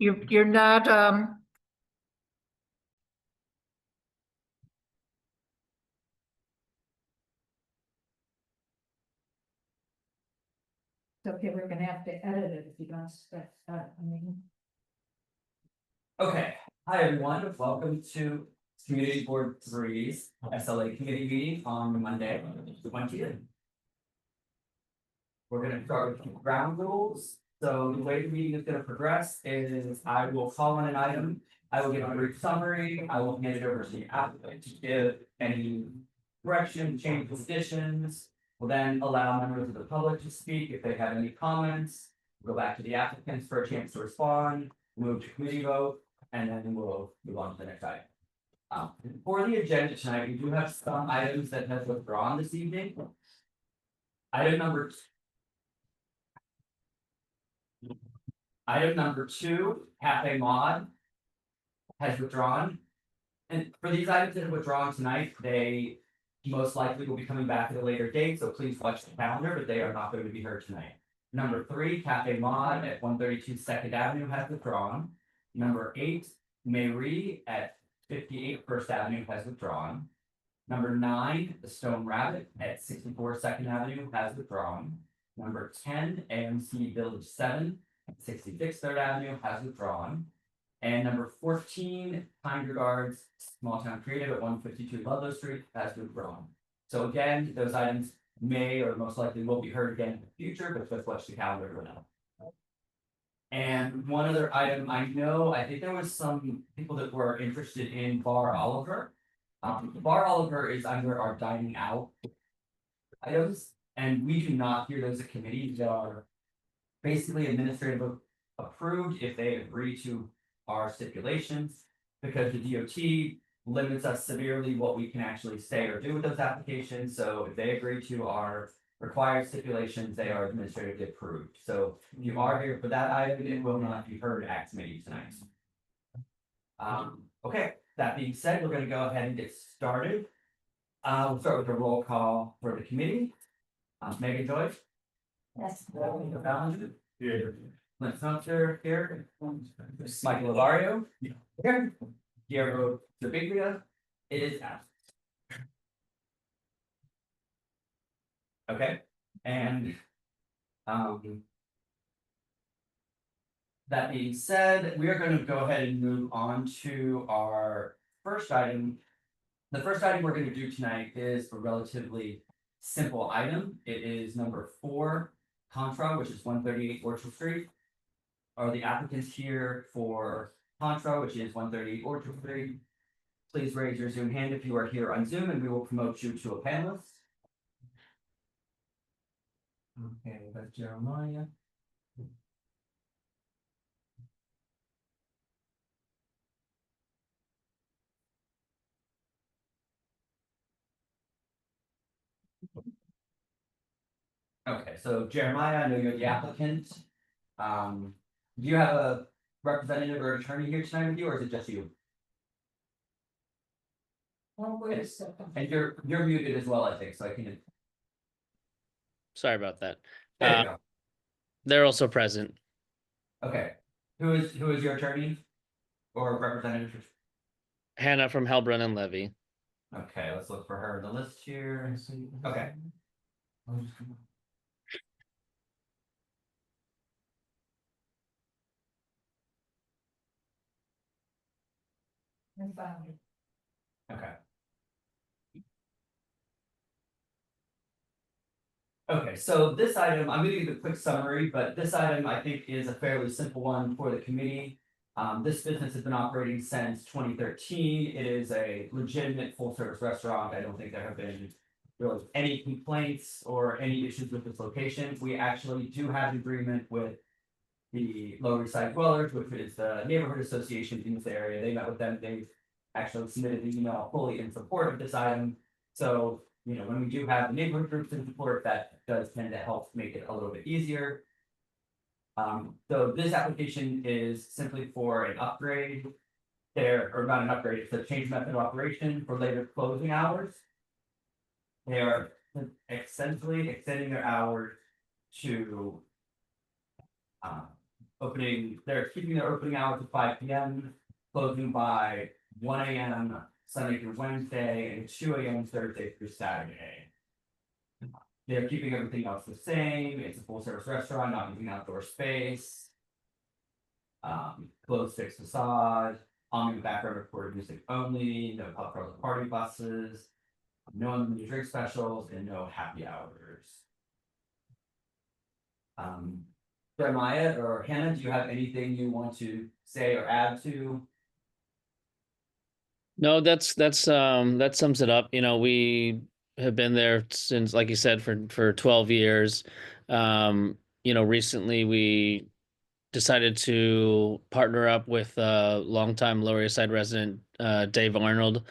You're not, okay, we're gonna have to edit it if you don't expect that, I mean. Okay, hi everyone, welcome to Community Board 3's SLA committee meeting on Monday, the 20th. We're gonna start with ground rules. So the way the meeting is gonna progress is I will call on an item, I will give a brief summary, I will hand it over to the applicant to give any correction, changes, additions. We'll then allow members of the public to speak if they have any comments. Go back to the applicants for a chance to respond, move to committee vote, and then we'll move on to the next item. For the agenda tonight, we do have some items that have withdrawn this evening. Item number 2, Cafe Mod has withdrawn. And for these items that have withdrawn tonight, they most likely will be coming back at a later date, so please watch the calendar, but they are not going to be heard tonight. Number 3, Cafe Mod at 132 Second Avenue has withdrawn. Number 8, Mairie at 58 First Avenue has withdrawn. Number 9, the Stone Rabbit at 64 Second Avenue has withdrawn. Number 10, AMC Village 7 at 66 Third Avenue has withdrawn. And number 14, Kind Regards Small Town Creative at 152 Ludlow Street has withdrawn. So again, those items may or most likely will be heard again in the future, but just watch the calendar for now. And one other item, I think there was some people that were interested in Bar Oliver. Bar Oliver is under our dining out items, and we do not hear those at committee. They are basically administrative approved if they agree to our stipulations, because the DOT limits us severely what we can actually say or do with those applications. So if they agree to our required stipulations, they are administratively approved. So if you are here for that item, it will not be heard at committee tonight. Okay, that being said, we're going to go ahead and get started. We'll start with a roll call for the committee. Megan Joyce. Yes. Here. Lynn Sumter here. Michael Lavario. Here. Diego Zabiglia. It is absent. Okay, and that being said, we are going to go ahead and move on to our first item. The first item we're going to do tonight is a relatively simple item. It is number 4, Contra, which is 138 Orchard Street. Are the applicants here for Contra, which is 138 Orchard Street? Please raise your Zoom hand if you are here on Zoom, and we will promote you to a panelist. Okay, that's Jeremiah. Okay, so Jeremiah, I know you're the applicant. Do you have a representative or attorney here tonight with you, or is it just you? Oh, wait a second. And you're muted as well, I think, so I can. Sorry about that. There you go. They're also present. Okay, who is your attorney or representative? Hannah from Helbrun and Levy. Okay, let's look for her in the list here. Okay. Okay. Okay, so this item, I'm going to give a quick summary, but this item I think is a fairly simple one for the committee. This business has been operating since 2013. It is a legitimate full-service restaurant. I don't think there have been really any complaints or any issues with this location. We actually do have an agreement with the Lower East Side Dwellers, which is the neighborhood association in this area. They met with them. They've actually submitted the email fully in support of this item. So, you know, when we do have the neighborhood groups in support, that does tend to help make it a little bit easier. So this application is simply for an upgrade there, or not an upgrade, it's a change method of operation for later closing hours. They are essentially extending their hours to they're keeping their opening hours at 5 p.m., closing by 1 a.m. Sunday through Wednesday, and 2 a.m. Thursday through Saturday. They're keeping everything else the same. It's a full service restaurant, not using outdoor space. Closed fixed facade, on the background recorded music only, no pub crawls or party buses, no unlimited drink specials, and no happy hours. Jeremiah or Hannah, do you have anything you want to say or add to? No, that sums it up. You know, we have been there since, like you said, for 12 years. You know, recently we decided to partner up with longtime Lower East Side resident Dave Arnold,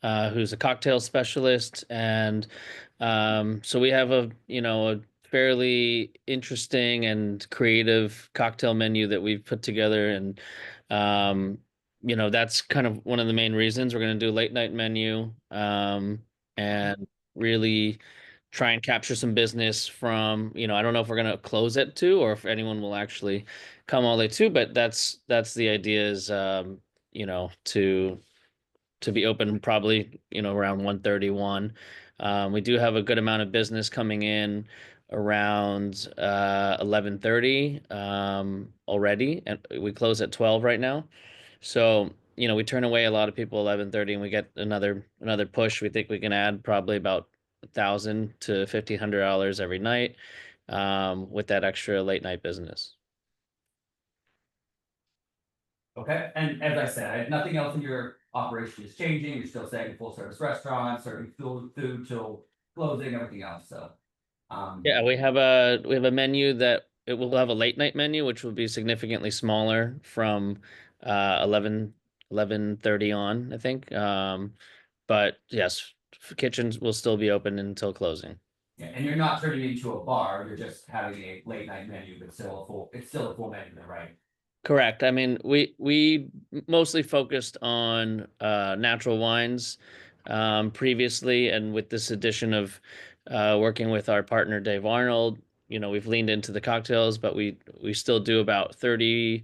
who's a cocktail specialist, and so we have a fairly interesting and creative cocktail menu that we've put together, and that's kind of one of the main reasons we're going to do a late night menu, and really try and capture some business from, I don't know if we're going to close at 2 or if anyone will actually come all the way 2, but that's the idea is, to be open probably, around 1:31. We do have a good amount of business coming in around 11:30 already, and we close at 12 right now. So, we turn away a lot of people 11:30, and we get another push. We think we can add probably about $1,000 to $1,500 every night, with that extra late night business. Okay, and as I said, nothing else in your operation is changing. You're still staying a full service restaurant, serving food till closing, everything else. So, Yeah, we have a menu that it will have a late night menu, which will be significantly smaller from 11:30 on, I think. But yes, kitchens will still be open until closing. yeah, and you're not turning it into a bar. You're just having a late night menu, but it's still a full menu, right? Correct. I mean, we mostly focused on natural wines previously, and with this addition of working with our partner Dave Arnold, we've leaned into the cocktails, but we still do about 35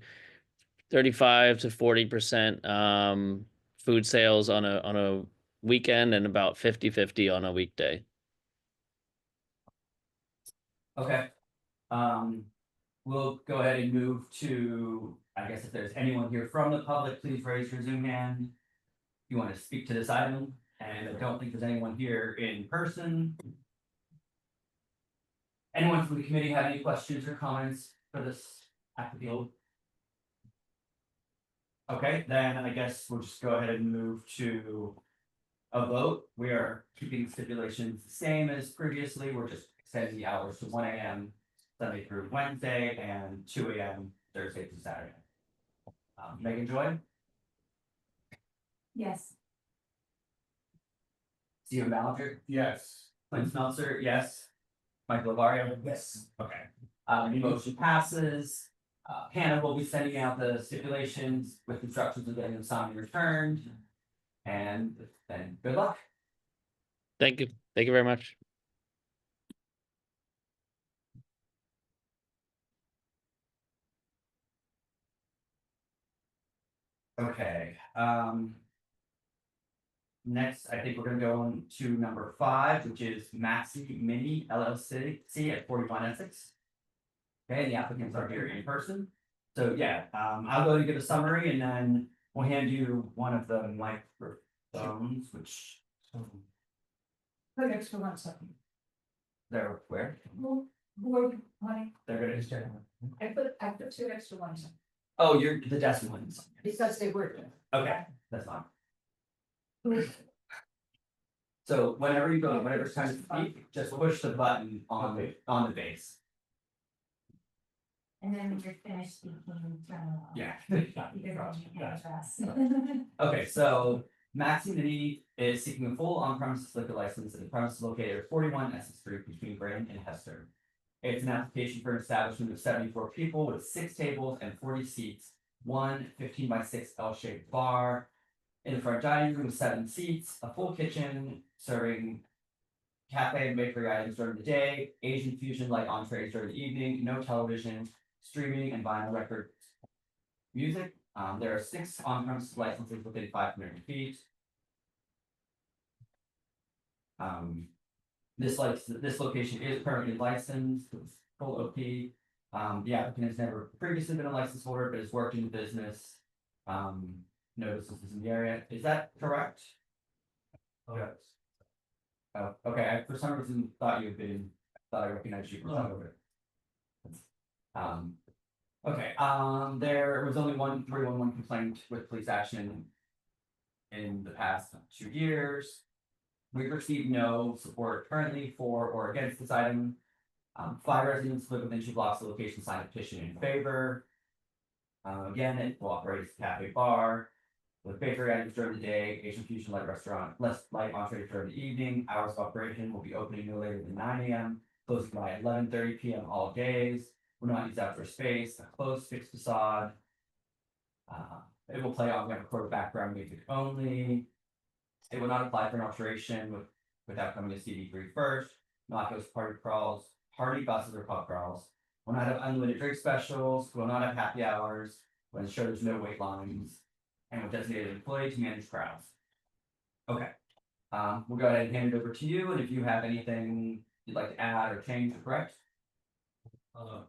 to 40% food sales on a weekend, and about 50-50 on a weekday. Okay. We'll go ahead and move to, I guess if there's anyone here from the public, please raise your Zoom hand. If you want to speak to this item, and I don't think there's anyone here in person. Anyone from the committee have any questions or comments for this application? Okay, then I guess we'll just go ahead and move to a vote. We are keeping stipulations the same as previously. We're just extending the hours to 1 a.m. Sunday through Wednesday and 2 a.m. Thursday through Saturday. Megan Joy, Yes. Stephen Ballinger, Yes. Clint Smeltzer, yes. Michael Lavario, Yes. okay. The motion passes. Hannah will be sending out the stipulations with instructions of getting them signed and returned. And then good luck. Thank you. Thank you very much. Okay, next, I think we're gonna go on to number 5, which is Maxi Mini LLC at 41 Essex. Okay, the applicants are here in person. So yeah, I'll go and give a summary, and then we'll hand you one of the microphones, which Put extra 1 second. they're where? Board, honey, They're gonna. I put 2 extra 1 second, Oh, you're the decimal ones. because they were. Okay, that's fine. So whenever it's time to speak, just push the button on the base. And then when you're finished speaking, turn it off. Yeah. Because you can't trust. Okay, so Maxi Mini is seeking a full on-premises liquor license at the premise located at 41 Essex Street between Brandon and Hester. It's an application for an establishment of 74 people with 6 tables and 40 seats, one 15x6 L-shaped bar. In the front dining room with 7 seats, a full kitchen serving cafe and bakery items during the day, Asian fusion like entrees during the evening, no television, streaming and vinyl record music. There are 6 on-premise licenses within 500 feet. This location is currently licensed with full OP. The applicant has never previously been a license holder, but has worked in the business. Notices is in the area. Is that correct? Yes. Oh, okay. I for some reason thought I recognized you from over. Okay. There was only one 311 complaint with police action in the past 2 years. We've received no support currently for or against this item. 5 residents live within 2 blocks of the location signed a petition in favor. Again, it will operate as a cafe bar with bakery items during the day, Asian fusion light restaurant, less light entrees during the evening. Hours of operation will be opening no later than 9 a.m., closing by 11:30 p.m. all days. Will not use outdoor space, a closed fixed facade. It will play on recorded background music only. It will not apply for an alteration without coming to CD3 first. Not host party buses or pub crawls. Will not have unlimited drink specials. Will not have happy hours. Will ensure there's no wait lines. And will designate an employee to manage crowds. Okay. We'll go ahead and hand it over to you. And if you have anything you'd like to add or change or correct.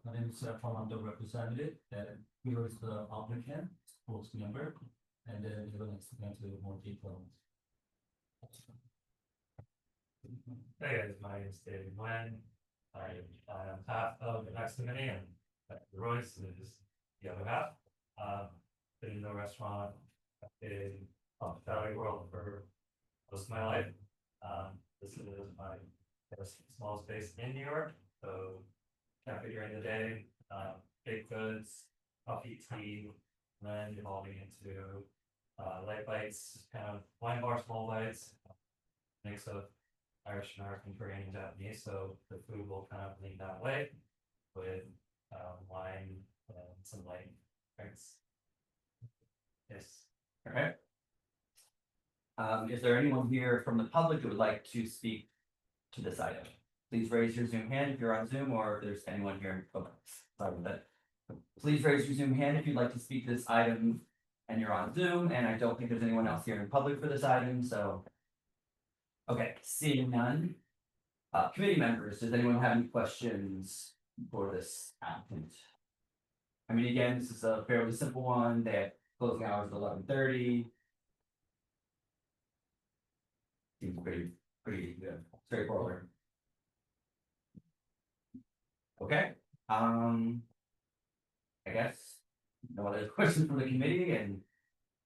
My name is from the representative, that here is the applicant, post member, and then we're going to explain to more details. Hey guys, my name is David Nguyen. I am half of the next committee and Royce is the other half. Been in the restaurant in hospitality world for most of my life. This is my small space in New York, so cafe during the day, baked goods, coffee, tea, and then evolving into light bites, kind of wine bar, small bites, mix of Irish, American, Korean, and Japanese. So the food will kind of lean that way with wine and some light drinks. Yes. Okay. Is there anyone here from the public who would like to speak to this item? Please raise your Zoom hand if you're on Zoom, or if there's anyone here. Oh, sorry about that. Please raise your Zoom hand if you'd like to speak to this item and you're on Zoom, and I don't think there's anyone else here in public for this item, so. Okay, seeing none. Committee members, does anyone have any questions for this applicant? I mean, again, this is a fairly simple one. They have closing hours at 11:30. Seems pretty straightforward. Okay, I guess no other questions from the committee and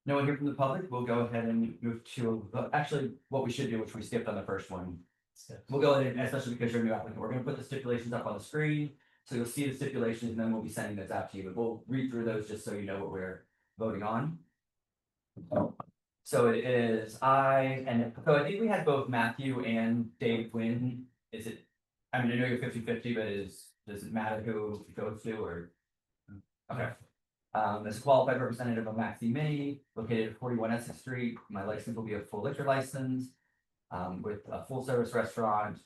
no one here from the public. We'll go ahead and move to, actually, what we should do, which we skipped on the first one. We'll go ahead and, especially because you're a new applicant, we're gonna put the stipulations up on the screen. So you'll see the stipulations and then we'll be sending those out to you, but we'll read through those just so you know what we're voting on. So it is so I think we had both Matthew and Dave win. Is it, I mean, I know you're 50-50, but does it matter who it goes to or? Okay. As a qualified representative of Maxi Mini, located at 41 Essex Street, my license will be a full liquor license. With a full service restaurant,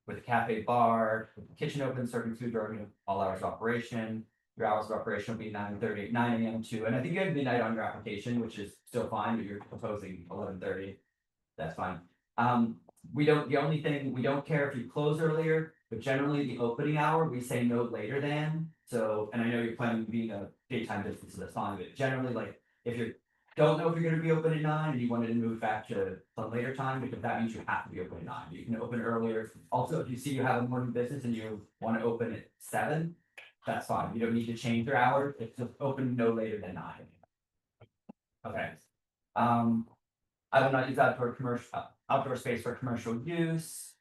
with a cafe bar, with the kitchen open, serving food during all hours of operation. Your hours of operation will be 9 a.m. to, and I think you have midnight on your application, which is still fine, but you're proposing 11:30. That's fine. The only thing, we don't care if you close earlier, but generally the opening hour, we say no later than. So, and I know you're planning to be a daytime business, so that's fine, but generally, like, if you don't know if you're gonna be open at 9 and you wanted to move back to some later time, because that means you have to be open at 9. You can open earlier. Also, if you see you have a morning business and you want to open at 7, that's fine. You don't need to change your hours. It's just open no later than 9. Okay. I will not use outdoor space for commercial use.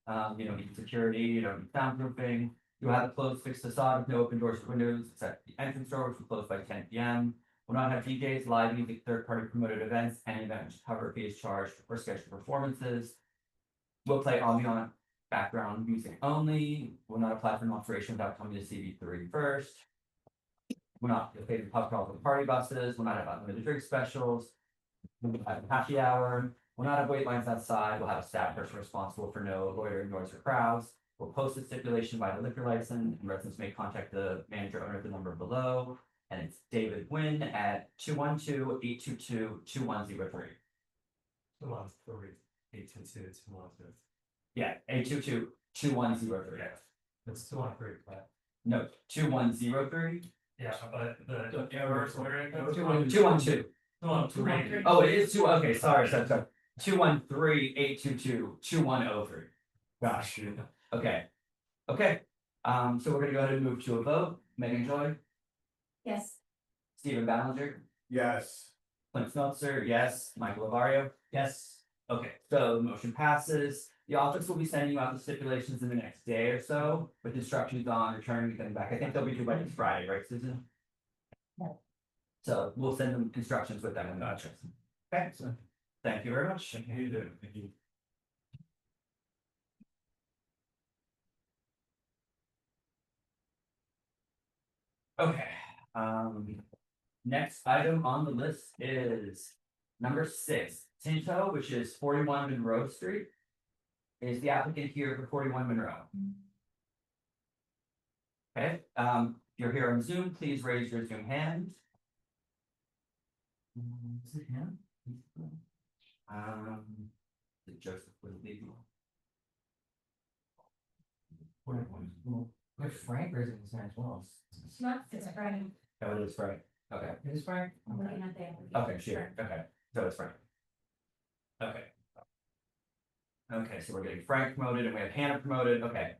You don't need security, you don't need soundproofing. You'll have a closed fixed facade with no open doors or windows, except the entrance door, which will close by 10 p.m. Will not have DJs, live music, third-party promoted events, any event which cover fees charged for scheduled performances. Will play ambient background music only. Will not apply for an alteration without coming to CV3 first. Will not pay for pub crawls and party buses. Will not have unlimited drink specials. Will have a happy hour. Will not have wait lines outside. Will have a staff person responsible for no loitering, noise, or crowds. We'll post a stipulation by the liquor license, and residents may contact the manager owner at the number below. And it's David Wynn at 212-822-2103. 213, 822, 212. Yeah, 822-2103. Yeah, it's 213, but No, 2103. yeah, but the first order goes 212. 213. Oh, it is two, okay, sorry. 213-822-2103. Gosh, okay. Okay, so we're gonna go ahead and move to a vote. Megan Joy, Yes. Stephen Ballinger, Yes. Clint Smeltzer, yes, Michael Lavario. Yes. Okay, so the motion passes. The office will be sending you out the stipulations in the next day or so with instructions on returning them back. I think they'll be due by next Friday, right, Susan? Yeah. So we'll send them instructions with them in the address. Okay, so thank you very much. Thank you. Thank you. Okay, next item on the list is number 6, Tinto, which is 41 Monroe Street. Is the applicant here for 41 Monroe? Okay, if you're here on Zoom, please raise your Zoom hand. Is it him? Is it Joseph was legal? But Frank raising his hand as well. It's not, it's Friday. Oh, it is Frank. Okay, It is Frank? I'm looking at that. okay, sure, okay, so it's Frank. Okay. Okay, so we're getting Frank promoted and we have Hannah promoted, okay.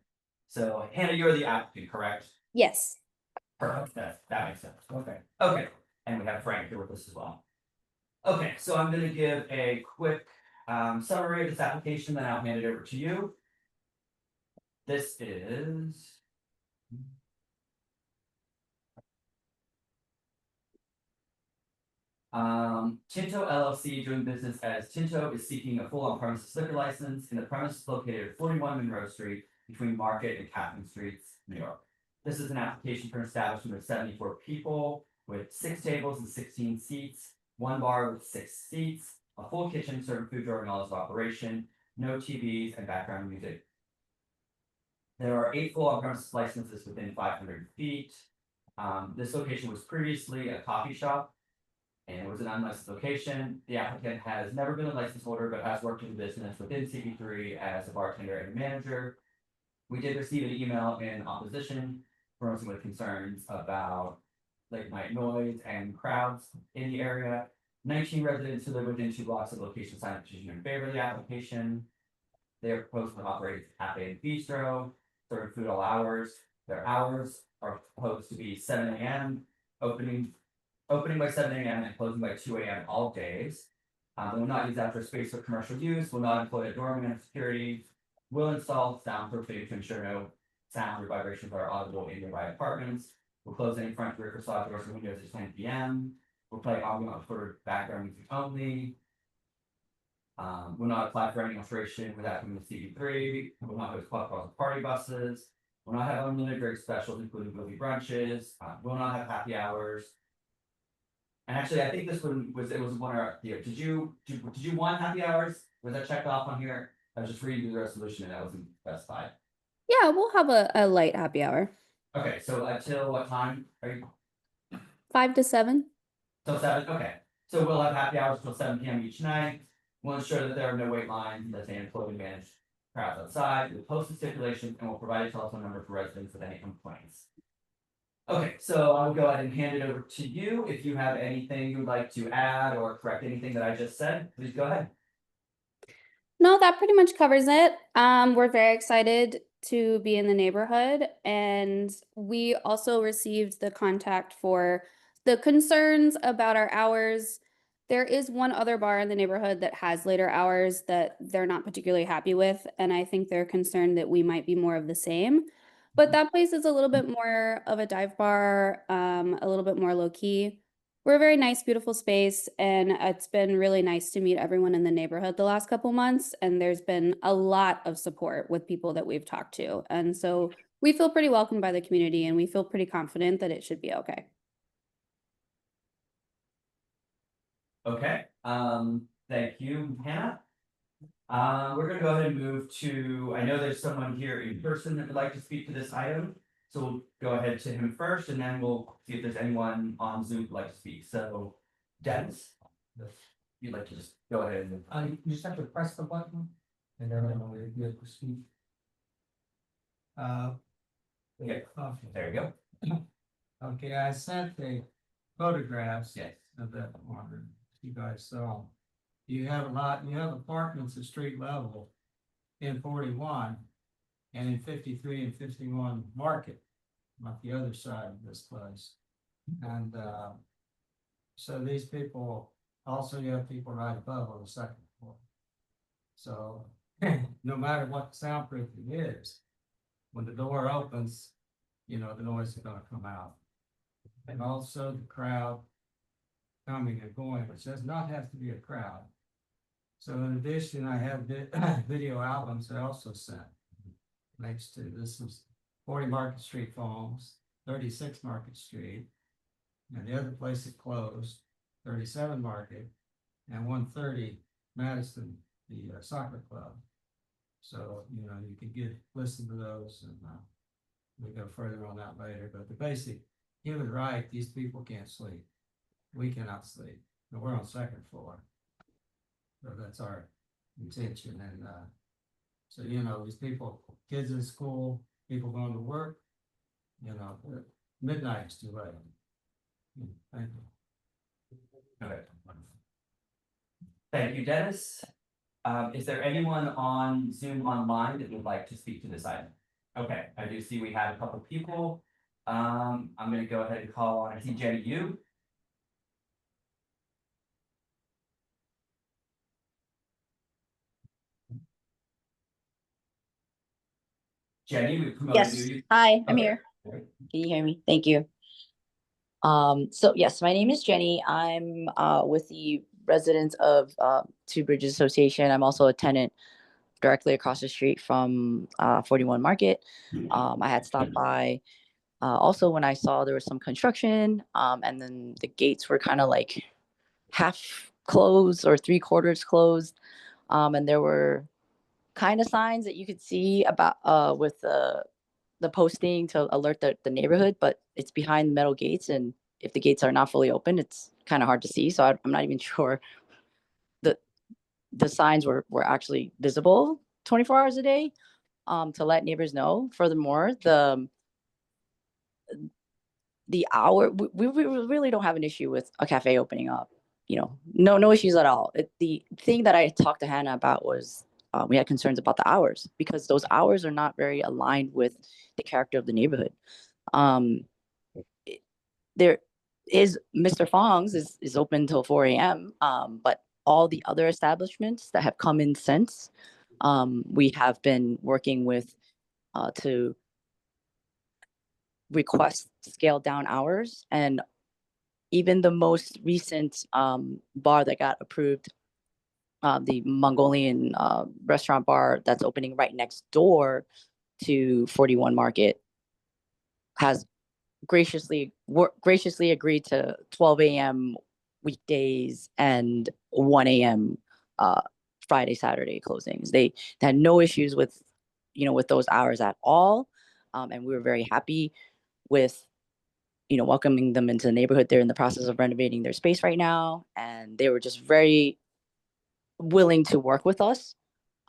So Hannah, you're the applicant, correct? Yes. Perfect, that makes sense, okay, okay, and we have Frank here with us as well. Okay, so I'm gonna give a quick summary of this application, then I'll hand it over to you. This is. Tinto LLC doing business as Tinto is seeking a full on-premises liquor license in the premises located at 41 Monroe Street between Market and Catherine Streets, New York. This is an application for an establishment of 74 people with 6 tables and 16 seats, 1 bar with 6 seats, a full kitchen serving food during hours of operation, no TVs and background music. There are 8 full on-premises licenses within 500 feet. This location was previously a coffee shop. And it was an unlicensed location. The applicant has never been a license holder, but has worked in the business within CB3 as a bartender and manager. We did receive an email in opposition from some with concerns about late night noise and crowds in the area. 19 residents who live within 2 blocks of location signed a petition in favor of the application. They are proposed to operate a cafe and bistro, serving food all hours. Their hours are proposed to be 7 a.m. Opening by 7 a.m. and closing by 2 a.m. all days. They will not use outdoor space for commercial use, will not employ a doorman and security, will install soundproofing to ensure no sound or vibrations are audible in nearby apartments, will close any front, rear, facade doors and windows at 10 p.m. Will play ambient for background music only. Will not apply for any alteration without coming to CB3, will not host club calls or party buses, will not have unlimited drink specials, including movie brunches, will not have happy hours. And actually, I think this one was, it was one or the other. Did you want happy hours? Was that checked off on here? I was just reading the resolution and that wasn't specified. Yeah, we'll have a light happy hour. Okay, so until what time are you? 5 to 7. Till 7, okay. So we'll have happy hours till 7 p.m. each night. We'll ensure that there are no wait lines, that they employ manage crowds outside. We'll post the stipulations and we'll provide a telephone number for residents with any complaints. Okay, so I'll go ahead and hand it over to you. If you have anything you would like to add or correct anything that I just said, please go ahead. No, that pretty much covers it. We're very excited to be in the neighborhood, and we also received the contact for the concerns about our hours. There is one other bar in the neighborhood that has later hours that they're not particularly happy with, and I think they're concerned that we might be more of the same. But that place is a little bit more of a dive bar, a little bit more low key. We're a very nice, beautiful space, and it's been really nice to meet everyone in the neighborhood the last couple months. And there's been a lot of support with people that we've talked to. And so we feel pretty welcomed by the community, and we feel pretty confident that it should be okay. Okay, thank you, Hannah. We're gonna go ahead and move to, I know there's someone here in person that would like to speak to this item. So we'll go ahead to him first and then we'll see if there's anyone on Zoom who'd like to speak. So Dennis, if you'd like to just go ahead and. You just have to press the button and then you have to speak. Okay, there you go. Okay, I sent the photographs. Yes. Of that one, you guys saw. You have apartments at street level in 41 and in 53 and 51 Market, like the other side of this place. And so these people, also you have people right above on the second floor. So no matter what the soundproofing is, when the door opens, you know, the noise is gonna come out. And also the crowd coming and going, which does not have to be a crowd. So in addition, I have video albums I also sent. Next to this is 40 Market Street Farms, 36 Market Street. And the other place that closed, 37 Market, and 130 Madison, the soccer club. So, you know, you can listen to those and we'll go further on that later. But the basic, human right, these people can't sleep. We cannot sleep. And we're on second floor. So that's our intention. And so, you know, these people, kids in school, people going to work, you know, midnight is too late. Thank you. Okay. Thank you, Dennis. Is there anyone on Zoom online that would like to speak to this item? Okay, I do see we have a couple people. I'm gonna go ahead and call on, I see Jenny, you. Jenny, we promoted Yes, you. hi, I'm Okay. here. Can you hear me? Thank you. So yes, my name is Jenny. I'm with the residents of Two Bridges Association. I'm also a tenant directly across the street from 41 Market. I had stopped by also when I saw there was some construction, and then the gates were kind of like half closed or 3/4 closed, and there were kind of signs that you could see about with the posting to alert the neighborhood, but it's behind metal gates, and if the gates are not fully open, it's kind of hard to see. So I'm not even sure the signs were actually visible 24 hours a day, to let neighbors know. Furthermore, the hour we really don't have an issue with a cafe opening up. You know, no issues at all. The thing that I talked to Hannah about was we had concerns about the hours because those hours are not very aligned with the character of the neighborhood. There is Mr. Fong's is open till 4 a.m. But all the other establishments that have come in since, we have been working with to request scaled down hours. And even the most recent bar that got approved, the Mongolian restaurant bar that's opening right next door to 41 Market, has graciously agreed to 12 a.m. weekdays and 1 a.m. Friday, Saturday closings. They had no issues with, you know, with those hours at all. And we were very happy with, you know, welcoming them into the neighborhood. They're in the process of renovating their space right now, and they were just very willing to work with us.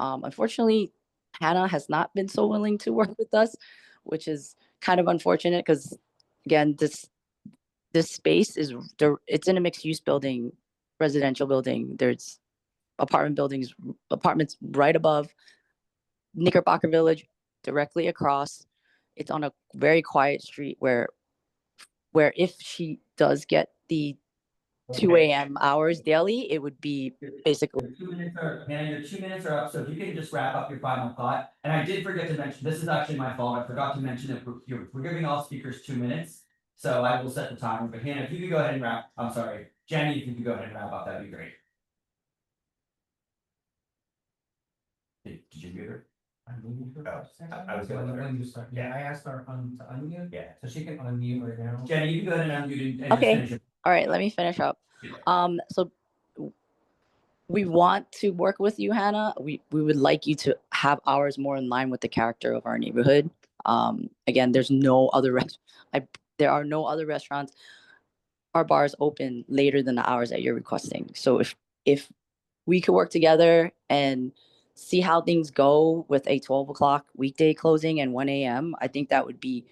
Unfortunately, Hannah has not been so willing to work with us, which is kind of unfortunate because, again, this space it's in a mixed use building, residential building. There's apartments right above Knickerbocker Village, directly across. It's on a very quiet street where if she does get the 2 a.m. hours daily, it would be basically. Your 2 minutes are, Hannah, your 2 minutes are up, so if you can just wrap up your final thought. And I did forget to mention, this is actually my fault, I forgot to mention that we're giving all speakers 2 minutes. So I will set the timer, but Hannah, if you could go ahead and I'm sorry, Jenny, if you could go ahead and wrap up, that'd be great. Did you mute her? I was gonna- When you start, yeah, I asked her to unmute, Yeah. so she can unmute right now. Jenny, you can go ahead and unmute and just Okay. finish it. All right, let me finish up. So we want to work with you, Hannah. We would like you to have hours more in line with the character of our neighborhood. Again, there's no other there are no other restaurants. Our bars open later than the hours that you're requesting. So if we could work together and see how things go with a 12 o'clock weekday closing and 1 a.m., I think that would be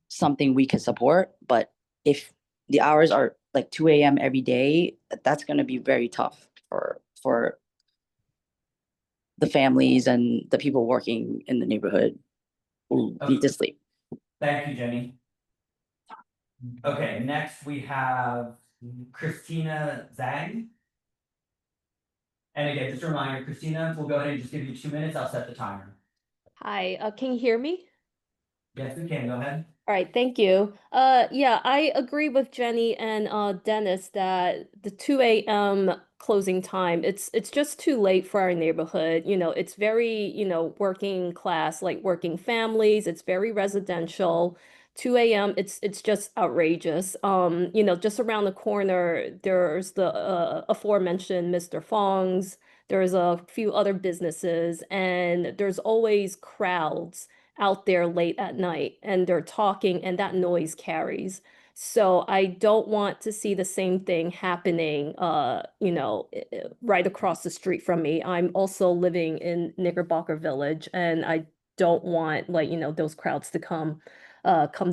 something we could support. But if the hours are like 2 a.m. every day, that's going to be very tough for the families and the people working in the neighborhood who need to sleep. Thank you, Jenny. Okay, next we have Christina Zhang. And again, just a reminder, Christina, we'll go ahead and just give you 2 minutes. I'll set the timer. Hi, can you hear me? Yes, we can. Go ahead. All right, thank you. Yeah, I agree with Jenny and Dennis that the 2 a.m. closing time, it's just too late for our neighborhood. You know, it's very, working class, like working families. It's very residential. 2 a.m. It's just outrageous. Just around the corner, there's the aforementioned Mr. Fong's. There's a few other businesses, and there's always crowds out there late at night, and they're talking, and that noise carries. So I don't want to see the same thing happening, right across the street from me. I'm also living in Knickerbocker Village, and I don't want those crowds to come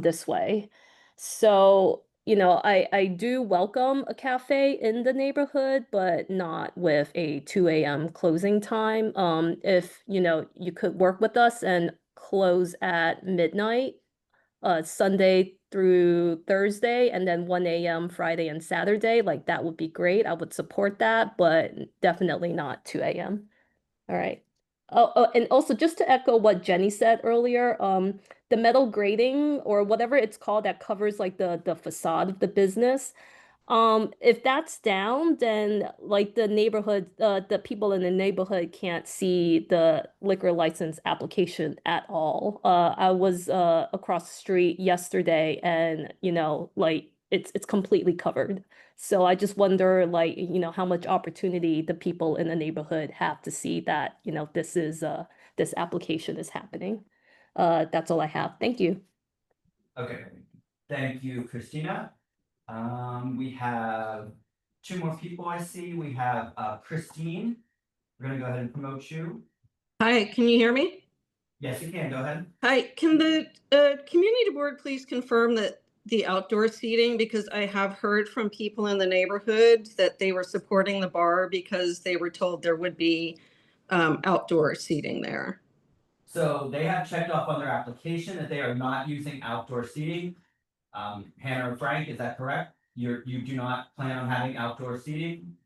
this way. So, I do welcome a cafe in the neighborhood, but not with a 2 a.m. closing time. If, you could work with us and close at midnight, Sunday through Thursday, and then 1 a.m. Friday and Saturday, like that would be great. I would support that, but definitely not 2 a.m. All right. And also just to echo what Jenny said earlier, the metal grating or whatever it's called that covers like the facade of the business. If that's down, then like the people in the neighborhood can't see the liquor license application at all. I was across the street yesterday, and like it's completely covered. So I just wonder, like, how much opportunity the people in the neighborhood have to see that, this application is happening. That's all I have. Thank you. Okay, thank you, Christina. We have 2 more people I see. We have Christine. We're gonna go ahead and promote you. Hi, can you hear me? Yes, you can. Go ahead. Hi, can the community board please confirm that the outdoor seating, because I have heard from people in the neighborhood that they were supporting the bar because they were told there would be outdoor seating there. So they have checked off on their application that they are not using outdoor seating. Hannah or Frank, is that correct? You do not plan on having outdoor seating?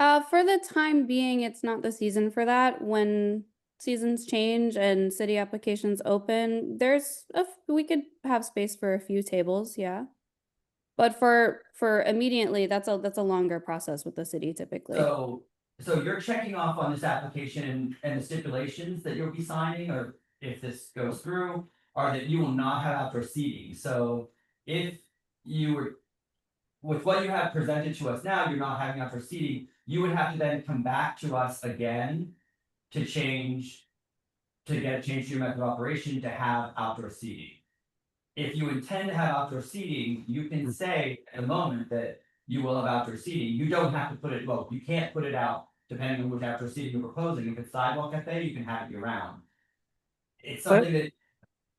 For the time being, it's not the season for that. When seasons change and city applications open, we could have space for a few tables, yeah. But for immediately, that's a longer process with the city typically. So you're checking off on this application and the stipulations that you'll be signing, or if this goes through, are that you will not have outdoor seating. So if you were, with what you have presented to us now, you're not having outdoor seating, you would have to then come back to us again to get a change to your method of operation to have outdoor seating. If you intend to have outdoor seating, you can say at the moment that you will have outdoor seating. You don't have to put it, well, you can't put it out depending on which outdoor seating you're proposing. If it's sidewalk cafe, you can have it year round. It's something that.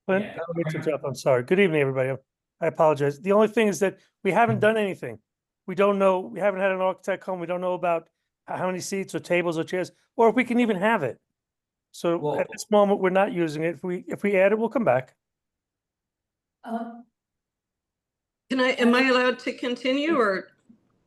Clint, Yeah. let me interrupt. I'm sorry. Good evening, everybody. I apologize. The only thing is that we haven't done anything. We don't know, we haven't had an architect come. We don't know about how many seats or tables or chairs, or if we can even have it. So Well, at this moment, we're not using it. If we add it, we'll come back. Um, Am I allowed to continue or?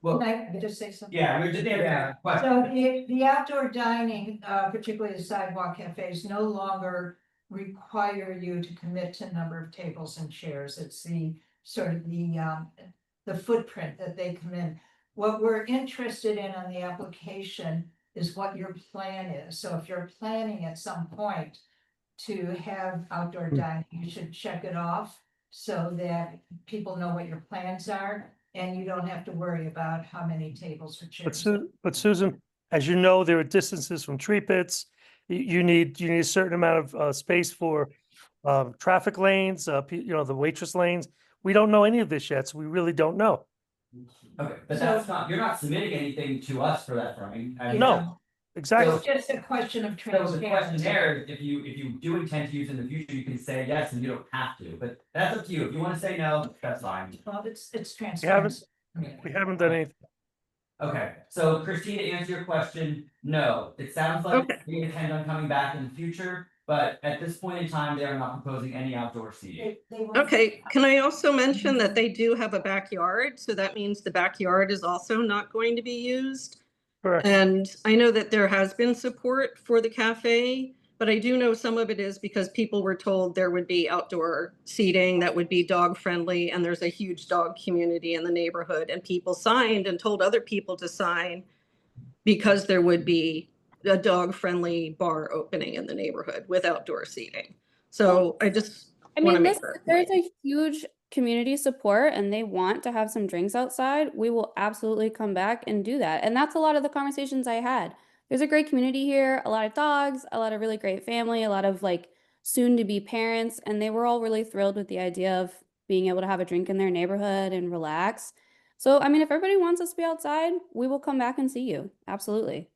well, Can I just say something? yeah, we're just answering a question. So the outdoor dining, particularly the sidewalk cafes, no longer require you to commit to number of tables and chairs. It's the sort of the footprint that they come in. What we're interested in on the application is what your plan is. So if you're planning at some point to have outdoor dining, you should check it off so that people know what your plans are. and you don't have to worry about how many tables or But chairs. But Susan, as you know, there are distances from tree pits. You need a certain amount of space for traffic lanes, you know, the waitress lanes. We don't know any of this yet, so we really don't know. Okay, but So- that's not, you're not submitting anything to us for that drawing. I mean, No, exactly. It's just a question of So the transparency. question there, if you do intend to use in the future, you can say yes and you don't have to, but that's up to you. If you wanna say no, that's fine. Well, it's transparency. We haven't done anything. Okay, so Christine, to answer your question, no, it sounds like Okay. we intend on coming back in the future, but at this point in time, they are not proposing any outdoor seating. They want- Okay, can I also mention that they do have a backyard, so that means the backyard is also not going to be used? Correct. And I know that there has been support for the cafe, but I do know some of it is because people were told there would be outdoor seating that would be dog friendly, and there's a huge dog community in the neighborhood, and people signed and told other people to sign because there would be a dog friendly bar opening in the neighborhood with outdoor seating. So I just I want to mean, make listen, that if there's point. a huge community support and they want to have some drinks outside, we will absolutely come back and do that. And that's a lot of the conversations I had. There's a great community here, a lot of dogs, a lot of really great family, a lot of like soon to be parents, and they were all really thrilled with the idea of being able to have a drink in their neighborhood and relax. So, I mean, if everybody wants us to be outside, we will come back and see you. Absolutely.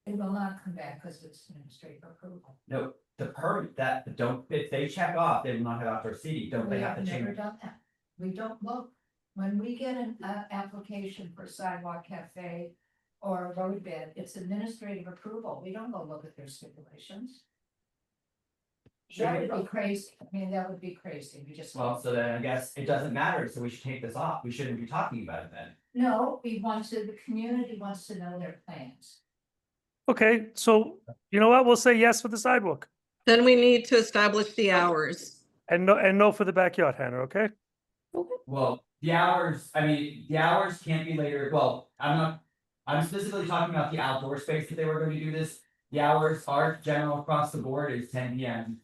They will not come back because it's administrative approval. No, the permit that, don't, if they check off, they will not have outdoor seating, don't We they have have to never change? done that. We don't look, when we get an application for sidewalk cafe or a road bed, it's administrative approval. We don't go look at their stipulations. That would be crazy. I mean, that would be crazy. We just. Well, so then I guess it doesn't matter, so we should take this off, we shouldn't be talking about it then. No, the community wants to know their plans. Okay, so you know what? We'll say yes for the sidewalk Then we need to establish the hours. and no for the backyard, Hannah, okay? Well, the hours can't be later, well, I'm specifically talking about the outdoor space that they were going to do this. The hours are general across the board is 10 PM.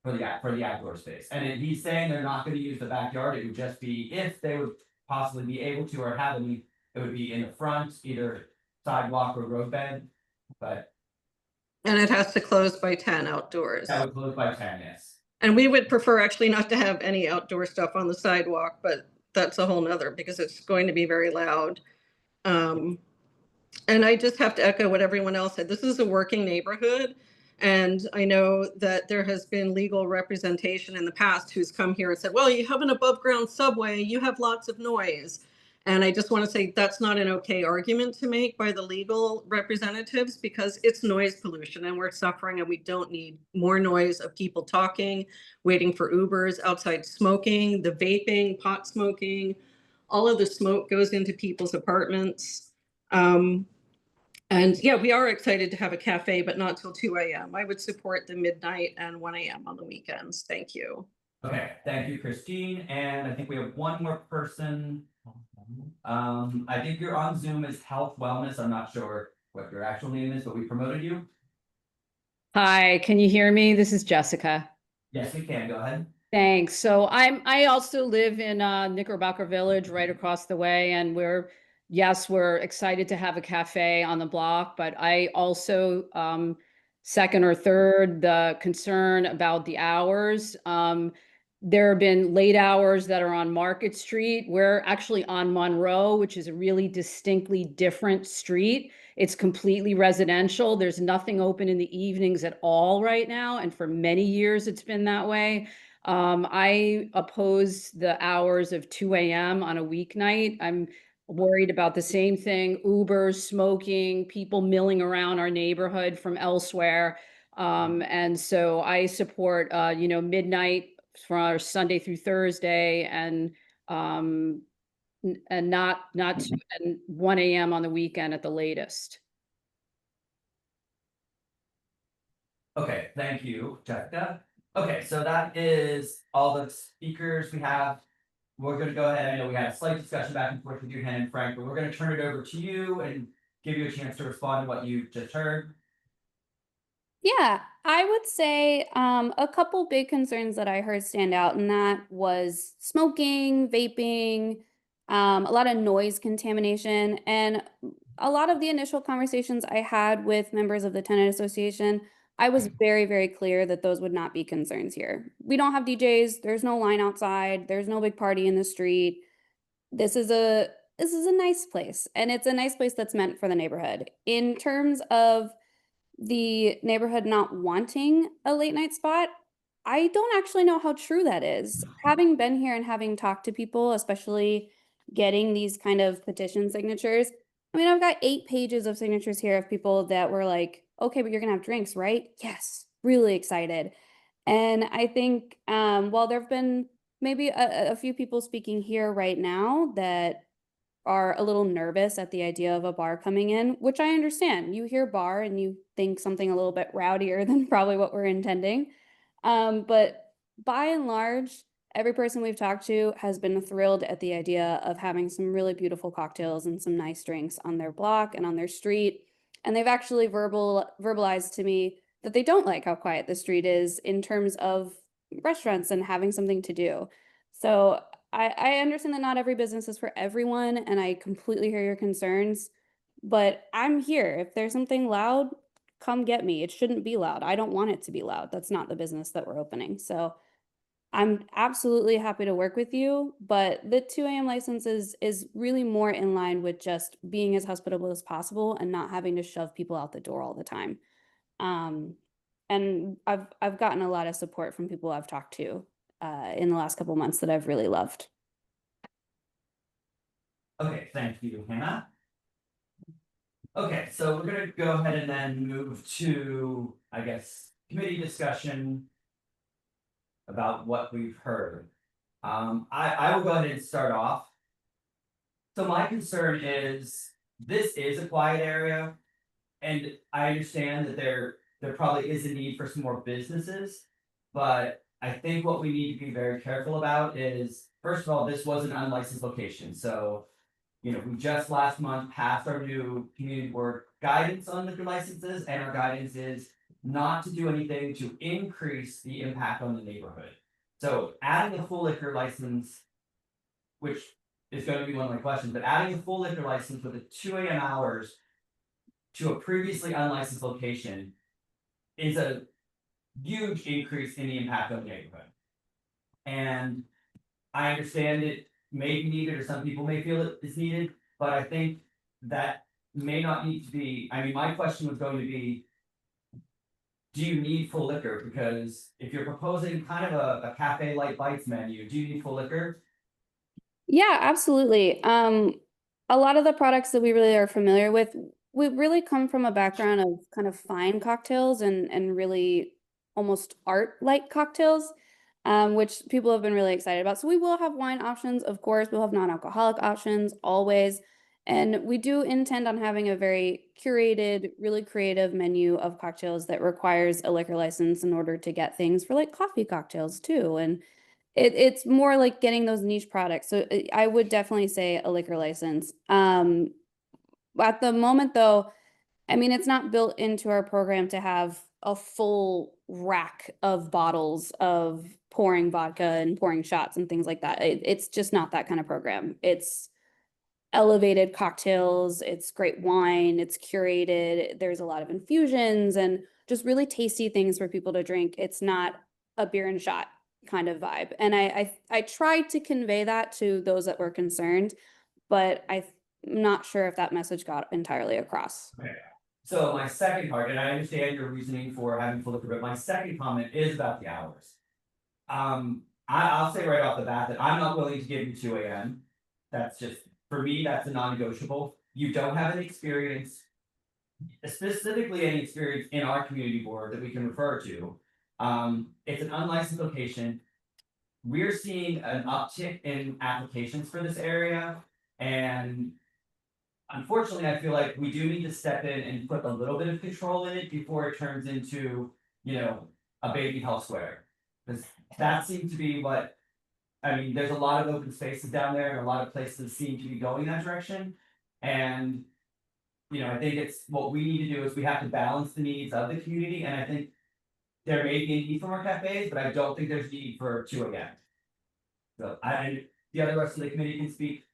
For the outdoor space, and he's saying they're not gonna use the backyard, it would just be if they would possibly be able to or have any. It would be in the front, either sidewalk or road bed, but And it has to close by 10 outdoors. that would close by 10, yes. And we would prefer actually not to have any outdoor stuff on the sidewalk, but that's a whole nother because it's going to be very loud. And I just have to echo what everyone else said. This is a working neighborhood. And I know that there has been legal representation in the past who's come here and said, well, you have an above ground subway, you have lots of noise. And I just want to say that's not an okay argument to make by the legal representatives because it's noise pollution and we're suffering and we don't need more noise of people talking, waiting for Ubers, outside smoking, the vaping, pot smoking. All of the smoke goes into people's apartments. And yeah, we are excited to have a cafe, but not till 2 AM. I would support the midnight and 1 AM on the weekends. Thank you. Okay, thank you, Christine, and I think we have one more person. I think you're on Zoom as Health Wellness, I'm not sure what your actual name is, but we promoted you. Hi, can you hear me? This is Jessica. Yes, we can, go ahead. Thanks. So I also live in Knickerbocker Village right across the way, and we're excited to have a cafe on the block, but I also second or third the concern about the hours. There have been late hours that are on Market Street. We're actually on Monroe, which is a really distinctly different street. It's completely residential. There's nothing open in the evenings at all right now, and for many years it's been that way. I oppose the hours of 2 AM on a weeknight. I'm worried about the same thing, Ubers, smoking, people milling around our neighborhood from elsewhere. And so I support, midnight for our Sunday through Thursday and not and 1 AM on the weekend at the latest. Okay, thank you, Jessica. Okay, so that is all the speakers we have. We're gonna go ahead, I know we had a slight discussion back and forth with you, Hen and Frank, but we're gonna turn it over to you and give you a chance to respond to what you just heard. Yeah, I would say a couple big concerns that I heard stand out, and that was smoking, vaping, a lot of noise contamination, and a lot of the initial conversations I had with members of the tenant association, I was very, very clear that those would not be concerns here. We don't have DJs, there's no line outside, there's no big party in the street. This is a nice place, and it's a nice place that's meant for the neighborhood. In terms of the neighborhood not wanting a late night spot, I don't actually know how true that is. Having been here and having talked to people, especially getting these kind of petition signatures, I mean, I've got 8 pages of signatures here of people that were like, okay, but you're gonna have drinks, right? Yes, really excited. And I think while there have been maybe a few people speaking here right now that are a little nervous at the idea of a bar coming in, which I understand. You hear bar and you think something a little bit rowdier than probably what we're intending. But by and large, every person we've talked to has been thrilled at the idea of having some really beautiful cocktails and some nice drinks on their block and on their street. And they've actually verbalized to me that they don't like how quiet the street is in terms of restaurants and having something to do. So I understand that not every business is for everyone, and I completely hear your concerns, but I'm here. If there's something loud, come get me. It shouldn't be loud. I don't want it to be loud. That's not the business that we're opening. So I'm absolutely happy to work with you, but the 2 a.m. license is really more in line with just being as hospitable as possible and not having to shove people out the door all the time. And I've gotten a lot of support from people I've talked to in the last couple months that I've really loved. Okay, thank you, Hannah. Okay, so we're gonna go ahead and then move to, I guess, committee discussion about what we've heard. I will go ahead and start off. So my concern is, this is a quiet area. And I understand that there probably is a need for some more businesses. But I think what we need to be very careful about is, first of all, this was an unlicensed location, so. We just last month passed our new community board guidance on liquor licenses, and our guidance is not to do anything to increase the impact on the neighborhood. So adding a full liquor license, which is going to be one of my questions, but adding a full liquor license with a 2 a.m. hours to a previously unlicensed location is a huge increase in the impact on the neighborhood. And I understand it may be needed, or some people may feel it is needed, but I think that may not need to be. I mean, my question was going to be, do you need full liquor? Because if you're proposing kind of a cafe light bites menu, do you need full liquor? Yeah, absolutely. A lot of the products that we really are familiar with, we really come from a background of kind of fine cocktails and really almost art-like cocktails, which people have been really excited about. So we will have wine options, of course. We'll have non-alcoholic options always. And we do intend on having a very curated, really creative menu of cocktails that requires a liquor license in order to get things for like coffee cocktails too. And it's more like getting those niche products. So I would definitely say a liquor license. At the moment though, I mean, it's not built into our program to have a full rack of bottles of pouring vodka and pouring shots and things like that. It's just not that kind of program. It's elevated cocktails, it's great wine, it's curated, there's a lot of infusions and just really tasty things for people to drink. It's not a beer and shot kind of vibe. And I tried to convey that to those that were concerned, but I'm not sure if that message got entirely across. Okay. So my second part, and I understand your reasoning for having full liquor, but my second comment is about the hours. I'll say right off the bat that I'm not willing to give you 2 a.m. That's just, for me, that's a non-negotiable. You don't have any experience, specifically any experience in our community board that we can refer to. It's an unlicensed location. We're seeing an uptick in applications for this area, and unfortunately, I feel like we do need to step in and put a little bit of control in it before it turns into, a baby health square. Because that seems to be what, I mean, there's a lot of open spaces down there, and a lot of places seem to be going that direction. And, I think it's, what we need to do is we have to balance the needs of the community, and I think there may be a need for more cafes, but I don't think there's need for 2 a.m. So the other rest of the committee can speak.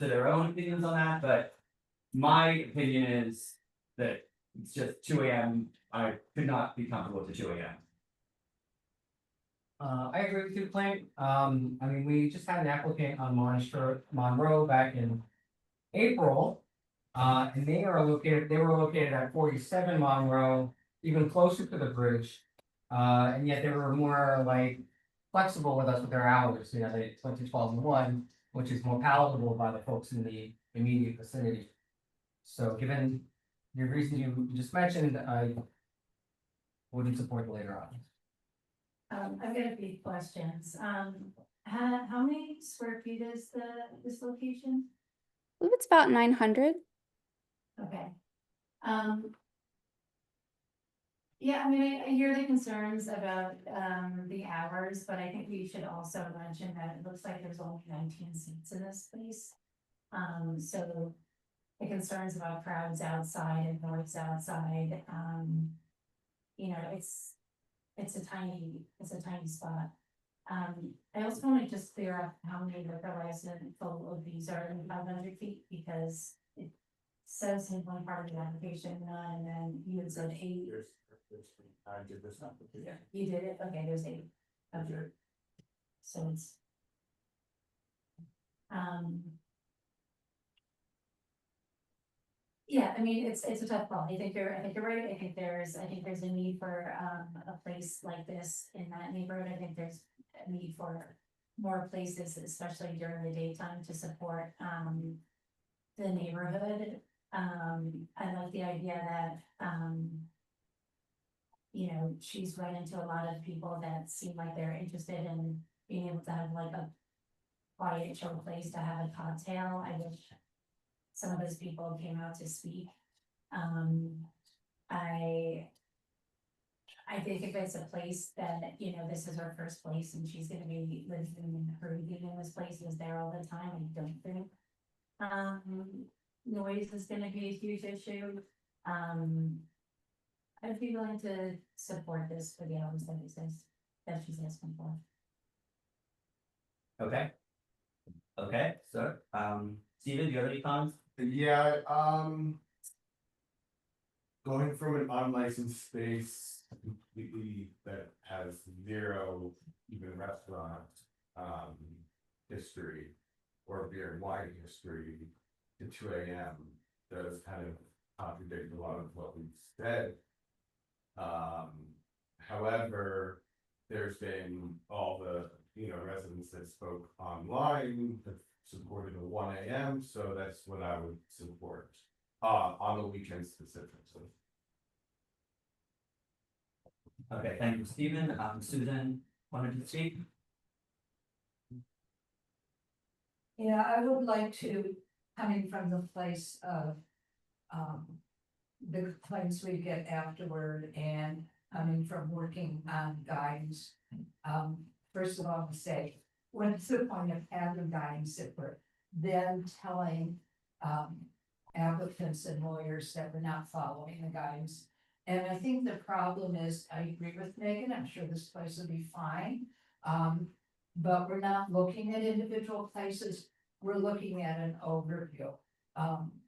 to their own opinions on that, but my opinion is that it's just two AM, I could not be comfortable with the two AM. I agree with you, Plank. I mean, we just had an applicant on Monroe back in April. And they were located at 47 Monroe, even closer to the bridge. And yet they were more like flexible with us with their hours, you know, they went to 12 and 1, which is more palatable by the folks in the immediate vicinity. So given the reason you just mentioned, I wouldn't support the later option. I've got a few questions. How many square feet is this location? I believe it's about 900. Okay. Yeah, I mean, I hear the concerns about, the hours, but I think we should also mention that it looks like there's only 19 seats in this place. So the concerns about crowds outside and noise outside, you know, it's a tiny spot. I also want to just clear up how many liquor license full of these are in 500 feet, because it says in one part of the application, none, and then you had said 8. I did this not. You did it, okay, there's 8. Okay. So it's. Yeah, I mean, it's a tough call. I think you're right. I think there's a need for a place like this in that neighborhood. I think there's a need for more places, especially during the daytime, to support the neighborhood. I like the idea that you know, she's run into a lot of people that seem like they're interested in being able to have like a quiet, chill place to have a cocktail. I wish some of those people came out to speak. I think if it's a place that, you know, this is her first place and she's gonna be living in breathing in this place, is there all the time, I don't think. Noise is gonna be a huge issue. I'd be willing to support this for the hours that it says that she's asking for. Okay. Okay, so, Steven, do you have any comments? Yeah, going from an unlicensed space completely that has zero even restaurant history or beer and wine history to 2 AM does kind of contradict a lot of what we've said. However, there's been all the, you know, residents that spoke online that supported the 1 AM, so that's what I would support on the weekend specifically. Okay, thank you, Steven. Susan wanted to speak? Yeah, I would like to, coming from the place of, the complaints we get afterward and coming from working on guidance. First of all, to say, what's the point of having guidance if we're then telling, applicants and lawyers that we're not following the guidance? And I think the problem is, I agree with Megan, I'm sure this place will be fine. But we're not looking at individual places, we're looking at an overview.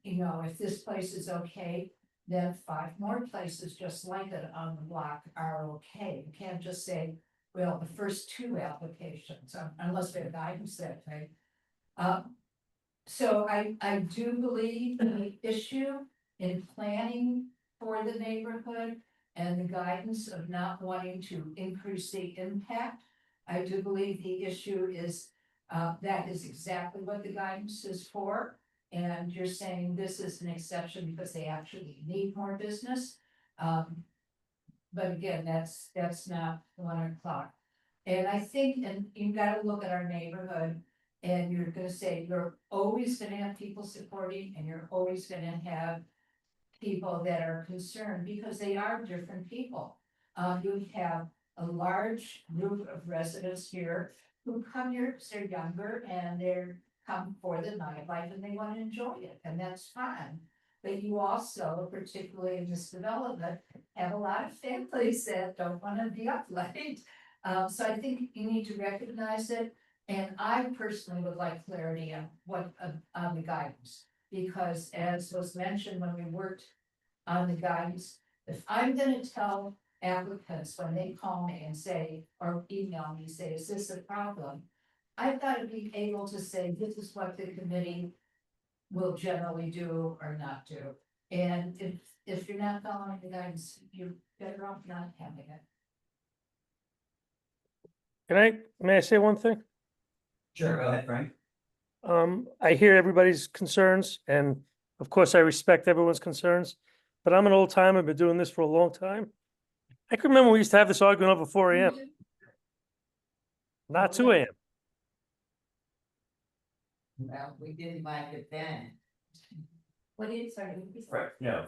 You know, if this place is okay, then 5 more places just like it on the block are okay. You can't just say, well, the first 2 applications, unless we have guidance that way. So I do believe the issue in planning for the neighborhood and the guidance of not wanting to increase the impact. I do believe the issue is, that is exactly what the guidance is for. And you're saying this is an exception because they actually need more business. But again, that's not 1 o'clock. And I think, and you've got to look at our neighborhood and you're gonna say, you're always gonna have people supporting and you're always gonna have people that are concerned because they are different people. You have a large group of residents here who come here because they're younger and they're come for the nightlife and they want to enjoy it, and that's fine. But you also, particularly in this development, have a lot of families that don't want to be up late. So I think you need to recognize it. And I personally would like clarity on what, on the guidance, because as was mentioned when we worked on the guidance, if I'm gonna tell applicants when they call me and say, or email me, say, is this a problem? I've got to be able to say, this is what the committee will generally do or not do. And if you're not following the guidance, you're better off not having it. May I say one thing? Sure, go ahead, Frank. I hear everybody's concerns, and of course, I respect everyone's concerns, but I'm an old timer, been doing this for a long time. I can remember we used to have this argument over 4 AM, not 2 AM. Well, we didn't like it then. What did, sorry?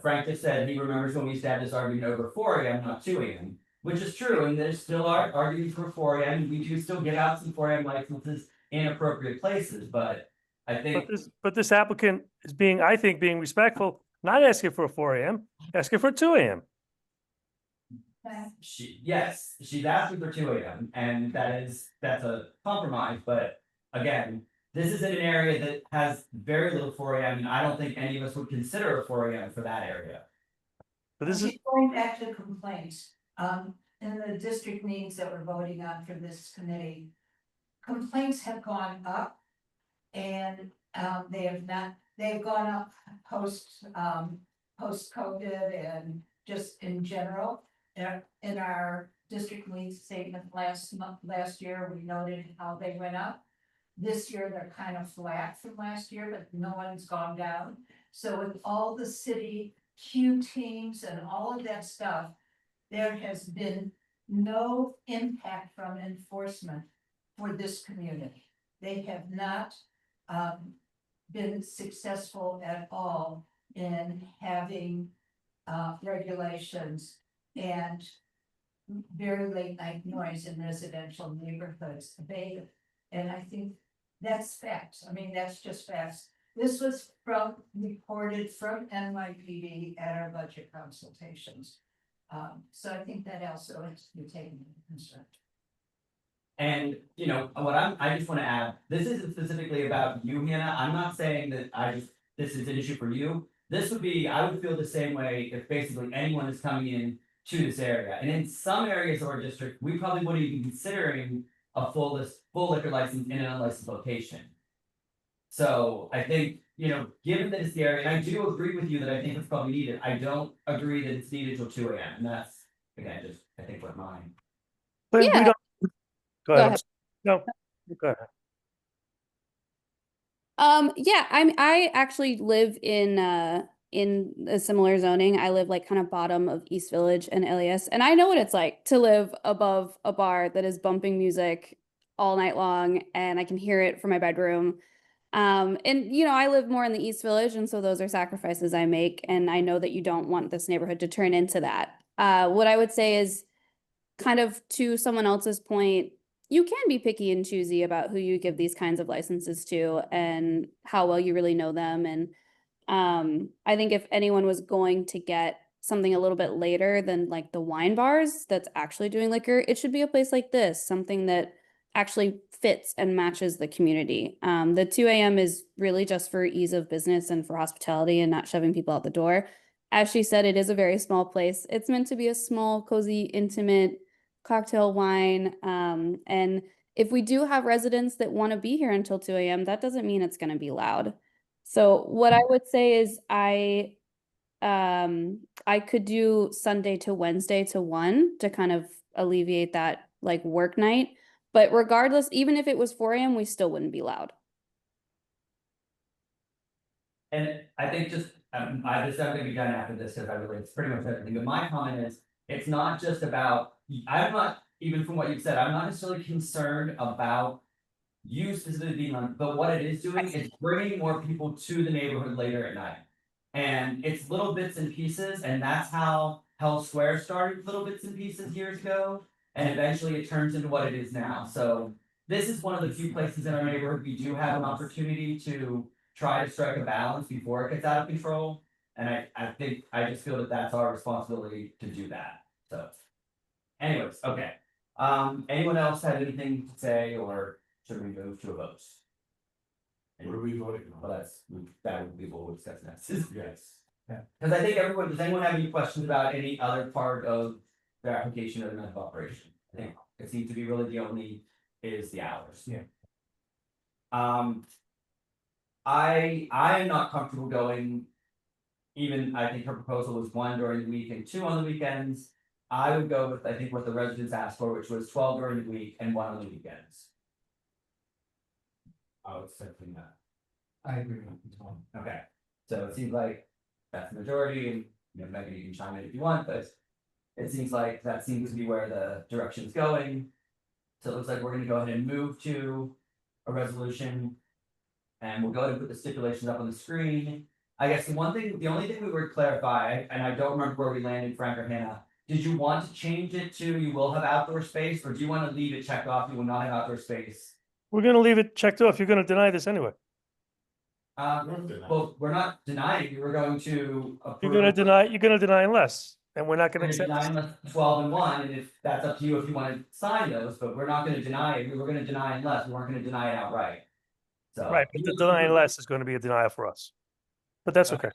Frank just said he remembers when we used to have this argument over 4 AM, not 2 AM, which is true, and there's still arguments for 4 AM. We do still give out some 4 AM licenses in appropriate places, but I think. But this applicant is being, I think, being respectful, not asking for a 4 AM, asking for 2 AM. Yes, she's asking for 2 AM, and that's a compromise, but again, this is in an area that has very little 4 AM, and I don't think any of us would consider a 4 AM for that area. But this is, Going back to complaints, in the district meetings that we're voting on for this committee, complaints have gone up. And they've gone up post-COVID and just in general. In our district needs statement last year, we noted how they went up. This year, they're kind of flat from last year, but no one's gone down. So with all the city Q teams and all of that stuff, there has been no impact from enforcement for this community. They have not been successful at all in having regulations and very late night noise in residential neighborhoods abated. And I think that's facts. I mean, that's just facts. This was reported from NYPD at our budget consultations. So I think that also has to be taken into concern. And, I just wanna add, this isn't specifically about you, Hannah, I'm not saying that this is an issue for you. I would feel the same way if basically anyone is coming in to this area, and in some areas of our district, we probably wouldn't even be considering a full liquor license in an unlicensed location. So I think, given that it's the area, and I do agree with you that I think it's probably needed, I don't agree that it's needed till 2 AM, and that's, again, just, I think what mine. but we Yeah. don't. Go ahead. ahead. No, go ahead. Yeah, I actually live in a similar zoning. I live like kind of bottom of East Village and LAS, and I know what it's like to live above a bar that is bumping music all night long, and I can hear it from my bedroom. And I live more in the East Village, and so those are sacrifices I make, and I know that you don't want this neighborhood to turn into that. What I would say is kind of to someone else's point, you can be picky and choosy about who you give these kinds of licenses to and how well you really know them. And I think if anyone was going to get something a little bit later than like the wine bars that's actually doing liquor, it should be a place like this, something that actually fits and matches the community. The 2 AM is really just for ease of business and for hospitality and not shoving people out the door. As she said, it is a very small place. It's meant to be a small, cozy, intimate cocktail wine. And if we do have residents that want to be here until 2 AM, that doesn't mean it's going to be loud. So what I would say is I could do Sunday to Wednesday to 1 to kind of alleviate that like work night. But regardless, even if it was 4 AM, we still wouldn't be loud. And I think just, I'm gonna be done after this, because I relate to pretty much everything, but my comment is, it's not just about, I'm not, even from what you've said, I'm not necessarily concerned about you specifically being on, but what it is doing is bringing more people to the neighborhood later at night. And it's little bits and pieces, and that's how Hell Square started, little bits and pieces years ago, and eventually it turns into what it is now. So this is one of the few places in our neighborhood we do have an opportunity to try to strike a balance before it gets out of control. And I just feel that that's our responsibility to do that, so. Anyways, okay, anyone else have anything to say or should we move to a vote? What are we voting Well, on? that would be what we'll discuss next. Yes. Because I think everyone, does anyone have any questions about any other part of their application or the method of operation? I think it seems to be really the only is the hours. Yeah. I am not comfortable going. Even, I think her proposal was 1 during the week and 2 on the weekends. I would go with, I think, what the residents asked for, which was 12 during the week and 1 on the weekends. I would second that. I agree with you, Tom. Okay, so it seems like that's the majority, and Megan, you can chime in if you want, but. It seems like that seems to be where the direction's going. So it looks like we're gonna go ahead and move to a resolution. And we'll go ahead and put the stipulations up on the screen. I guess the only thing we would clarify, and I don't remember where we landed, Frank or Hannah. Did you want to change it to you will have outdoor space, or do you want to leave it checked off, you will not have outdoor space? We're gonna leave it checked off. You're gonna deny this anyway. Well, we're not denying, you, we're going to. You're gonna deny less, and we're not gonna We're accept. gonna deny 12 and 1, and if that's up to you if you wanna sign those, but we're not gonna deny it, we were gonna deny unless, we weren't gonna deny it outright. So. Right, but the denying less is gonna be a denial for us. But that's okay.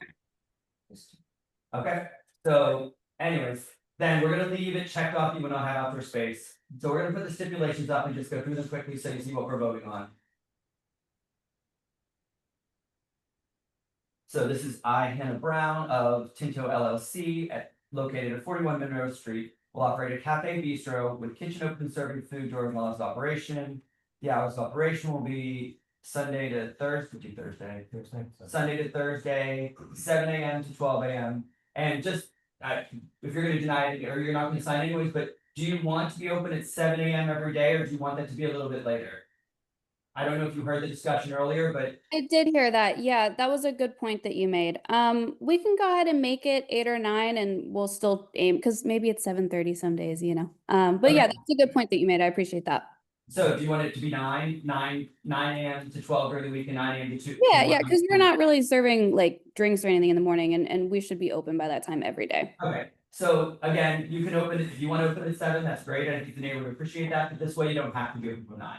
Okay, so anyways, then we're gonna leave it checked off, you will not have outdoor space, so we're gonna put the stipulations up and just go through them quickly so you see what we're voting on. So this is I, Hannah Brown of Tinto LLC located at 41 Monroe Street. Will operate a cafe bistro with kitchen open serving food during hours of operation. The hours of operation will be Sunday to Thursday, Sunday to Thursday, 7 AM to 12 AM. And just, if you're gonna deny it, or you're not gonna sign anyways, but do you want to be open at 7 AM every day, or do you want that to be a little bit later? I don't know if you heard the discussion earlier, but I did hear that. Yeah, that was a good point that you made. We can go ahead and make it 8 or 9 and we'll still aim because maybe it's 7:30 some days, you know. But yeah, Okay. that's a good point that you made. I appreciate that. so do you want it to be 9 AM to 12 during the week and 9 AM to 2? Yeah, yeah, because we're not really serving like drinks or anything in the morning and we should be open by that time every day. Okay, so again, you can open it, if you wanna open at 7, that's great, I think the neighbor would appreciate that, but this way you don't have to be open till 9.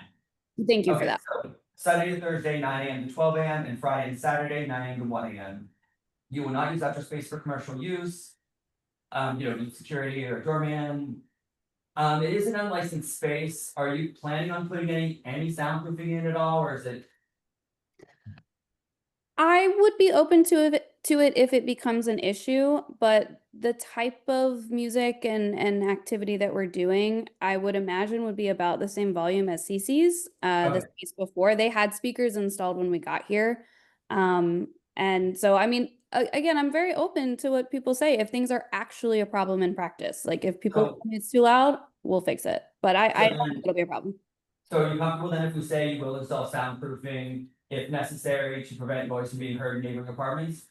Thank you for Okay, that. so Sunday to Thursday, 9 AM to 12 AM, and Friday and Saturday, 9 AM to 1 AM. You will not use outdoor space for commercial use. You don't need security or a doorman. It is an unlicensed space, are you planning on putting any soundproofing in at all, or is it? I would be open to it if it becomes an issue, but the type of music and activity that we're doing, I would imagine would be about the same volume as CC's. The Okay. space before they had speakers installed when we got here. And so I mean, again, I'm very open to what people say if things are actually a problem in practice. Like if people So- tell me it's too loud, we'll fix it. But I don't then- think it'll be a problem. So are you comfortable then if we say you will install soundproofing if necessary to prevent noise from being heard in neighboring apartments?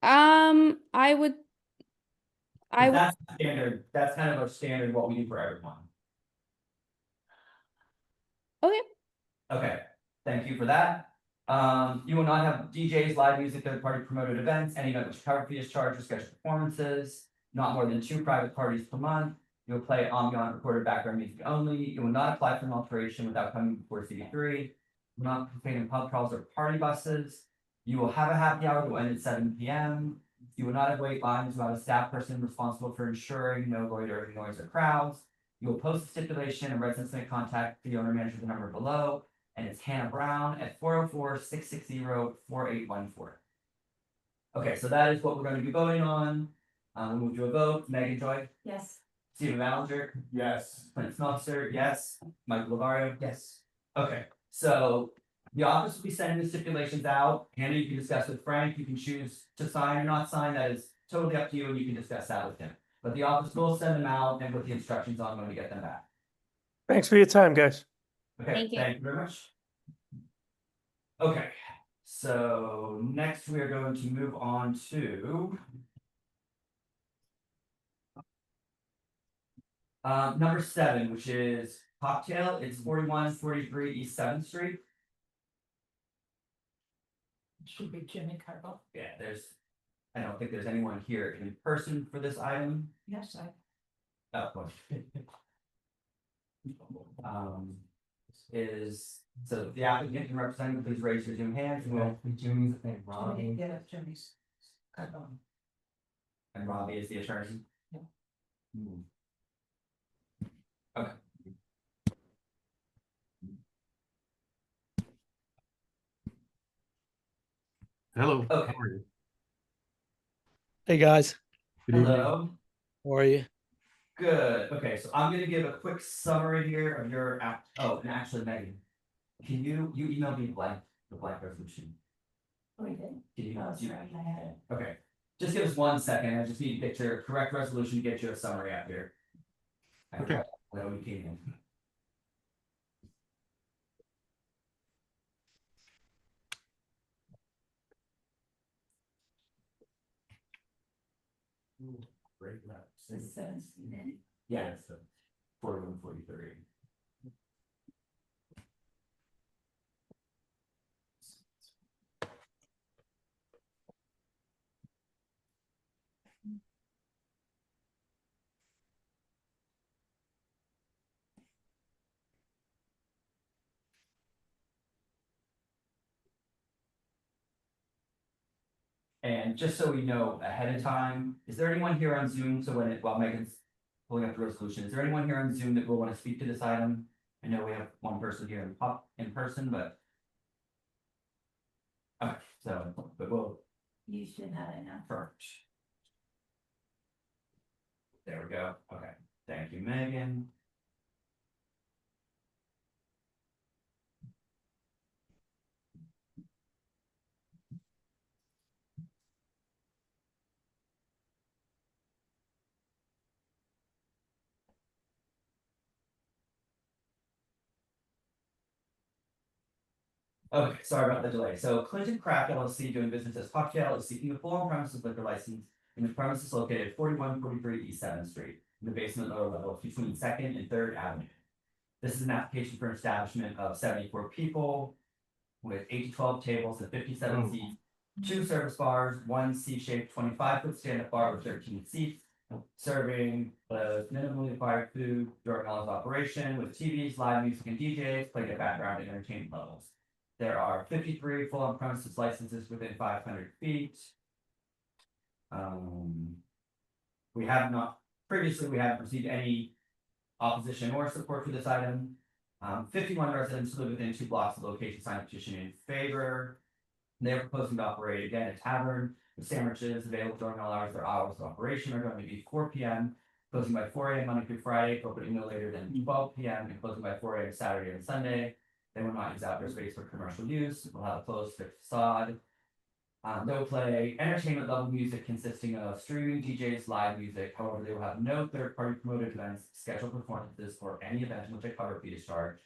I would. 'Cause that's standard, that's kind of a standard what we do for everyone. Okay. Okay, thank you for that. You will not have DJs, live music, third-party promoted events, any event which cover fee is charged for scheduled performances, not more than 2 private parties per month. You will play ambient recorded background music only. You will not apply for an alteration without coming before CD3. You will not participate in pub crawls or party buses. You will have a happy hour that will end at 7 PM. You will not have wait lines without a staff person responsible for ensuring no loitering, noise, or crowds. You will post a stipulation and residents may contact the owner manager the number below, and it's Hannah Brown at 404-660-4814. Okay, so that is what we're going to be voting on. We'll move to a vote. Megan Joy, Yes. Stephen Ballinger, Yes. Clint Smeltzer, yes. Michael Lavario, yes. Okay, so the office will be sending the stipulations out. Hannah, you can discuss with Frank. You can choose to sign or not sign. That is totally up to you, and you can discuss that with him. But the office will send them out and put the instructions on when we get them back. Thanks for your time, guys. Okay, Thank you. thank you very much. Okay, so next we are going to move on to. Number 7, which is cocktail, it's 4143 East 7th Street. Should be Jimmy Carville. Yeah, I don't think there's anyone here in person for this item. Yes, Oh, of course. is, so the applicant and representative, please raise your Zoom hands, and we'll, Jimmy's, I think, Jimmy, Robbie. yeah, Jimmy's. Cut on. and Robbie is the attorney. Yeah. Hmm. Okay. Hello. Okay. How are you? Hey, guys. Good evening. Hello. How are you? Good, okay, so I'm gonna give a quick summary here of your app, oh, and actually Megan. Can you emailed me the blank resolution, We did. can you? Oh, that's right, I had it. Okay, just give us 1 second, I just need to get your correct resolution to get you a summary out here. Okay. Well, we came in. Great map. It's 17. Yeah, it's the 41, 43. And just so we know ahead of time, is there anyone here on Zoom, so while Megan's pulling up the resolution, is there anyone here on Zoom that will want to speak to this item? I know we have one person here in person, but. Okay, so, but we'll You should have it now. first. There we go, okay, thank you, Megan. Okay, sorry about the delay. So Clinton Craft LLC, doing business as Cocktail, is seeking a full on-premises liquor license in the premises located at 4143 East 7th Street, in the basement lower level between 2nd and 3rd Avenue. This is an application for an establishment of 74 people with 8 to 12 tables and 57 seats, 2 service bars, 1 C-shaped 25-foot stand-up bar with 13 seats, serving the minimally required food during all of operation with TVs, live music, and DJs played at background and entertainment levels. There are 53 full on premises licenses within 500 feet. We have not, previously, we haven't received any opposition or support for this item. 51 residents live within 2 blocks of the location signed a petition in favor. They're proposing to operate again a tavern with sandwiches available during all hours. Their hours of operation are going to be 4 p.m., closing by 4 a.m. Monday through Friday, opening no later than 12 p.m. and closing by 4 a.m. Saturday and Sunday. They will not use outdoor space for commercial use. We'll have a closed fixed facade. They'll play entertainment level music consisting of streaming DJs, live music. However, they will have no third-party promoted events, scheduled performances, or any event in which a cover fee is charged.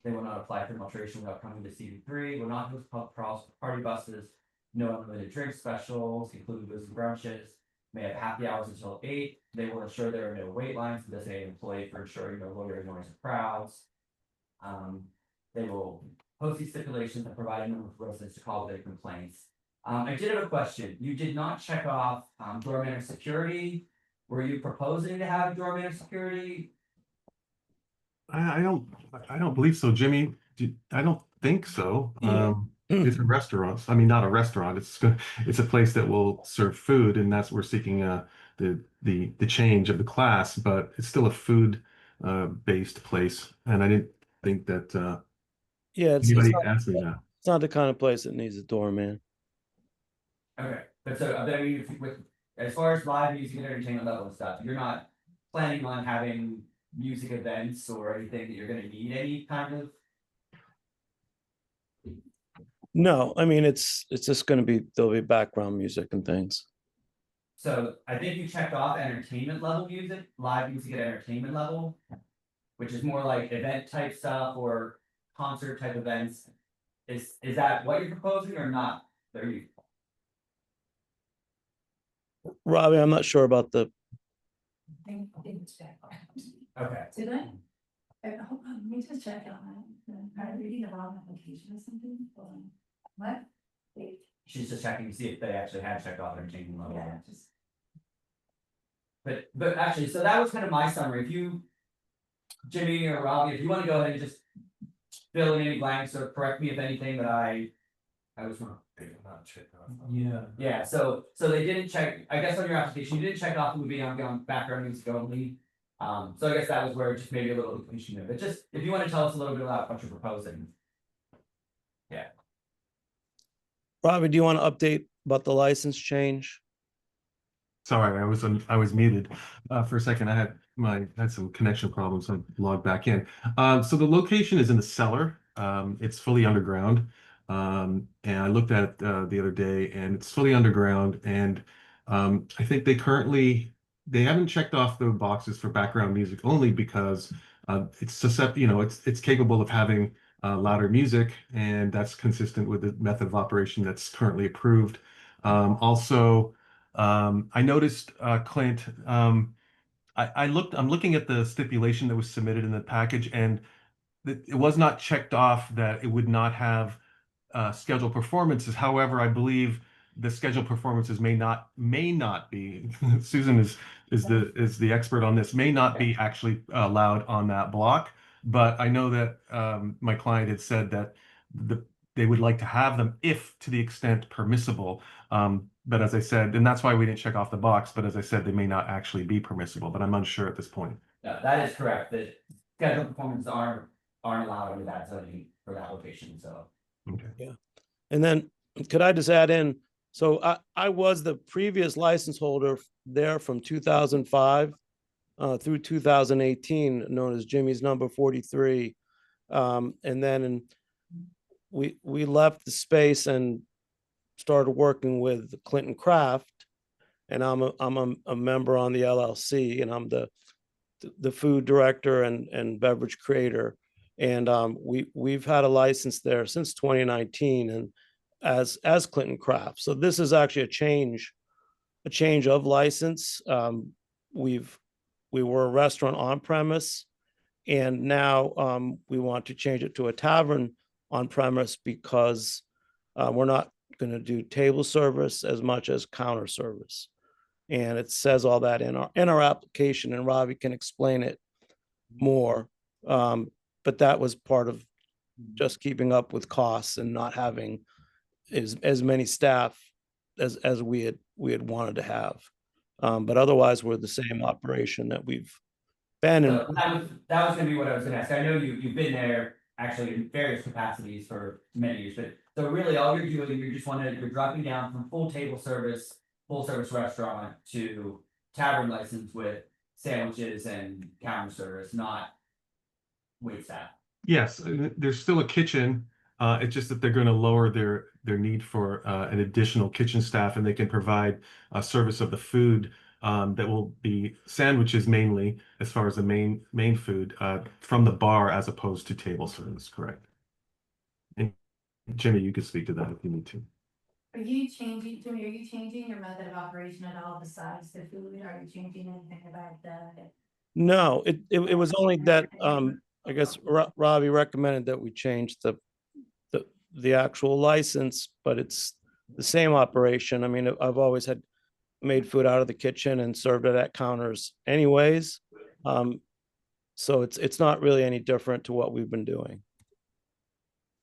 They will not apply for filtration without coming to CV3, will not host pub crawls, party buses, no unlimited drink specials, including booze and brunches, may have happy hours until 8. They will ensure there are no wait lines for designated employee for ensuring no loitering noise or crowds. They will post these stipulations and provide a number of residents to call their complaints. I did have a question. You did not check off doorman and security. Were you proposing to have doorman and security? I don't believe so, Jimmy. I don't think so. It's a restaurant. I mean, not a restaurant. It's a place that will serve food, and that's we're seeking the change of the class, but it's still a food based place, and I didn't think that Yeah, anybody asked me that. it's not the kind of place that needs a doorman. Okay, but so I mean, with as far as live music and entertainment level and stuff, you're not planning on having music events or anything that you're going to need any kind of. No, I mean it's just going to be there'll be background music and things. So I think you checked off entertainment level music, live music at entertainment level, which is more like event type stuff or concert type events. Is that what you're proposing or not? Are you? Robbie, I'm not sure about the. I think it's back. Okay. Did I? Hold on, let me just check on it. Am I reading the wrong application or something? Hold on. What? Wait, She's just checking to see if they actually had checked off entertainment level. yeah, just. But actually, so that was kind of my summary. If you, Jimmy or Robbie, if you want to go ahead and just fill in any blanks or correct me if anything that I was wrong. Yeah. Yeah, so they didn't check, I guess on your application, you didn't check off the movie on background music only. So I guess that was where just maybe a little confusion there, but just, if you want to tell us a little bit about what you're proposing. Robbie, do you want to update about the license change? Sorry, I was muted for a second. I had some connection problems. I logged back in. So the location is in the cellar. It's fully underground. And I looked at it the other day, and it's fully underground. And I think they haven't checked off the boxes for background music only because it's susceptible. It's capable of having louder music, and that's consistent with the method of operation that's currently approved. Also. I noticed, Clint, I'm looking at the stipulation that was submitted in the package, and it was not checked off that it would not have scheduled performances. However, I believe the scheduled performances may not be, Susan is the expert on this, may not be actually allowed on that block. But I know that my client had said that they would like to have them if to the extent permissible. But as I said, and that's why we didn't check off the box, but as I said, they may not actually be permissible, but I'm unsure at this point. Yeah, that is correct, that scheduled performances aren't allowed under that zoning for that location, so. Okay. Yeah. And then could I just add in, so I was the previous license holder there from 2005 through 2018, known as Jimmy's Number 43. And then we left the space and started working with Clinton Craft, and I'm a member on the LLC, and I'm the food director and beverage creator. And we've had a license there since 2019, and as Clinton Craft. So this is actually a change of license. We were a restaurant on premise, and now we want to change it to a tavern on premise because we're not going to do table service as much as counter service. And it says all that in our application, and Robbie can explain it more. But that was part of just keeping up with costs and not having as many staff as we had wanted to have. But otherwise, we're the same operation that we've been in. So that was gonna be what I was gonna ask. I know you've been there actually in various capacities for many years, but so really all you're doing, you're dropping down from full table service, full service restaurant to tavern license with sandwiches and counter service, not wait staff. Yes, there's still a kitchen. It's just that they're going to lower their need for an additional kitchen staff, and they can provide a service of the food that will be sandwiches mainly, as far as the main food from the bar as opposed to table service. Correct. And Jimmy, you could speak to that if you need to. Are you changing, Jimmy, are you changing your method of operation at all besides the food? Are you changing anything about the? No, it was only that I guess Robbie recommended that we change the actual license, but it's the same operation. I mean, I've always had made food out of the kitchen and served it at counters anyways. So it's not really any different to what we've been doing.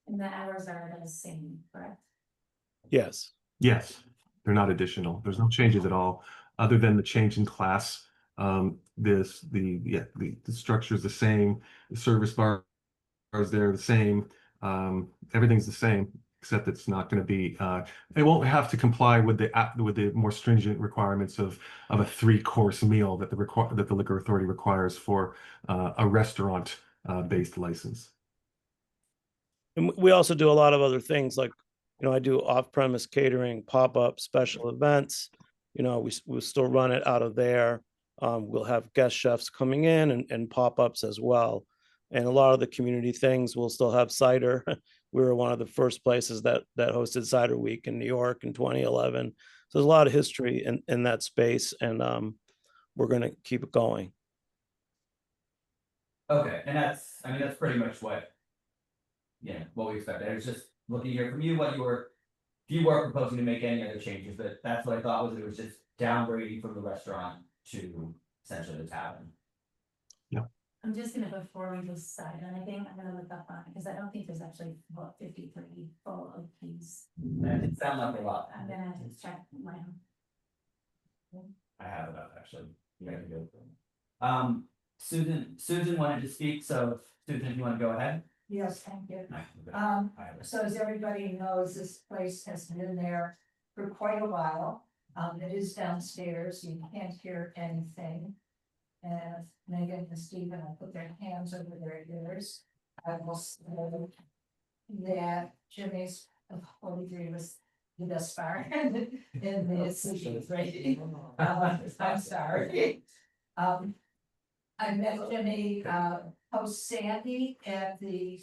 And the hours are the same, correct? Yes. Yes, they're not additional. There's no changes at all, other than the change in class. The structure is the same. The service bar is there the same. Everything's the same, except it's not going to be. It won't have to comply with the more stringent requirements of a 3-course meal that the liquor authority requires for a restaurant based license. And we also do a lot of other things like, I do off-premise catering, pop-up special events. We still run it out of there. We'll have guest chefs coming in and pop-ups as well. And a lot of the community things will still have cider. We were one of the first places that hosted Cider Week in New York in 2011. So there's a lot of history in that space, and we're going to keep it going. Okay, and that's pretty much what we expected. I was just looking to hear from you if you were proposing to make any other changes, but that's what I thought it was just downgrading from the restaurant to essentially the tavern. Yeah. I'm just gonna, before we decide on anything, I'm gonna look up on, because I don't think there's actually, what, 53 full of keys. That did sound like a lot. I'm gonna have to check my own. I have it up, actually. You guys can go. Susan wanted to speak, so Susan, if you want to go ahead. Yes, thank you. I have it. So as everybody knows, this place has been there for quite a while. It is downstairs, you can't hear anything. And Megan and Stephen will put their hands over their ears. I will say that Jimmy's 43 was the best bar in the city, right? I'm sorry. I met Jimmy, post Sandy at the,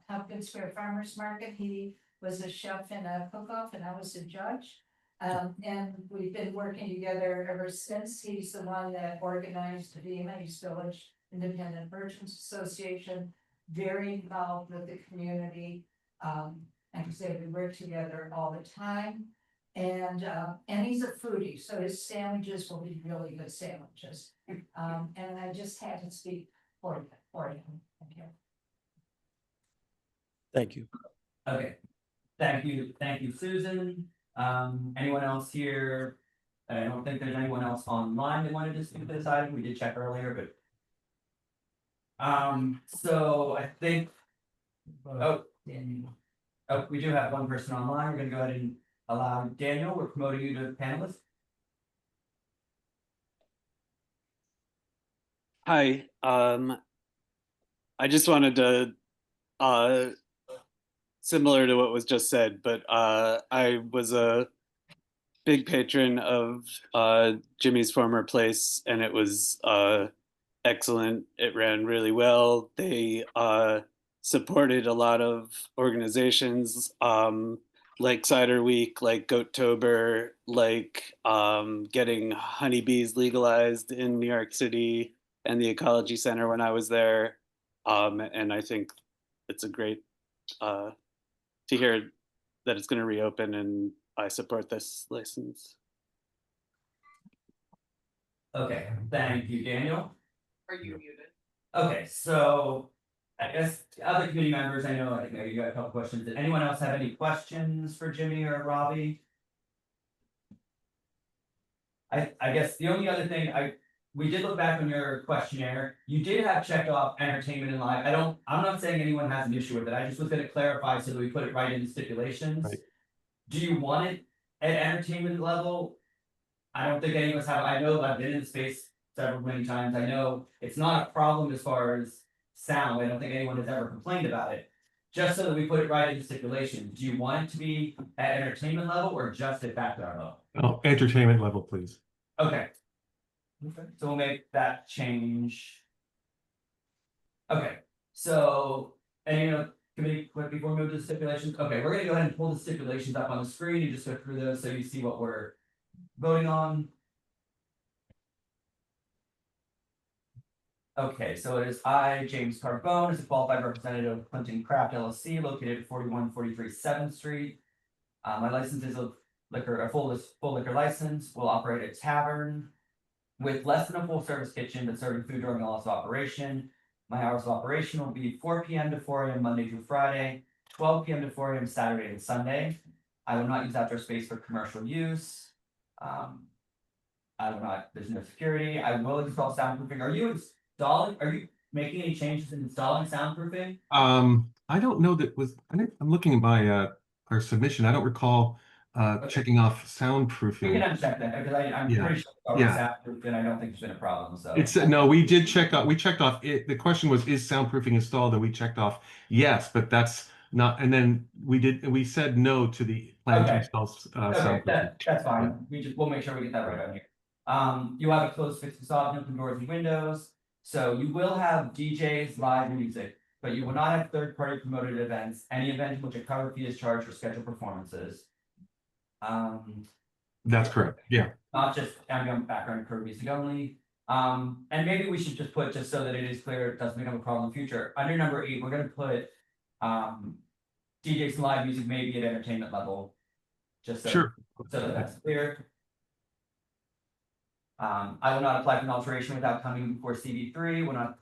Pumpkin Square Farmers Market. He was a chef and a cook-off and I was a judge. And we've been working together ever since. He's the one that organized the East Village Independent Merchants Association, very involved with the community. Like I say, we work together all the time. And he's a foodie, so his sandwiches will be really good sandwiches. And I just had to speak for him. Thank you. Thank you. Okay. Thank you, Susan. Anyone else here? I don't think there's anyone else online that wanted to speak to this item. We did check earlier, but. So I think. We do have one person online. We're gonna go ahead and allow Daniel. We're promoting you to panelist. Hi, I just wanted to, similar to what was just said, but I was a big patron of Jimmy's former place, and it was excellent. It ran really well. They supported a lot of organizations, like Cider Week, like Goattober, like getting honeybees legalized in New York City and the Ecology Center when I was there. And I think it's a great to hear that it's going to reopen, and I support this license. Okay, thank you, Daniel. Are you muted? Okay, so I guess other committee members, I think you got a couple questions. Did anyone else have any questions for Jimmy or Robbie? I guess the only other thing we did look back on your questionnaire. You did have checked off entertainment and live. I'm not saying anyone has an issue with it. I just was gonna clarify so that we put it right in the stipulations. Right. Do you want it at entertainment level? I don't think any of us have. I know I've been in the space many times. I know it's not a problem as far as sound. I don't think anyone has ever complained about it. Just so that we put it right in the stipulation. Do you want it to be at entertainment level or just at background level? Oh, entertainment level, please. Okay. So we'll make that change. Okay, so, and committee, quick before we move to the stipulations, okay, we're gonna go ahead and pull the stipulations up on the screen and just go through those so you see what we're voting on. Okay, so it is I, James Carbone, as a qualified representative of Clinton Craft LLC, located at 4143 7th Street. My license is a full liquor license. Will operate a tavern with less than a full service kitchen, but serving food during all hours of operation. My hours of operation will be 4 p.m. to 4 a.m. Monday through Friday, 12 p.m. to 4 a.m. Saturday and Sunday. I will not use outdoor space for commercial use. There's no security. I will install soundproofing. Are you making any changes in installing soundproofing? I don't know I'm looking at my our submission. I don't recall checking off soundproofing. We can uncheck that because I'm pretty sure it's soundproof and I don't think there's been a problem. So it's no, we checked off it. The question was, is soundproofing installed? And we checked off yes, but that's not. And then we said no to the plan to install soundproofing. That's fine. We'll make sure we get that right on here. You have a closed fixed facade, open doors and windows. So you will have DJs, live music, but you will not have third-party promoted events. Any event in which a cover fee is charged for scheduled performances. That's correct. Yeah. Not just ambient background curve music only. And maybe we should just put, just so that it is clear, it doesn't become a problem in the future. Under number 8, we're gonna put DJs and live music may be at entertainment level. Just so that that's clear. I will not apply for an alteration without coming before CB3. Will not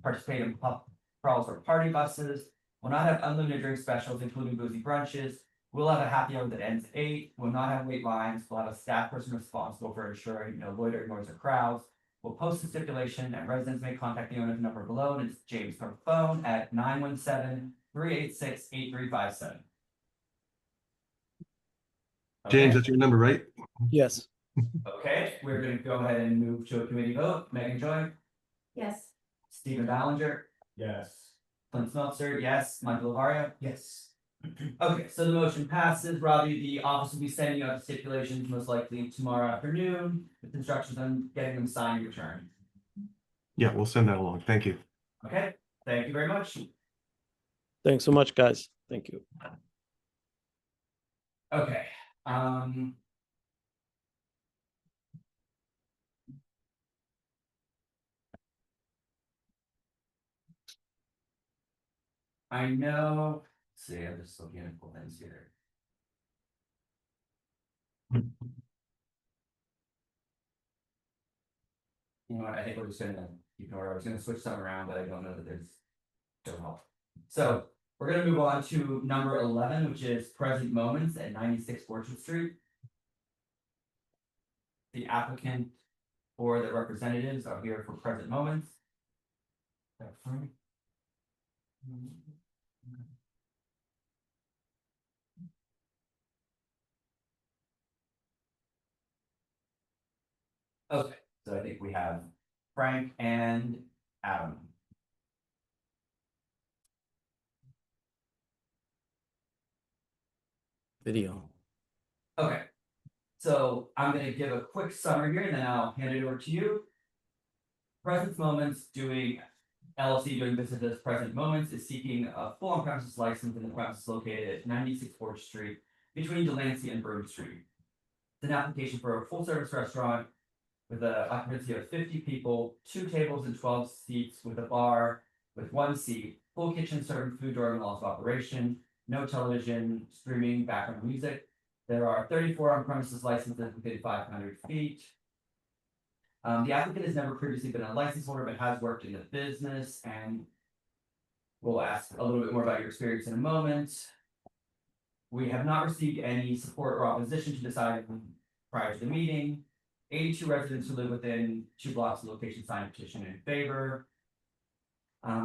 participate in pub crawls or party buses, will not have unlimited drink specials, including boozy brunches, will have a happy hour that ends at 8, will not have wait lines, will have a staff person responsible for ensuring no loitering, noise, or crowds, will post a stipulation, and residents may contact the owner's number below, and it's James' phone at 917-386-8357. James, that's your number, right? Yes. Okay, we're gonna go ahead and move to a committee vote. Megan Joy, Yes. Stephen Ballinger, Yes. Clint Smeltzer, yes, Michael Lavario. Yes. Okay, so the motion passes. Robbie, the office will be sending out the stipulations most likely tomorrow afternoon with instructions on getting them signed and returned. Yeah, we'll send that along. Thank you. Okay, thank you very much. Thanks so much, guys. Thank you. Okay, I know, let's see, I'm just looking at cool things here. You know what, I think we're just gonna ignore, I was gonna switch some around, but I don't know that there's no help. So we're gonna move on to number 11, which is present moments at 96 Orchard Street. The applicant or the representatives are here for present moments. Okay, so I think we have Frank and Adam. Video. Okay, so I'm gonna give a quick summary here and then I'll hand it over to you. Present Moments doing LLC doing business as Present Moments is seeking a full on-premises license in the premises located at 96 4th Street between Delancey and Broome Street. It's an application for a full-service restaurant with an occupancy of 50 people, 2 tables and 12 seats with a bar with 1 seat, full kitchen serving food during the hours of operation, no television, streaming, background music. There are 34 on-premises licenses within 500 feet. The applicant has never previously been a license holder, but has worked in the business, and we'll ask a little bit more about your experience in a moment. We have not received any support or opposition to this item prior to the meeting. 82 residents who live within 2 blocks of the location signed a petition in favor.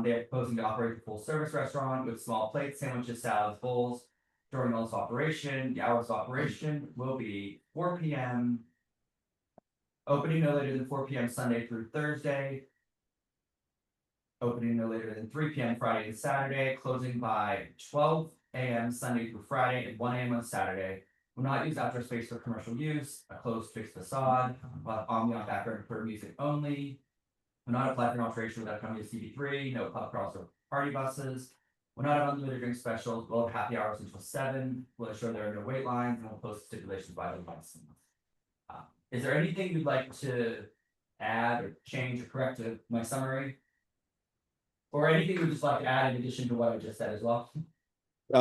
They are proposing to operate a full-service restaurant with small plates, sandwiches, salads, bowls during all its operation. The hours of operation will be 4 p.m. Opening no later than 4 p.m. Sunday through Thursday. Opening no later than 3 p.m. Friday and Saturday, closing by 12 a.m. Sunday through Friday and 1 a.m. on Saturday. Will not use outdoor space for commercial use, a closed fixed facade, ambient background for music only. Will not apply for an alteration without coming to CB3, no pub crawls or party buses. Will not have unlimited drink specials, will have happy hours until 7, will ensure there are no wait lines, and will post stipulations by the license. Is there anything you'd like to add or change or correct to my summary? Or anything you'd just like to add in addition to what I just said as well?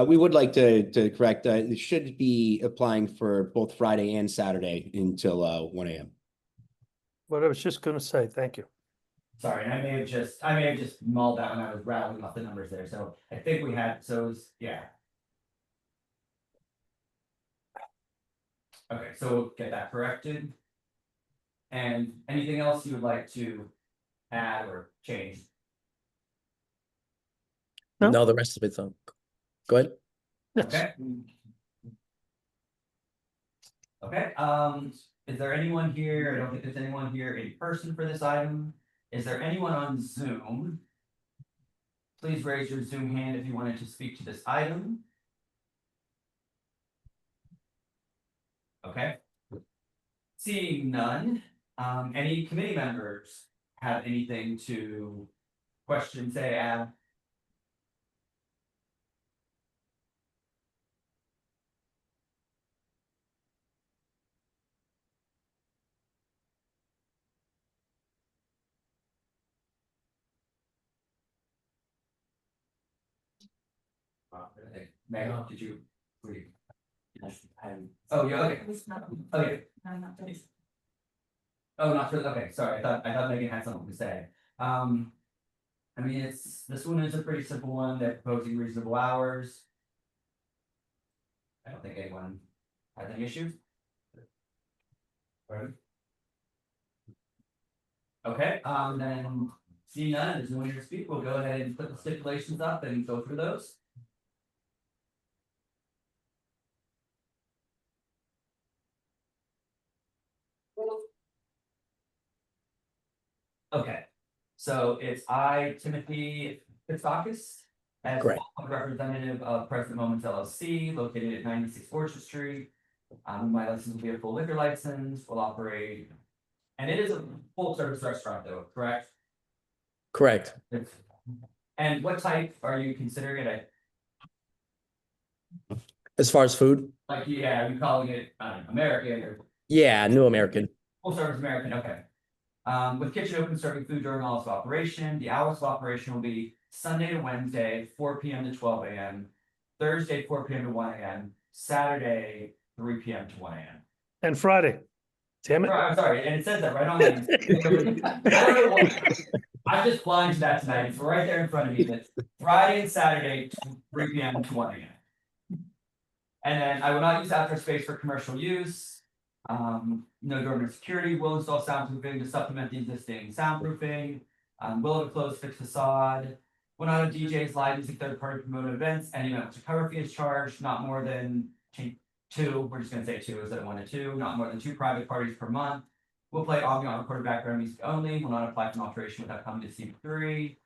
We would like to correct, it should be applying for both Friday and Saturday until 1 a.m. What I was just gonna say, thank you. Sorry, and I may have just mulled that when I was rattling off the numbers there, so I think we had, so it was, yeah. Okay, so we'll get that corrected. And anything else you would like to add or change? No. No, the rest of it's on. Go ahead. Okay. Okay, is there anyone here? I don't think there's anyone here in person for this item. Is there anyone on Zoom? Please raise your Zoom hand if you wanted to speak to this item. Okay. Seeing none, any committee members have anything to question, say, add? Megan, did you read? Oh, yeah, okay. Okay. Oh, not for, okay, sorry, I thought Megan had something to say. I mean, this one is a pretty simple one, they're proposing reasonable hours. I don't think anyone has any issues. Right. Okay, then seeing none, there's no one here to speak, we'll go ahead and put the stipulations up and go through those. Okay, so it's I, Timothy Fitzakis, as Correct. representative of Present Moments LLC, located at 96 Orchard Street. My license will be a full liquor license, will operate, and it is a full service restaurant though, correct? Correct. And what type are you considering it? As far as food? Like, yeah, are you calling it American or Yeah, New American. full service American? Okay. With kitchen open serving food during all of operation, the hours of operation will be Sunday to Wednesday, 4 p.m. to 12 a.m., Thursday, 4 p.m. to 1 a.m., Saturday, 3 p.m. to 1 a.m. And Friday. Damn it. I'm sorry, and it says that right on the. I don't know what, I'm just blind to that tonight. It's right there in front of me. That's Friday and Saturday, 3 p.m. to 1 a.m. And then I will not use outdoor space for commercial use. No dormant security, will install soundproofing to supplement the existing soundproofing. Will have a closed fixed facade. Will not have DJs, live music, third-party promoted events. Any amount to cover fee is charged, not more than two. We're just gonna say two instead of 1 to 2. Not more than 2 private parties per month. Will play audio on recorded background music only. Will not apply for an alteration without coming to C3.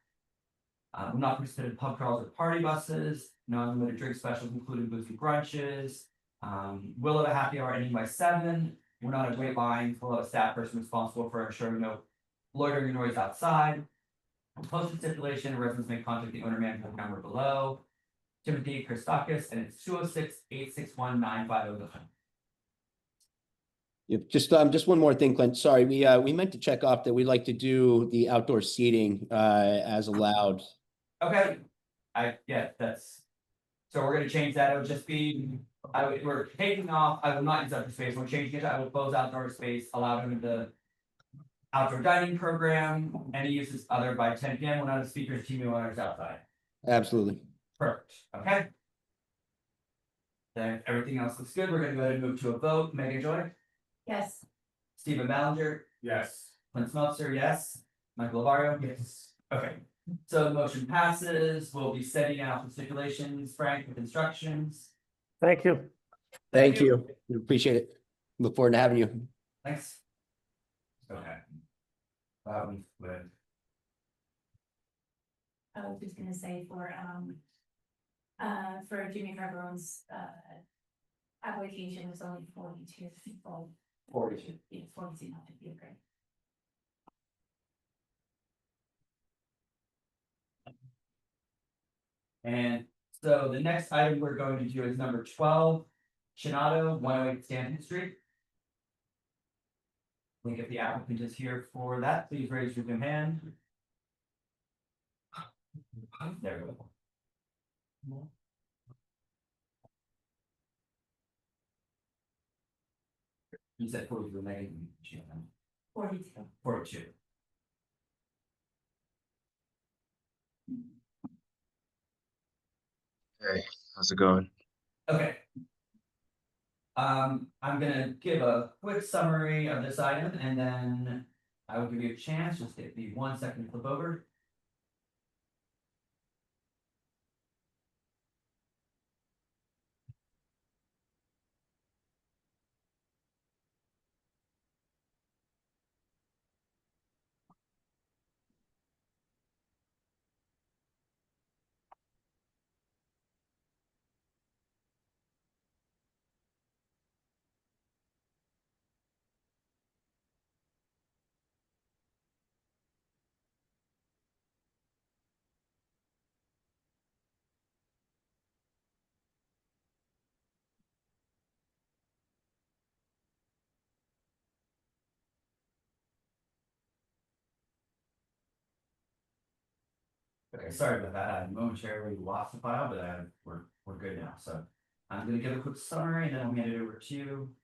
Will not participate in pub crawls or party buses. No unlimited drink specials, including boozy brunches. Will have a happy hour ending by 7. We're not a great line. We'll have a staff person responsible for ensuring no loitering noise outside. Posted stipulation, residents may contact the owner manager number below. Timothy Christakis, and it's 206-861-9509. Yep, just one more thing, Clint. Sorry, we meant to check off that we'd like to do the outdoor seating as allowed. Okay, that's. So we're gonna change that. It would just be, we're taking off, I will not use outdoor space. We're changing it. I will close outdoor space, allow them the outdoor dining program. Any uses other by 10 p.m. We'll not have speakers, TV owners outside. Absolutely. Perfect. Okay. Then everything else looks good. We're gonna go ahead and move to a vote. Megan Joy, Yes. Stephen Ballinger, Yes. Clint Smeltzer, yes. Michael Lavario, Yes. okay. So the motion passes. We'll be setting out the stipulations, Frank, with instructions. Thank you. Thank you. We appreciate it. Look forward to having you. Thanks. Okay. With I was just gonna say for Jimmy Carbone's application was only 42 people. 42. Yeah, 42, not 50, okay. And so the next item we're going to do is number 12, Chinato, 108 Stanton Street. I think if the applicant is here for that, please raise your hand. There we go. You said 42, Megan. 42. 42. Hey, how's it going? Okay. I'm gonna give a quick summary of this item and then I will give you a chance, just give me 1 second to flip over. Okay, sorry about that. I momentarily lost the file, but we're good now. So I'm gonna give a quick summary and then I'll hand it over to you.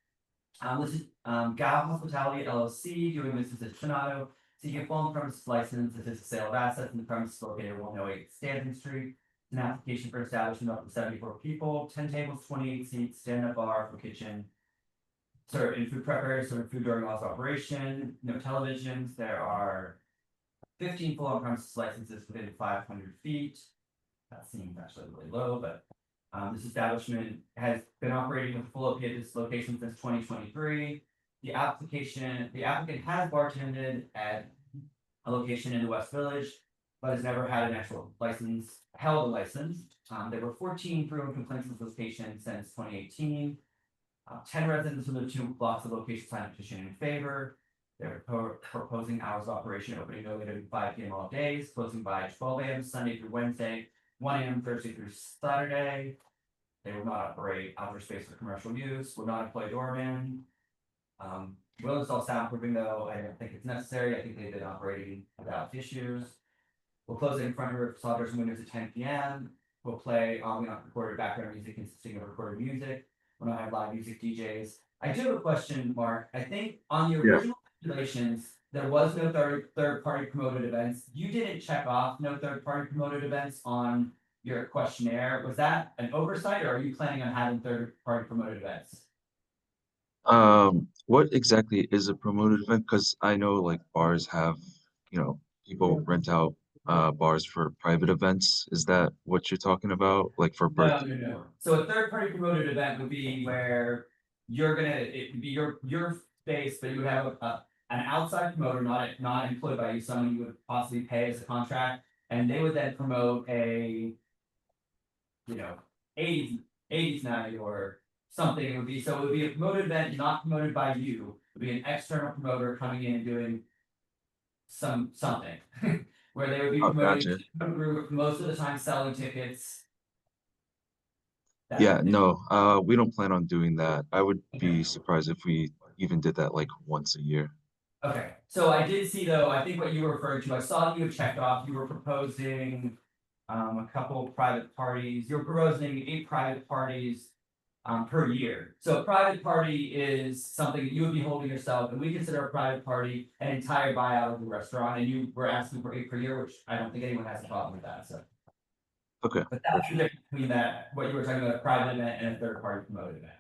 This is Gal Hospitality LLC doing business at Chinato, seeking a full on-premises license. This is a sale of assets in the premises located at 108 Stanton Street. An application for establishment up to 74 people, 10 tables, 28 seats, stand-up bar for kitchen. Serve in food prep area, serve food during hours of operation, no televisions. There are 15 full on-premises licenses within 500 feet. That seems actually really low, but this establishment has been operating with full OP at this location since 2023. The applicant has bartended at a location in the West Village, but has never had an actual license, held a license. There were 14 proven complaints of this location since 2018. 10 residents from the 2 blocks of location signed a petition in favor. They're proposing hours of operation opening no later than 5 p.m. all days, closing by 12 a.m. Sunday through Wednesday, 1 a.m. Thursday through Saturday. They will not operate outdoor space for commercial use, will not employ doorman. Will install soundproofing though, I don't think it's necessary. I think they've been operating without issues. We'll close it in front of your facade doors and windows at 10 p.m. We'll play ambient recorded background music consisting of recorded music. We'll not have live music DJs. I do have a question, Mark. I think on the original regulations, there was no third party promoted events. You didn't check off no third party promoted events on your questionnaire. Was that an oversight, or are you planning on having third party promoted events? What exactly is a promoted event? Because I know like bars have, people rent out bars for private events. Is that what you're talking about? Like for birthday? No. So a third party promoted event would be where it would be your space, but you would have an outside promoter, not employed by you, someone you would possibly pay as a contract, and they would then promote a 80s night or something. It would be a promoted event, not promoted by you. It would be an external promoter coming in and doing something where they would be Oh, promoting gotcha. most of the time selling tickets. Yeah, no, we don't plan on doing that. I would be surprised if we even did that like once a year. Okay, so I did see though, I think what you were referring to, I saw that you had checked off, you were proposing a couple private parties, you're proposing 8 private parties per year. So a private party is something that you would be holding yourself, and we consider a private party an entire buyout of the restaurant, and you were asking for 8 per year, which I don't think anyone has a problem with that, so. Okay, But that's the difference between that, what you were talking about, a private event and a third party promoted event.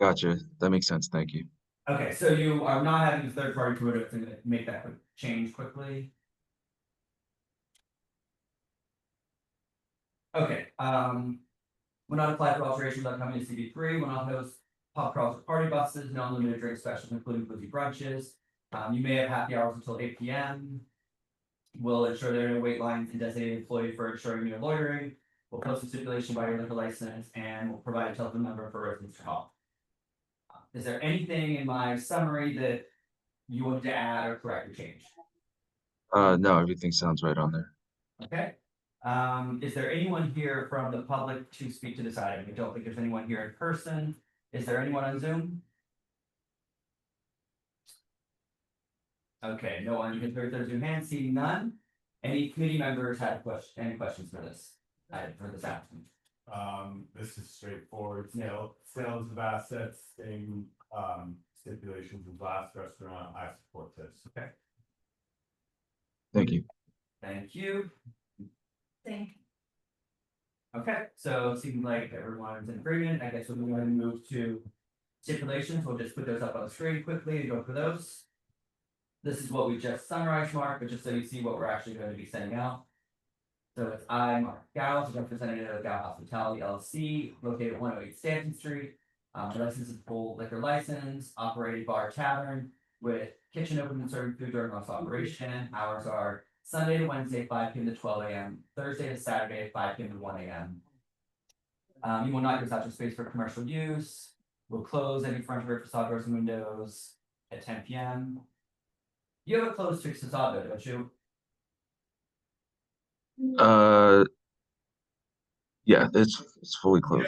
gotcha. That makes sense. Thank you. Okay, so you are not having a third party promoted to make that quick change quickly. Okay, will not apply for alterations on coming to CB3, will not host pub crawls or party buses, no unlimited drink specials, including boozy brunches. You may have happy hours until 8 p.m. Will ensure there are no wait lines and designated employee for ensuring no loitering. We'll post a stipulation by your liquor license and we'll provide a telephone number for residents to call. Is there anything in my summary that you wanted to add or correct or change? No, everything sounds right on there. Okay. Is there anyone here from the public to speak to this item? I don't think there's anyone here in person. Is there anyone on Zoom? Okay, no one can their Zoom hand, seeing none. Any committee members have any questions for this? For this applicant? This is straightforward, sales of assets, same, stipulations of last restaurant, I support this. Okay. Thank you. Thank you. Thank Okay, so it seems like everyone's in agreement. I guess we'll go ahead and move to stipulations. We'll just put those up on the screen quickly and go for those. This is what we just summarized, Mark, but just so you see what we're actually going to be sending out. So it's I, Mark Gauss, representative of Gauss Hospitality LLC, located at 108 Stanton Street. The license is a full liquor license, operated bar tavern with kitchen open and serving food during most operation. Hours are Sunday to Wednesday, 5 p.m. to 12 a.m., Thursday to Saturday, 5 p.m. to 1 a.m. You will not use outdoor space for commercial use. We'll close any front rear facade doors and windows at 10 p.m. You have a closed fixed facade though, don't you? Yeah, it's fully closed.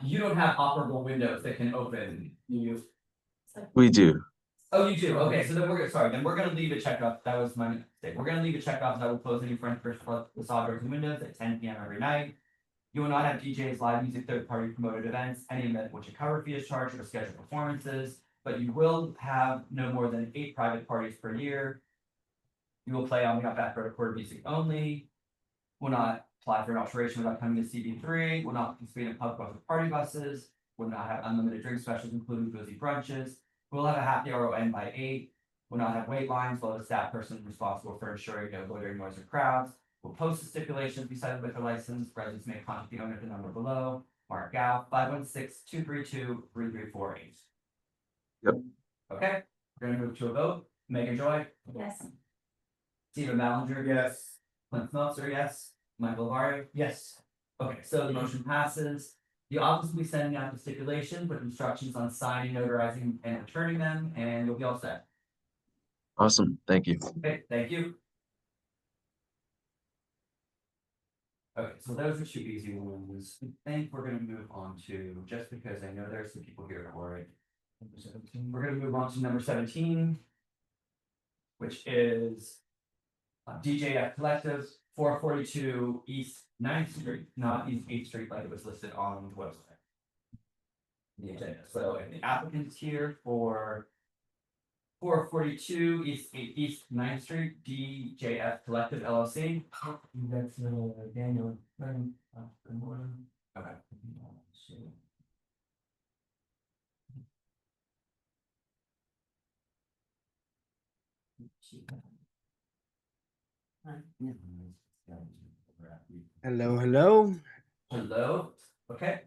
You don't have operable windows that can open. You. We do. Oh, you do. Okay, so then we're gonna leave it checked off. That was my mistake. We're gonna leave it checked off that will close any front facade doors and windows at 10 p.m. every night. You will not have DJs, live music, third-party promoted events, any event which a cover fee is charged or scheduled performances, but you will have no more than 8 private parties per year. You will play on the back record music only. Will not apply for an alteration without coming to CB3. Will not participate in public bus or party buses. Will not have unlimited drink specials, including boozy brunches. Will have a happy hour will end by 8. Will not have wait lines. Will have a staff person responsible for ensuring no loitering, noise, or crowds. Will post the stipulations beside the liquor license. Residents may contact the owner at the number below. Mark out 516-232-3348. Yep. Okay, we're gonna move to a vote. Megan Joy, Yes. Stephen Ballinger, Yes. Clint Smeltzer, yes. Michael Lavario, yes. Okay, so the motion passes. The office will be sending out the stipulations with instructions on signing, notarizing, and returning them, and you'll be all set. Awesome. Thank you. Okay, thank you. Okay, so those are 2 easy ones. I think we're gonna move on to, just because I know there's some people here for it. We're gonna move on to number 17. Which is DJF Collective, 442 East 9th Street, not East 8th Street like it was listed on the website. The agenda, so the applicant's here for 442 East 9th Street, DJF Collective LLC. That's Daniel. Good morning. Okay. Hello, hello. Hello, okay.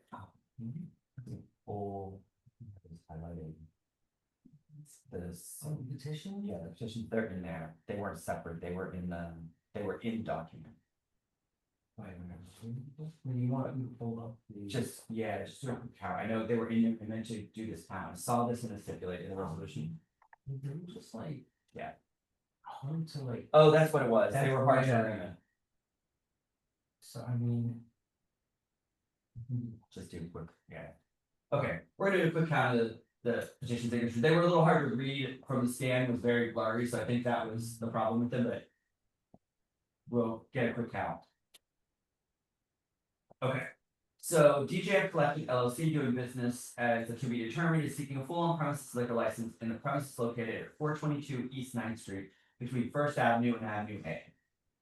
Full. Highlighted. The petition, yeah, the petitions, they're in there, they weren't separate, they were in document. When you want to pull up the. Just, yeah, just sort of how, I know they were in, I meant to do this town, I saw this in the stipulated resolution. They were just like, yeah. Hard to like. Oh, that's what it was, they were hard to Yeah. agreement. So I mean. Just do a quick, yeah. Okay, we're gonna do a quick count of the petition signatures. They were a little hard to read from the scan, it was very blurry, so I think that was the problem with them, but. We'll get a quick count. Okay, so DJF Collective LLC doing business as a to be determined is seeking a full on-premises liquor license in the premises located at 422 East 9th Street between First Avenue and Avenue A.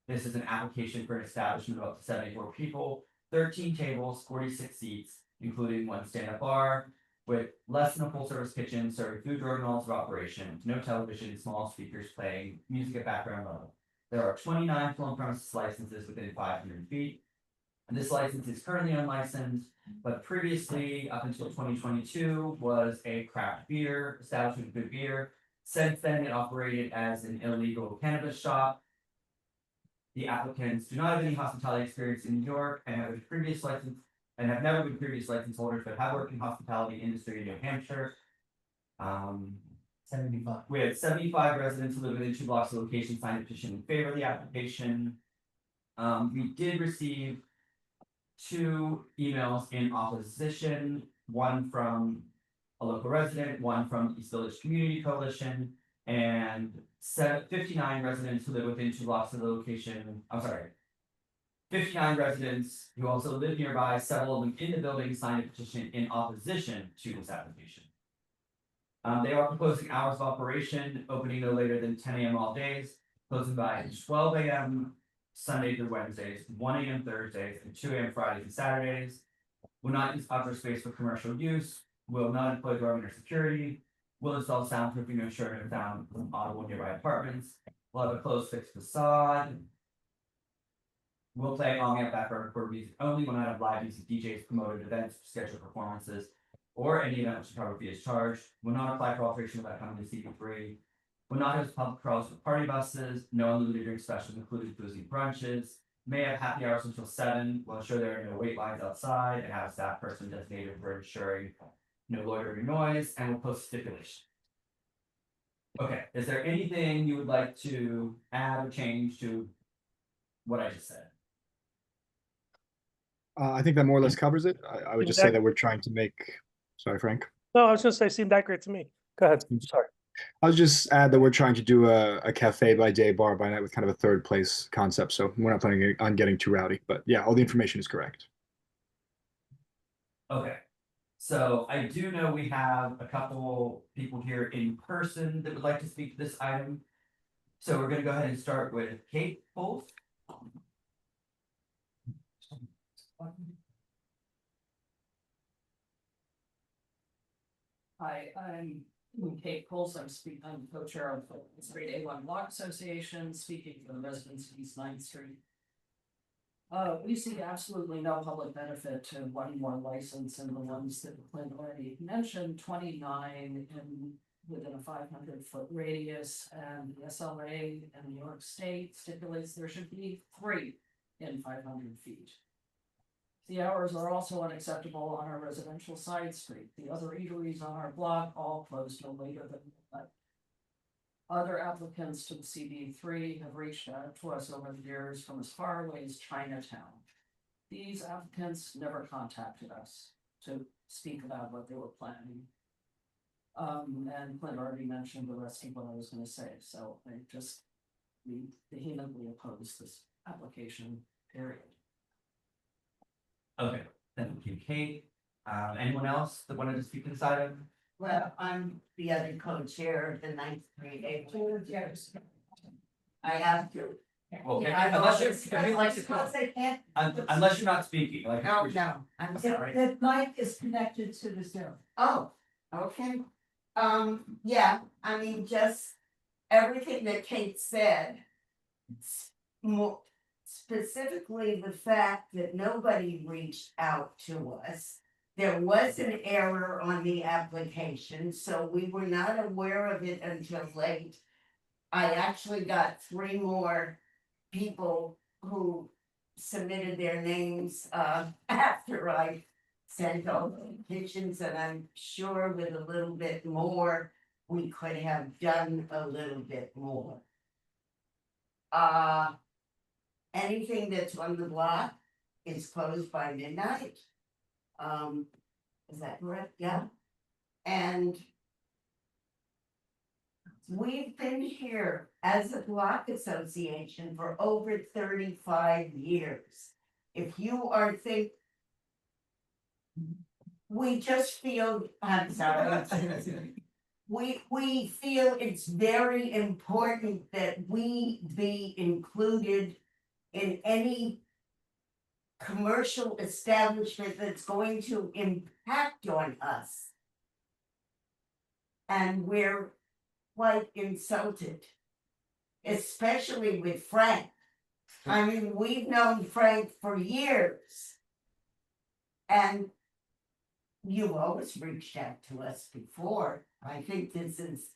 This is an application for an establishment of up to 74 people, 13 tables, 46 seats, including 1 stand-up bar, with less than a full-service kitchen serving food during hours of operation, no television, small speakers playing music at background level. There are 29 full on-premises licenses within 500 feet. And this license is currently unlicensed, but previously, up until 2022, was a craft beer establishment with good beer. Since then, it operated as an illegal cannabis shop. The applicants do not have any hospitality experience in New York and have a previous license and have never been previous license holders, but have worked in hospitality industry in New Hampshire. 75. We had 75 residents who live within 2 blocks of the location signed a petition in favor of the application. We did receive 2 emails in opposition, one from a local resident, one from East Village Community Coalition, and 59 residents who live within 2 blocks of the location, 59 residents who also live nearby, several of them in the building signed a petition in opposition to this application. They are proposing hours of operation, opening no later than 10 a.m. all days, closing by 12 a.m. Sunday through Wednesdays, 1 a.m. Thursdays, and 2 a.m. Fridays and Saturdays. Will not use outdoor space for commercial use, will not employ government or security, will install soundproofing to ensure no sound from audible nearby apartments, will have a closed fixed facade. Will play on the background recorded music only, will not have live music DJs, promoted events, scheduled performances, or any event which photography is charged, will not apply for alteration without coming to CP3, will not host public crawls with party buses, no unlimited drink specials including boozy brunches, may have happy hours until 7, will ensure there are no wait lines outside, and have a staff person designated for ensuring no loitering noise, and will post stipulation. Okay, is there anything you would like to add or change to what I just said? I think that more or less covers it. I would just say that we're trying to make, sorry, Frank. No, I was gonna say, seemed accurate to me. Go ahead, sorry. I'll just add that we're trying to do a cafe by day, bar by night with kind of a third place concept. So we're not planning on getting too rowdy, but yeah, all the information is correct. Okay, so I do know we have a couple people here in person that would like to speak to this item. So we're gonna go ahead and start with Kate Pulse. Hi, I'm Kate Pulse. I'm co-chair of the Street A1 Block Association, speaking for the residents of East 9th Street. We see absolutely no public benefit to one more license than the ones that Clint already mentioned, 29 within a 500-foot radius, and the SLA in New York State stipulates there should be 3 in 500 feet. The hours are also unacceptable on our residential side street. The other eateries on our block all close no later than midnight. Other applicants to the CB3 have reached out to us over the years from as far away as Chinatown. These applicants never contacted us to speak about what they were planning. And Clint already mentioned the rest of what I was going to say, so we vehemently oppose this application, period. Okay, thank you, Kate. Anyone else that wanted to speak to this item? Well, I'm the other co-chair of the 9th Street A1. I have to. Well, Yeah, unless you're, it's- if you'd like to because come, I can't- unless you're not speaking, like. Oh, no, I'm sorry. The mic is connected to the Zoom. Oh, okay. Yeah, I mean, just everything that Kate said. More specifically, the fact that nobody reached out to us. There was an error on the application, so we were not aware of it until late. I actually got 3 more people who submitted their names after I sent all the petitions, and I'm sure with a little bit more, we could have done a little bit more. Anything that's on the block is closed by midnight. Is that correct? Yeah. And we've been here as a block association for over 35 years. If you are we just feel, I'm sorry. We feel it's very important that we be included in any commercial establishment that's going to impact on us. And we're quite insulted, especially with Frank. I mean, we've known Frank for years. And you always reached out to us before. I think this is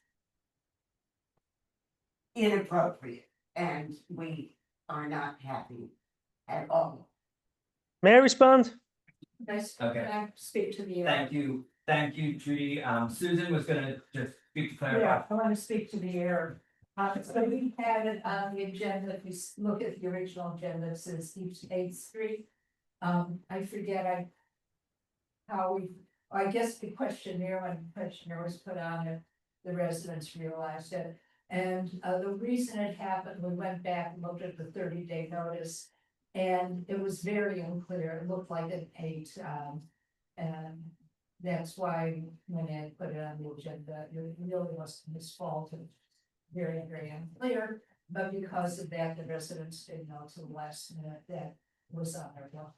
inappropriate and we are not happy at all. May I respond? Nice, Okay. can I speak to the? Thank you, Judy. Susan was gonna just speak to clarify. Yeah, I want to speak to the air. So we had it on the agenda, if you look at the original agenda, it says East 8th Street. I forget, I guess the questionnaire, when the questionnaire was put on it, the residents realized it. And the reason it happened, we went back and looked at the 30-day notice. And it was very unclear, it looked like an 8, and that's why when I put it on the agenda, it really wasn't his fault. It was very, very unclear, but because of that, the residents didn't know till the last minute that was on their block.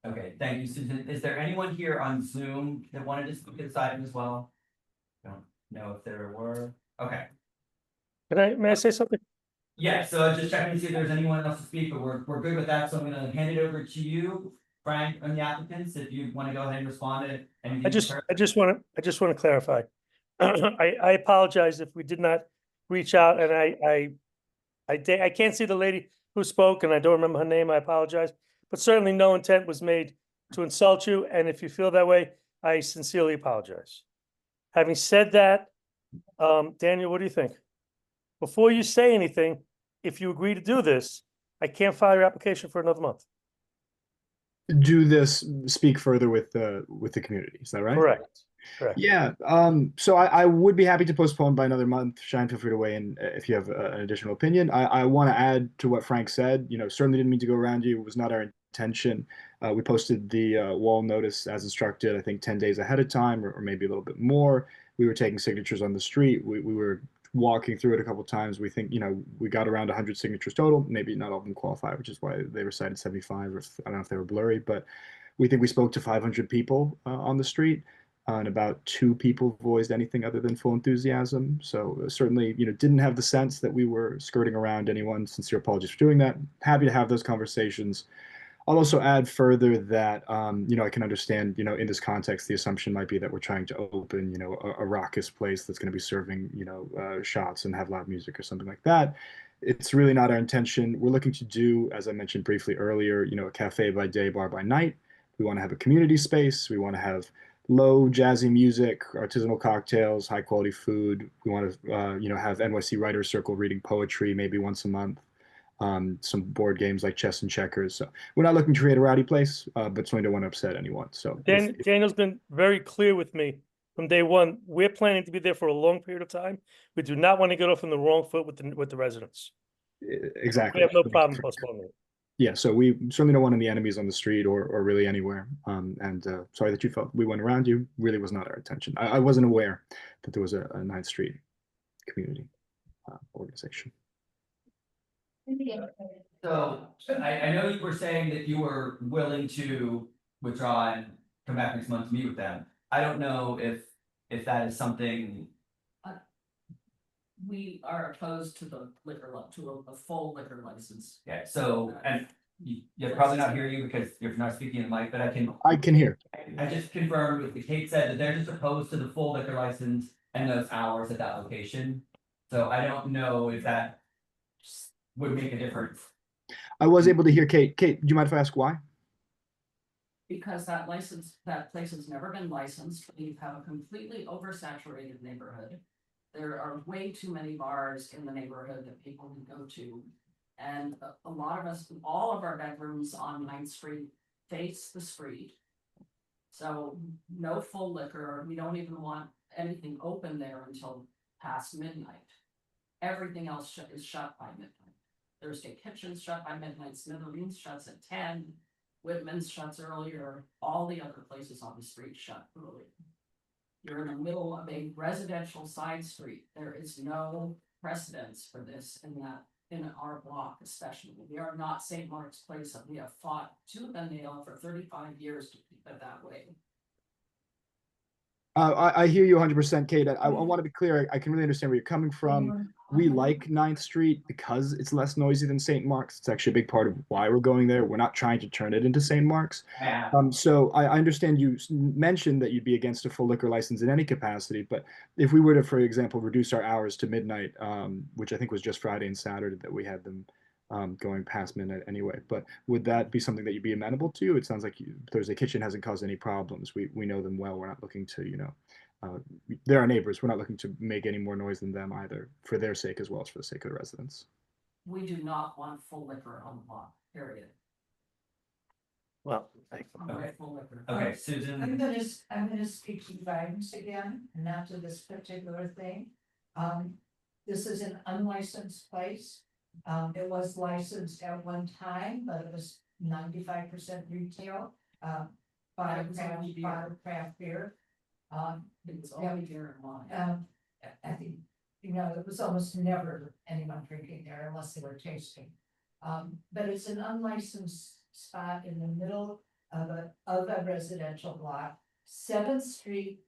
Okay, thank you, Susan. Is there anyone here on Zoom that wanted to speak to this item as well? Don't know if there were. Okay. May I say something? Yeah, so just checking to see if there's anyone else to speak, but we're good with that, so I'm gonna hand it over to you, Frank, and the applicants, if you wanna go ahead and respond to anything. I just want to clarify. I apologize if we did not reach out, and I can't see the lady who spoke, and I don't remember her name. I apologize, but certainly no intent was made to insult you, and if you feel that way, I sincerely apologize. Having said that, Daniel, what do you think? Before you say anything, if you agree to do this, I can't file your application for another month. Do this, speak further with the community, is that right? Correct. Correct. Yeah, so I would be happy to postpone by another month. Shine, feel free to weigh in if you have an additional opinion. I want to add to what Frank said, certainly didn't mean to go around you. It was not our intention. We posted the wall notice as instructed, I think 10 days ahead of time, or maybe a little bit more. We were taking signatures on the street. We were walking through it a couple times, we think, we got around 100 signatures total. Maybe not all of them qualify, which is why they recited 75, or I don't know if they were blurry, but we think we spoke to 500 people on the street. And about 2 people voiced anything other than full enthusiasm. So certainly, didn't have the sense that we were skirting around anyone. Sincere apologies for doing that. Happy to have those conversations. I'll also add further that, I can understand, in this context, the assumption might be that we're trying to open, a raucous place that's going to be serving, shots and have loud music or something like that. It's really not our intention. We're looking to do, as I mentioned briefly earlier, a cafe by day, bar by night. We want to have a community space. We want to have low jazzy music, artisanal cocktails, high quality food. We want to, have NYC Writers Circle reading poetry maybe once a month. Some board games like chess and checkers. So we're not looking to create a rowdy place, but certainly don't want to upset anyone. So Daniel's been very clear with me from day one. We're planning to be there for a long period of time. We do not want to get off on the wrong foot with the residents. Exactly. We have no problem postponing it. Yeah, so we certainly don't want any enemies on the street or really anywhere. And sorry that you felt we went around you. Really was not our intention. I wasn't aware that there was a 9th Street community organization. So I know you were saying that you were willing to withdraw and come back next month to meet with them. I don't know if that is something. We are opposed to the to a full liquor license. Yeah, so, and you're probably not hearing you because you're not speaking in the mic, but I can hear. I just confirmed with the Kate said that they're just opposed to the full liquor license and those hours at that location. So I don't know if that would make a difference. I was able to hear Kate. Kate, do you mind if I ask why? Because that place has never been licensed. We have a completely oversaturated neighborhood. There are way too many bars in the neighborhood that people can go to. And a lot of us, all of our bedrooms on 9th Street face the street. So no full liquor. We don't even want anything open there until past midnight. Everything else is shut by midnight. Thursday Kitchen's shut by midnight. Smithereens shuts at 10. Whitman's shuts earlier. All the other places on the street shut early. You're in the middle of a residential side street. There is no precedence for this in our block, especially. We are not St. Mark's Place, and we have fought tooth and nail for 35 years to keep it that way. I hear you 100%, Kate. I want to be clear. I can really understand where you're coming from. We like 9th Street because it's less noisy than St. Mark's. It's actually a big part of why we're going there. We're not trying to turn it into St. Mark's. Yeah. So I understand you mentioned that you'd be against a full liquor license in any capacity, but if we were to, for example, reduce our hours to midnight, which I think was just Friday and Saturday that we had them going past midnight anyway, but would that be something that you'd be amenable to? It sounds like Thursday Kitchen hasn't caused any problems. We know them well. We're not looking to, they're our neighbors. We're not looking to make any more noise than them either, for their sake as well as for the sake of the residents. We do not want full liquor on the block, period. Well, Okay. Full liquor. Okay, Susan. I'm gonna speak to guidance again, and not to this particular thing. This is an unlicensed place. It was licensed at one time, but it was 95% retail. By craft beer. It was only beer and wine. I think, it was almost never anyone drinking there unless they were tasting. But it's an unlicensed spot in the middle of a residential block. 7th Street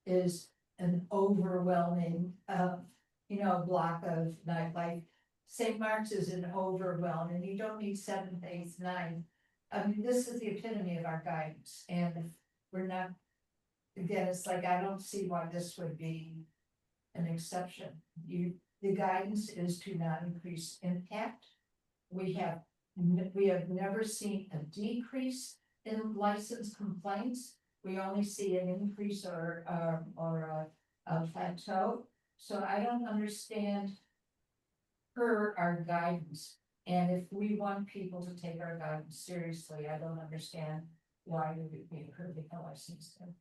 is an overwhelming, block of nightlife. St. Mark's is an overwhelming. You don't need 7th, 8th, 9th. I mean, this is the epitome of our guidance, and if we're not, again, it's like, I don't see why this would be an exception. The guidance is to not increase impact. We have never seen a decrease in license complaints. We only see an increase or a plateau. So I don't understand our guidance. And if we want people to take our guidance seriously, I don't understand why we would be approving a license then.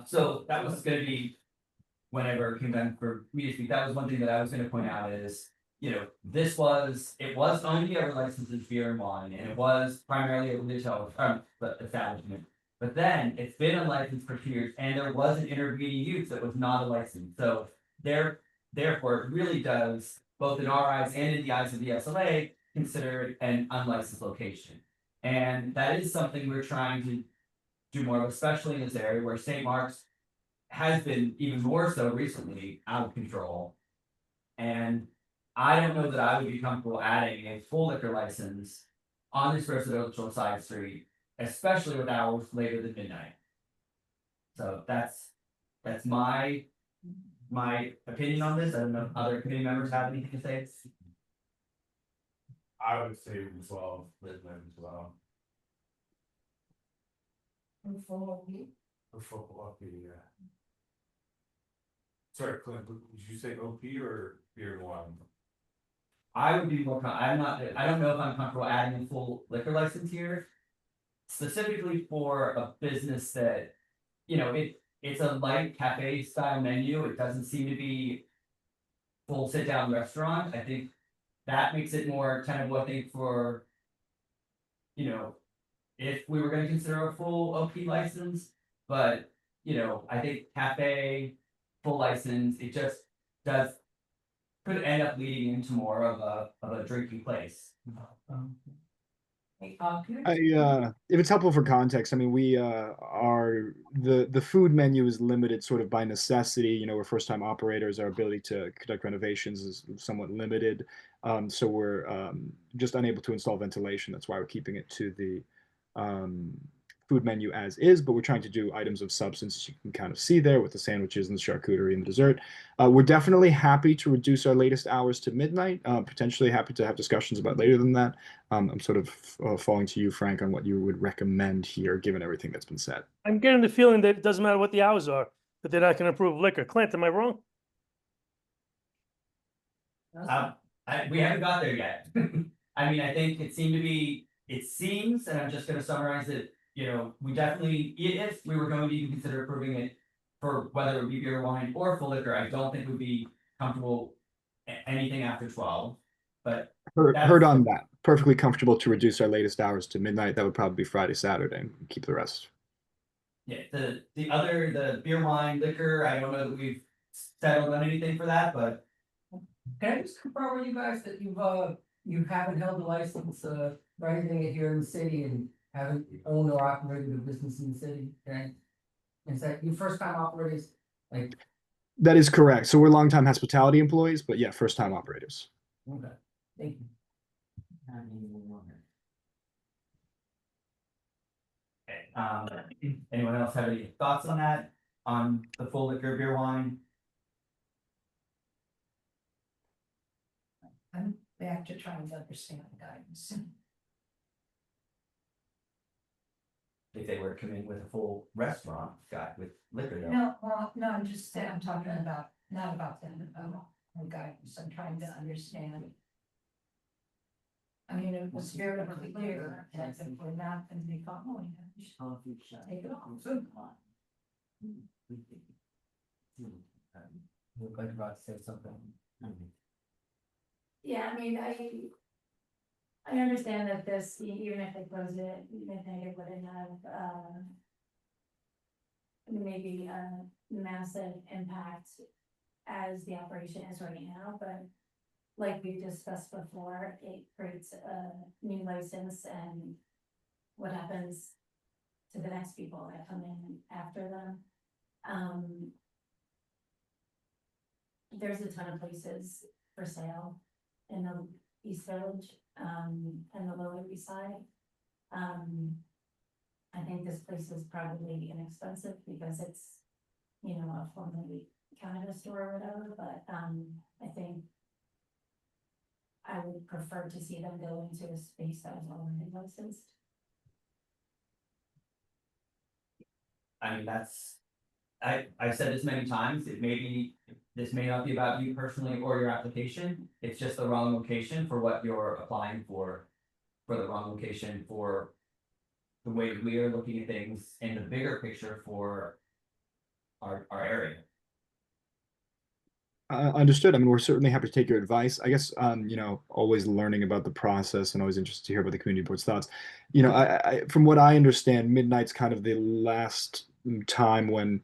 So that was gonna be whenever it came down for me to speak, that was one thing that I was gonna point out is, it was only ever licensed as beer and wine, and it was primarily a retail establishment. But then it's been unlicensed for 2 years and there was an intervening use that was not a license. So therefore, it really does, both in our eyes and in the eyes of the SLA, consider it an unlicensed location. And that is something we're trying to do more of, especially in this area where St. Mark's has been even more so recently out of control. And I don't know that I would be comfortable adding a full liquor license on this residential side street, especially with hours later than midnight. So that's my opinion on this. I don't know if other committee members have anything to say. I would say as well, midnight as well. For football, yeah. Sorry, Clint, did you say OP or beer one? I would be more, I don't know if I'm comfortable adding a full liquor license here. Specifically for a business that, it's a light cafe style menu, it doesn't seem to be full sit down restaurant, I think that makes it more tenable, I think, for, if we were gonna consider a full OP license, but, I think cafe, full license, it just could end up leading into more of a drinking place. If it's helpful for context, I mean, we are the food menu is limited sort of by necessity. You know, we're first time operators. Our ability to conduct renovations is somewhat limited. So we're just unable to install ventilation. That's why we're keeping it to the food menu as is, but we're trying to do items of substance, as you can kind of see there with the sandwiches and the charcuterie and the dessert. We're definitely happy to reduce our latest hours to midnight, potentially happy to have discussions about later than that. I'm sort of falling to you, Frank, on what you would recommend here, given everything that's been said. I'm getting the feeling that it doesn't matter what the hours are, that they're not going to approve liquor. Clint, am I wrong? We haven't got there yet. I mean, I think it seems, and I'm just gonna summarize it, we definitely, if we were going to even consider approving it for whether it would be beer, wine, or full liquor, I don't think we'd be comfortable anything after 12, but. Heard on that. Perfectly comfortable to reduce our latest hours to midnight. That would probably be Friday, Saturday, and keep the rest. Yeah, the beer, wine, liquor, I don't know that we've settled on anything for that, but. Can I just confirm with you guys that you haven't held a license, for anything here in the city and haven't owned or operated a business in the city, okay? Is that your first time operators, like? That is correct. So we're longtime hospitality employees, but yeah, first time operators. Okay, thank you. Anyone else have any thoughts on that, on the full liquor, beer, wine? I'm back to trying to understand the guidance. If they were to come in with a full restaurant, with liquor. though. No, well, no, I'm just saying, I'm talking about, not about them, about the guidance, I'm trying to understand. I mean, it was very clear that if we're not gonna be following it, we should take it off. Look like about to say something. Yeah, I mean, I understand that this, even if they close it, even if it wouldn't have, maybe a massive impact as the operation is right now, but like we discussed before, it creates a new license and what happens to the next people that come in after them. There's a ton of places for sale in the East Village, and the Lower East Side. I think this place is probably inexpensive because it's, a formerly cannabis store or whatever, but, I think I would prefer to see them go into a space that is already licensed. I mean, I've said this many times, this may not be about you personally or your application, it's just the wrong location for what you're applying for the wrong location for the way we are looking at things in the bigger picture for our area. Understood. I mean, we're certainly happy to take your advice. I guess, you know, always learning about the process and always interested to hear about the community board's thoughts. You know, from what I understand, midnight's kind of the last time when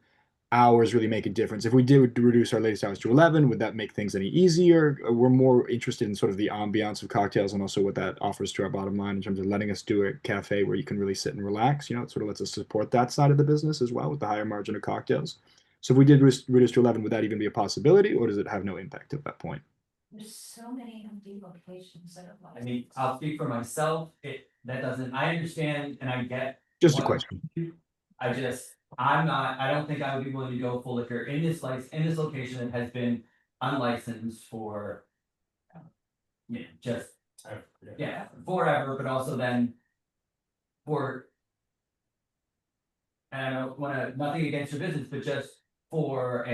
hours really make a difference. If we did reduce our latest hours to 11, would that make things any easier? We're more interested in sort of the ambiance of cocktails and also what that offers to our bottom line in terms of letting us do a cafe where you can really sit and relax. You know, it sort of lets us support that side of the business as well with the higher margin of cocktails. So if we did reduce to 11, would that even be a possibility, or does it have no impact at that point? There's so many empty locations that are. I mean, I'll speak for myself, that doesn't, I understand and I get. Just a what- question. I don't think I would be willing to go full liquor in this location that has been unlicensed for. Yeah, just, yeah, forever, but also then. And I don't wanna, nothing against your business, but just for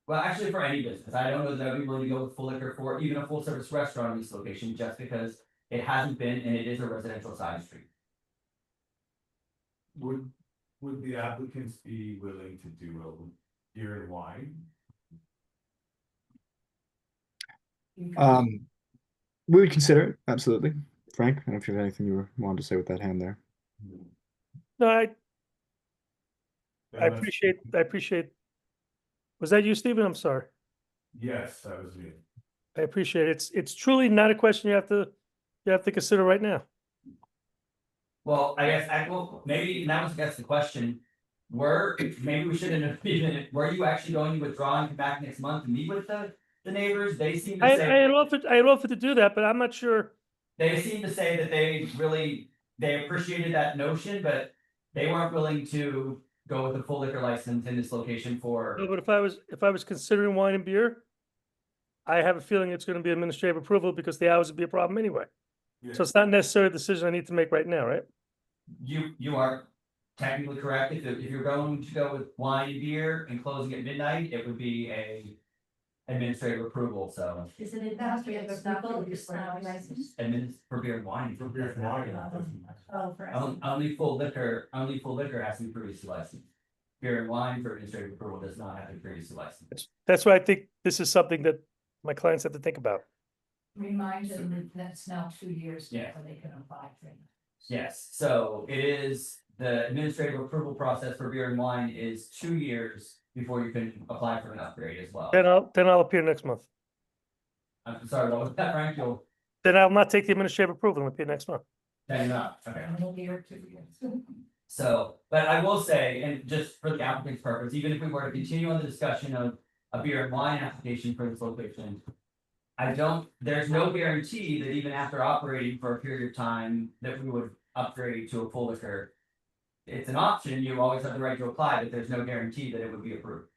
well, actually for any business, I don't know that I'd be willing to go with full liquor for even a full service restaurant in this location, just because it hasn't been and it is a residential side street. Would the applicants be willing to do a beer and wine? We would consider it, absolutely. Frank, I don't know if you have anything you wanted to say with that hand there. No, I appreciate. Was that you, Stephen? I'm sorry. Yes, that was me. I appreciate it. It's truly not a question you have to consider right now. Well, I guess, maybe that's the question. Maybe we shouldn't have even, were you actually going to withdraw and come back next month and meet with the neighbors? They seem to I say. had offered to do that, but I'm not sure. They seem to say that they appreciated that notion, but they weren't willing to go with a full liquor license in this location for. No, but if I was considering wine and beer, I have a feeling it's going to be administrative approval because the hours would be a problem anyway. So it's not necessarily a decision I need to make right now, right? You are technically correct. If you're going to go with wine and beer and closing at midnight, it would be a administrative approval, so. Is it administrative approval, it's not licensed? For beer and wine. For beer and wine. Oh, for. Only full liquor has to be previously licensed. Beer and wine for administrative approval does not have to be previously licensed. That's why I think this is something that my clients have to think about. Remind them that that's now 2 years Yeah. before they can apply for it. Yes, so it is, the administrative approval process for beer and wine is 2 years before you can apply for an upgrade as well. Then I'll appear next month. I'm sorry, what was that, Frank? Then I'll not take the administrative approval and appear next month. Then you're not, okay. It'll be here 2 years. So, but I will say, and just for the applicant's purpose, even if we were to continue on the discussion of a beer and wine application for this location. There's no guarantee that even after operating for a period of time, that we would upgrade to a full liquor. It's an option, you always have the right to apply, but there's no guarantee that it would be approved.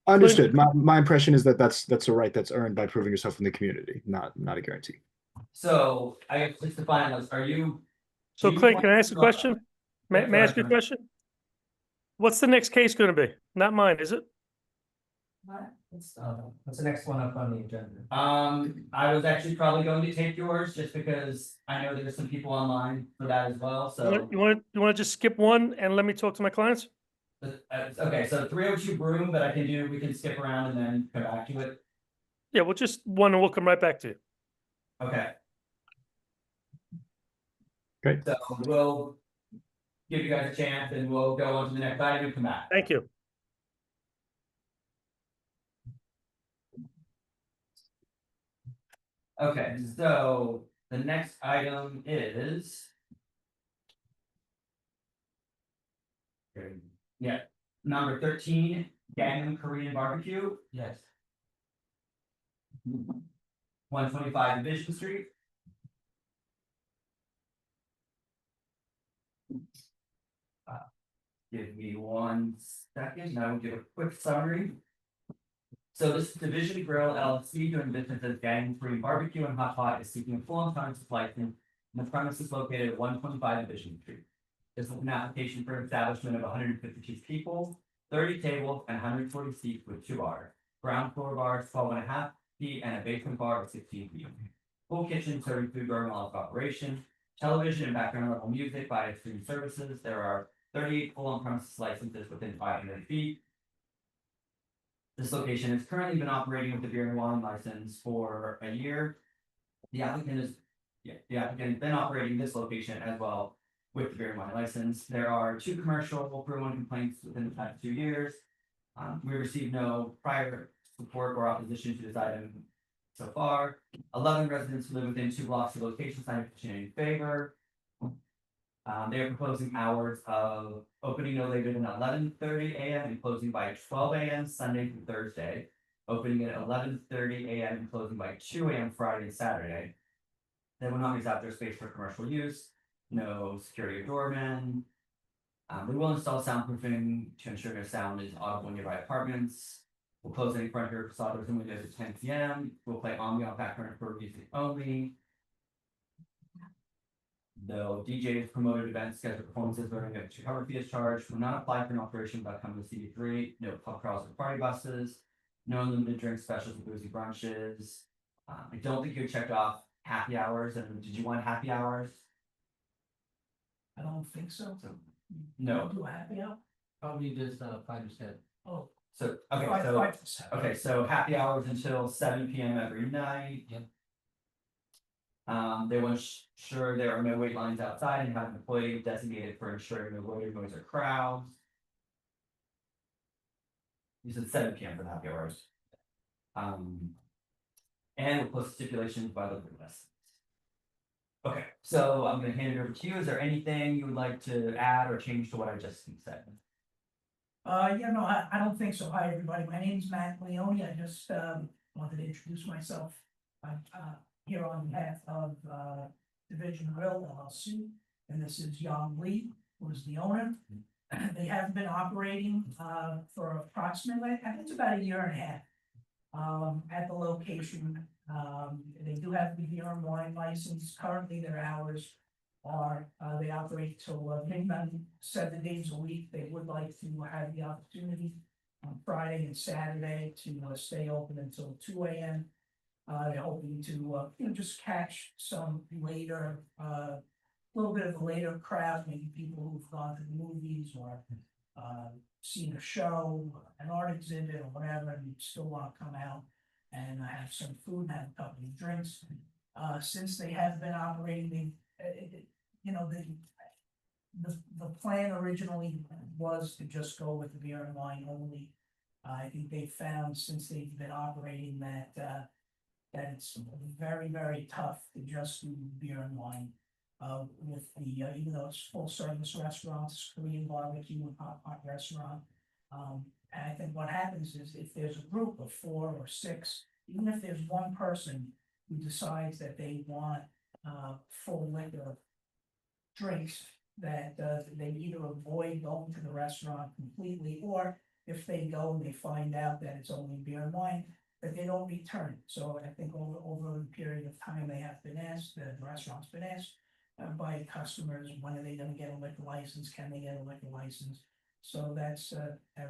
Understood. My impression is that that's a right that's earned by proving yourself in the community, not a guarantee. So, I guess just to finalize, are you? So do you Clay, want can I ask a to- question? May I ask you a Sorry, question? What's the next case gonna be? Not mine, is it? What? What's the next one up on the agenda? I was actually probably going to take yours, just because I know there's some people online for that as well, so. You wanna just skip one and let me talk to my clients? Okay, so 302 Broom, but we can skip around and then come back to it. Yeah, well, just one and we'll come right back to you. Okay. Great. So we'll give you guys a chance and we'll go on to the next item and come back. Thank you. Okay, so the next item is. Yeah, number 13, Gangnam Korean Barbecue. Yes. 125 Division Street. Give me 1 second, and I will give a quick summary. So this is Division Grill LLC doing business as Gangnam Korean Barbecue and Hot Pot is seeking a full and time supply chain. And the premise is located at 125 Division Street. This is an application for establishment of 152 people, 30 tables, and 140 seats with 2 bars. Ground floor bars, 12.5 feet, and a basement bar of 16 feet. Full kitchen serving food during all of operation. Television and background level music by streaming services. There are 38 full on premises licenses within 500 feet. This location has currently been operating with the beer and wine license for a year. The applicant the applicant has been operating this location as well with the beer and wine license. There are 2 commercial brew and complaints within the past 2 years. We received no prior support or opposition to this item so far. 11 residents who live within 2 blocks of location signed a petition in favor. They are proposing hours of opening no later than 11:30 a.m. and closing by 12 a.m. Sunday through Thursday. Opening at 11:30 a.m. and closing by 2 a.m. Friday and Saturday. They will not use outdoor space for commercial use. No security or doorman. We will install soundproofing to ensure no sound is audible in nearby apartments. We'll close any front door facade doors and windows at 10 p.m. We'll play ambient background for music only. Though DJs, promoted events, scheduled performances, voting at cover fee is charged. Will not apply for an operation without coming to CD3. No pub crawls or party buses. No unlimited drink specials and boozy brunches. I don't think you checked off happy hours. And did you want happy hours? I don't think so. No. Do a happy hour? Probably just 5 to 7. Oh. So okay, Five- so 5 to 7. okay, so happy hours until 7 p.m. every night. Yep. They will ensure there are no wait lines outside and have an employee designated for ensuring no loitering, noise, or crowds. You said 7 p.m. for the happy hours. And we'll post stipulations by the list. Okay, so I'm gonna hand it over to you. Is there anything you would like to add or change to what I just said? Yeah, no, I don't think so. Hi, everybody. My name's Matt Leone. I just wanted to introduce myself. I'm here on behalf of Division Grill LLC, and this is Yang Lee, who is the owner. They have been operating for approximately, I think it's about 1.5 years at the location. They do have the beer and wine license. Currently, their hours are they operate till midnight, 7 days a week. They would like to have the opportunity on Friday and Saturday to stay open until 2 a.m. They're hoping to just catch some later, a little bit of a later crowd, maybe people who've gone to the movies or seen a show, an art exhibit or whatever, and still want to come out and have some food and have a couple of drinks. Since they have been operating, the plan originally was to just go with the beer and wine only. I think they found since they've been operating that it's very, very tough to just do beer and wine. With the, even though it's full service restaurants, Korean barbecue and hot pot restaurant. And I think what happens is if there's a group of 4 or 6, even if there's one person who decides that they want full liquor drinks, that they either avoid going to the restaurant completely, or if they go and they find out that it's only beer and wine, that they don't return. So I think over a period of time, they have been asked, the restaurant's been asked by customers, when are they gonna get a liquor license? Can they get a liquor license? So that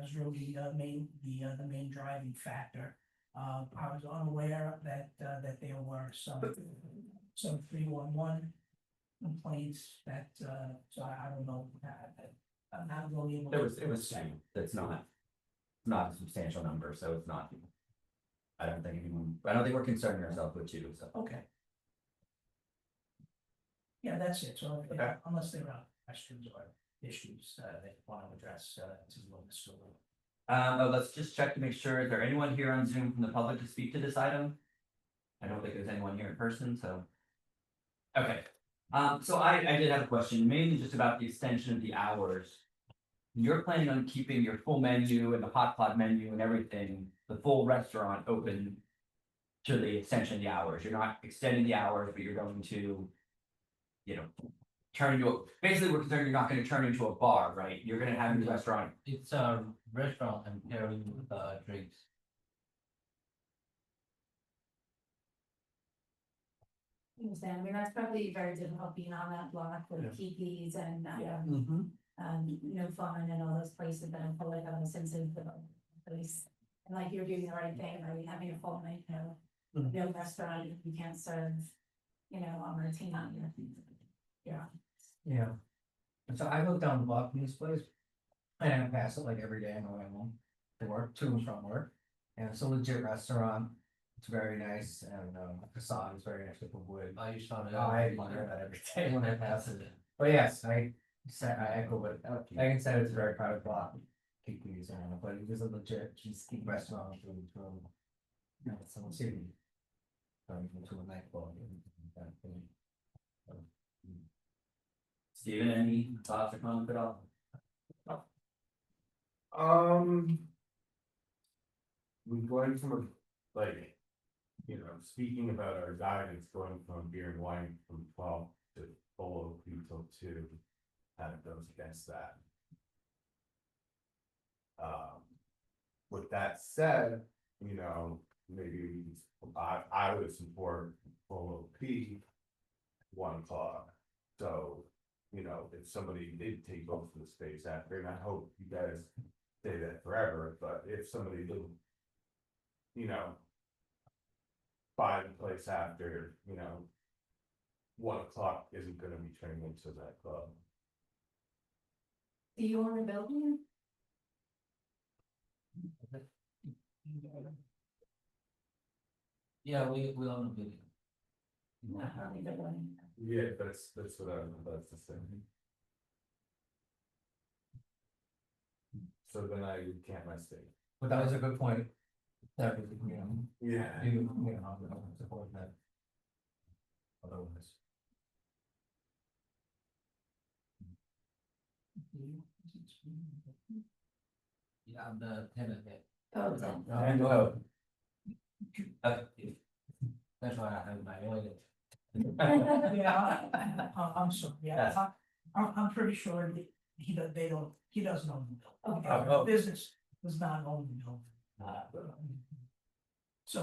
was really the main driving factor. I was unaware that there were some 311 complaints that, so I don't know, I'm not really able. It was saying that's not a substantial number, so it's not. I don't think we're concerning ourselves with 2, so. Okay. Yeah, that's it. So Okay. unless there are questions or issues they want to address, to Mr. Wu. Let's just check to make sure, is there anyone here on Zoom from the public to speak to this item? I don't think there's anyone here in person, so. Okay, so I did have a question, mainly just about the extension of the hours. You're planning on keeping your full menu and the hot pot menu and everything, the full restaurant open to the extension of the hours. You're not extending the hours, but you're going to, turn into basically we're concerned you're not going to turn into a bar, right? You're going to have your restaurant. It's a restaurant and pairing drinks. Understand, I mean, that's probably very difficult being on that block with teepees and, no fun and all those places that I feel like I'm a sensitive place. And like you're doing the right thing, right, having a full night, no restaurant, you can't serve, on routine on your. Yeah. So I live down the block from this place. And I pass it like every day on the way home to work, to and from work. And it's a legit restaurant. It's very nice and the facade is very nice with the wood. I used to I admire that every day when I pass it. But yes, I echo what Megan said. It's a very crowded block. Keep these on, but it is a legit cheesecake restaurant from some city. To a nightclub. Steven, any thoughts or comments at all? We're going from like, speaking about our guidance, going from beer and wine from 12 to full OP till 2, kind of goes against that. With that said, maybe I would support full OP 1 o'clock. So, if somebody did take both of the space after, and I hope you guys say that forever, but if somebody did, buy the place after, 1 o'clock isn't gonna be turning into that club. Do you own the building? Yeah, we own a building. Yeah, that's what that's the thing. So then I can't my state. But that was a good point. That, Yeah. Support that. Otherwise. Yeah, I'm the tenant there. Oh, it's on. And well. That's why I have my own. Yeah, I'm sorry, yeah, I'm pretty sure that he doesn't own the building. Oh. The business does not own the building. So.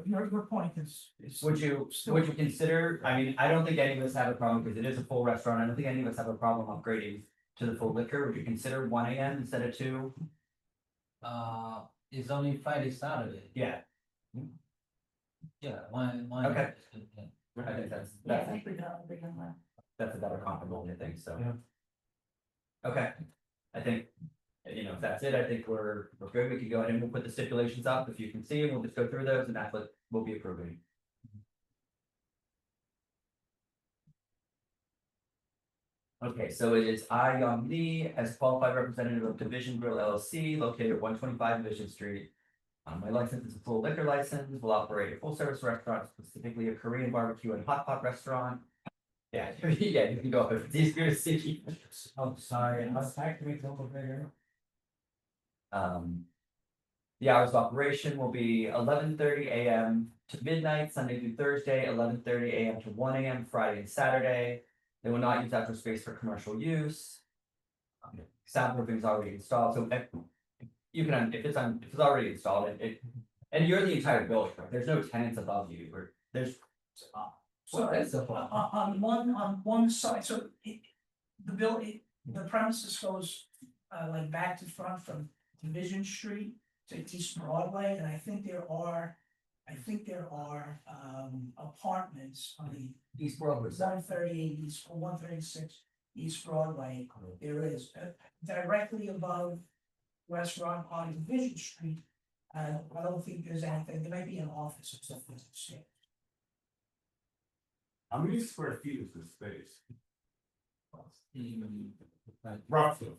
Your point is. Would you consider, I mean, I don't think any of us have a problem because it is a full restaurant. I don't think any of us have a problem upgrading to the full liquor. Would you consider 1 AM instead of 2? It's only Friday, Saturday. Yeah, Yeah, one. Okay. I think Yeah, I think we got a big one. that's a better comparable, I think, so. Yeah. Okay, I think, if that's it, I think we're good. We can go ahead and we'll put the stipulations up. If you can see them, we'll just go through those and that's what we'll be approving. Okay, so it is I, Young Lee, as qualified representative of Division Grill LLC, located at 125 Division Street. My license is a full liquor license, will operate a full service restaurant, specifically a Korean barbecue and hot pot restaurant. Yeah, yeah, you can go up if it's easier to see. Oh, sorry, I was trying to make it a little bigger. The hours of operation will be 11:30 AM to midnight, Sunday through Thursday, 11:30 AM to 1 AM, Friday and Saturday. They will not use outdoor space for commercial use. Soundproofing is already installed, so you can, if it's already installed, and you're the entire building, right? There's no tenants above you, or there's. So on one side, so the building, the premises goes like back to front from Division Street to East Broadway, and I think there are apartments on the East Broadway. 138 East, or 136 East Broadway. There is directly above restaurant on Division Street. I don't think there's anything, there might be an office or something. How many square feet is this space? Roughly.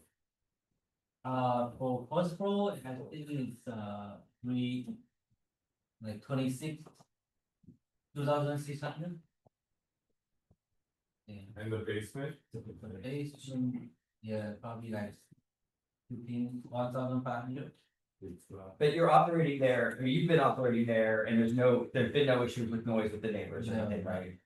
For first floor, I think it's 2,600. And the basement? Yeah, probably like 1,500. But you're operating there, or you've been operating there, and there's been no issues with noise with the neighbors or No. anything, right?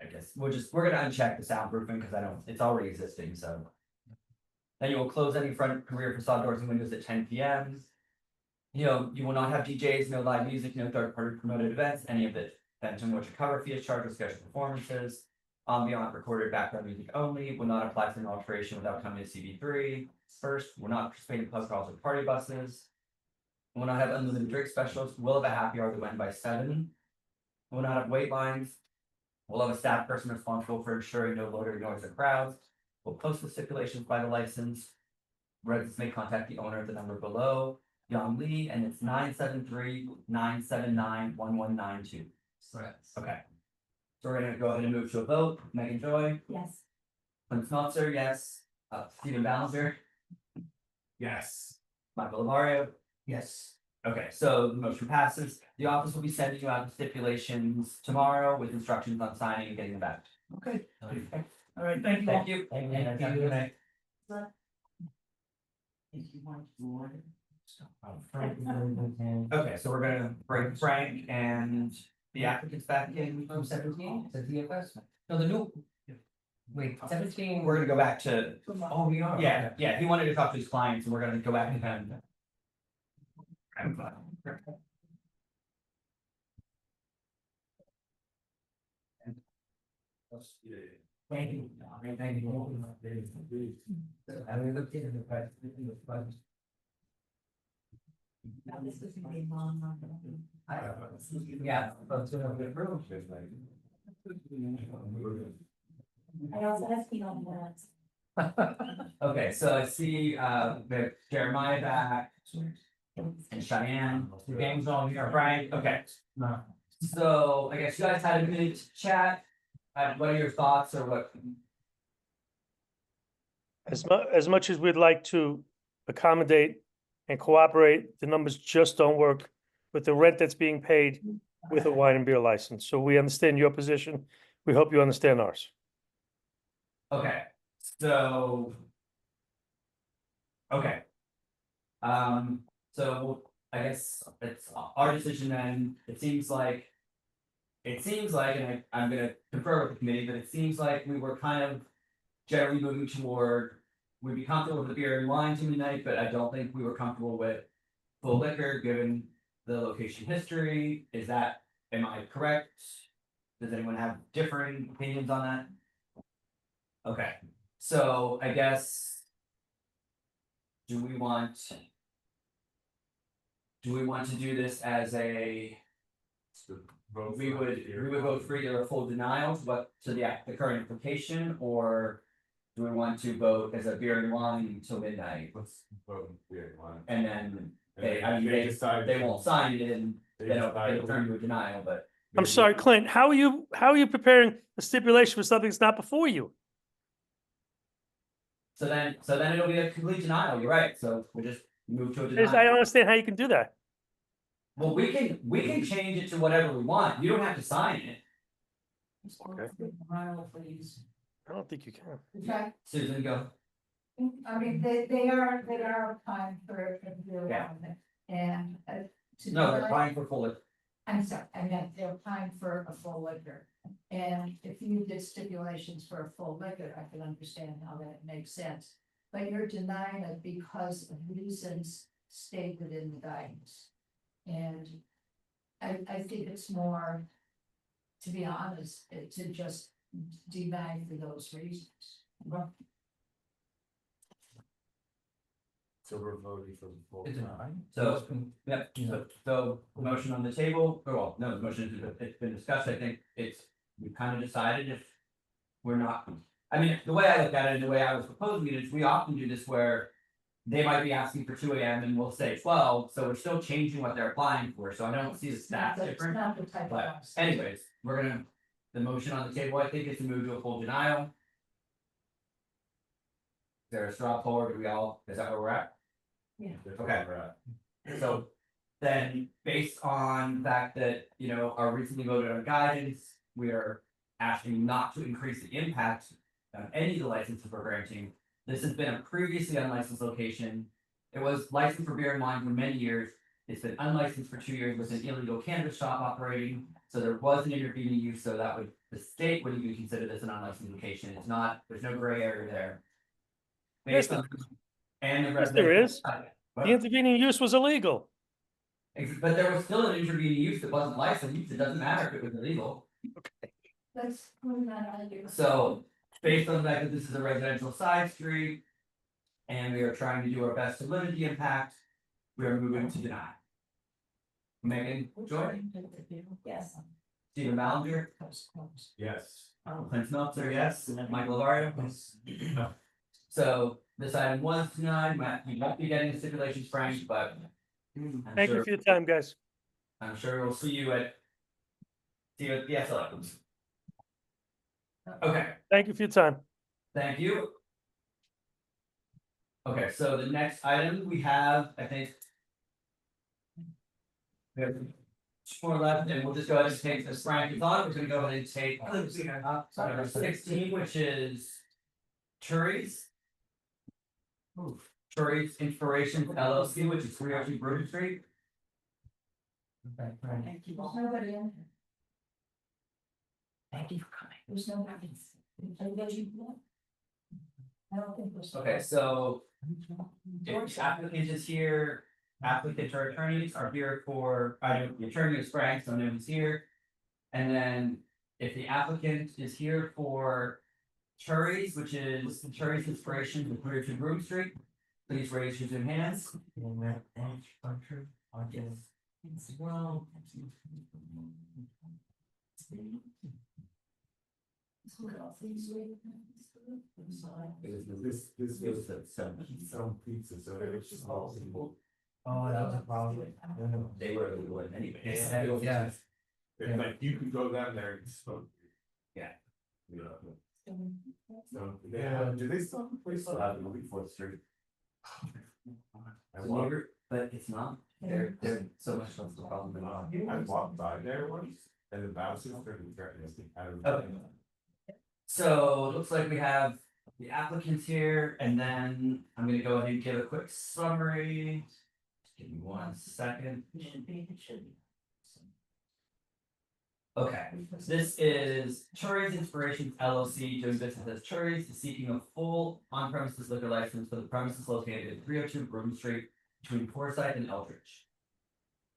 I guess we're gonna uncheck the soundproofing because it's already existing, so. Then you will close any front rear facade doors and windows at 10 PM. You will not have DJs, no live music, no third-party promoted events, any of the Phantom which cover fee is charged with scheduled performances. Ambient recorded background music only, will not apply to an alteration without coming to CB3. First, will not participate in pub calls or party buses. Will not have unlimited drink specials, will have a happy hour that went by 7. Will not have wait lines. We'll have a staff person responsible for ensuring no loitering noise or crowds. We'll post the stipulations by the license. residents may contact the owner at the number below, Young Lee, and it's 973-979-1192. Correct. Okay. So we're gonna go ahead and move to a vote. Megan Joy, Yes. Clint Smeltzer, yes. Stephen Ballinger, Yes. Michael Lavario. Yes. Okay, so the motion passes. The office will be sending you out the stipulations tomorrow with instructions on signing and getting them back. Okay. All right, thank you all. Thank you. Thank you. And have a good night. Okay, so we're gonna bring Frank and the applicants back in from 17, the DFS. No, the new. Wait, 17. We're gonna go back to, Oh, we are. yeah, he wanted to talk to his clients, and we're gonna go back and kind of. Thank you. Thank you. I mean, look at the price. Yeah. I also have seen on that. Okay, so I see, we have Jeremiah back. And Cheyenne, the gang's all here, right? Okay. So I guess you guys had a minute to chat. What are your thoughts or what? As much as we'd like to accommodate and cooperate, the numbers just don't work with the rent that's being paid with a wine and beer license. So we understand your position. We hope you understand ours. Okay, so. Okay. So I guess it's our decision then. It seems like, and I'm gonna confer with the committee, but it seems like we were kind of generally moving toward, we'd be comfortable with the beer and wine tonight, but I don't think we were comfortable with full liquor, given the location history. Is that, am I correct? Does anyone have differing opinions on that? Okay, so I guess. Do we want to do this as a, we would vote for either a full denial to the current application, or do we want to vote as a beer and wine until midnight? Let's vote beer and wine. And then they won't sign it and it'll turn to a denial, but. I'm sorry, Clint, how are you preparing a stipulation for something that's not before you? So then it'll be a complete denial, you're right, so we'll just move to a I denial. don't understand how you can do that. Well, we can change it to whatever we want, you don't have to sign it. Okay. I don't think you can. Okay, Susan, go. I mean, they are applying for the Yeah. and to. No, they're deny- applying for full. I'm sorry, I meant they're applying for a full liquor. And if you did stipulations for a full liquor, I could understand how that makes sense. But you're denying it because of reasons stated in the guidance. And I think it's more, to be honest, to just deny for those reasons. So we're voting for the full. So, yep, so motion on the table, or well, no, the motion, it's been discussed, I think we kind of decided if. We're not, I mean, the way I look at it, and the way I was proposing it is we often do this where. They might be asking for 2 AM and we'll say 12, so we're still changing what they're applying for, so I don't see the stats That's different. not the type of. But anyways, we're gonna, the motion on the table, I think, is to move to a full denial. Is there a straw poll, or do we all, is that where we're at? Yeah. Okay. So then, based on the fact that, our recently voted on guidance, we are asking not to increase the impact on any of the licenses we're granting. This has been a previously unlicensed location. It was licensed for beer and wine for many years. It's been unlicensed for 2 years with an illegal cannabis shop operating. So there was an intervening use, so the state would even consider this an unlicensed location. It's not, there's no gray area there. Yes, Based on, and the Yes, rest. there is. The intervening use was illegal. But there was still an intervening use that wasn't licensed. It doesn't matter if it was illegal. Let's move that on. So based on the fact that this is a residential side street. And we are trying to do our best to limit the impact, we are moving to deny. Megan Joy, Yes. Stephen Ballinger, Yes. Clint Smeltzer, yes, Michael Lavario. So this item was denied, you won't be getting the stipulations, Frank, but. Thank you for your time, guys. I'm sure we'll see you at the SLA. Okay, Thank you for your time. thank you. Okay, so the next item we have, I think. We have 2 more left, and we'll just go ahead and take this Frank thought, we're gonna go ahead and take number 16, which is. Churries. Churries Inspiration LLC, which is 302 Broad Street. Thank you. There's nobody in. Thank you for coming. There's no evidence. I don't think there's. Okay, so. If applicant is here, applicant or attorneys are here for, I know the attorney is Frank, so no one's here. And then if the applicant is here for Churries, which is Churries Inspiration with 302 Broad Street, please raise your Zoom hands. Well. This goes to some pizza, so it's just all simple. Oh, that was a problem. They were doing anyway. Yeah. It's like you could go down there and smoke. Yeah. So, do they still have a place out in 4th Street? But it's not, they're so much less the problem than I walked by there once, and the bouncers started threatening us. Okay. So it looks like we have the applicants here, and then I'm gonna go ahead and give a quick summary. Just give me 1 second. Okay, this is Churries Inspirations LLC doing business as Churries, is seeking a full on-premises liquor license for the premises located at 302 Broome Street between Forsyth and Eldridge.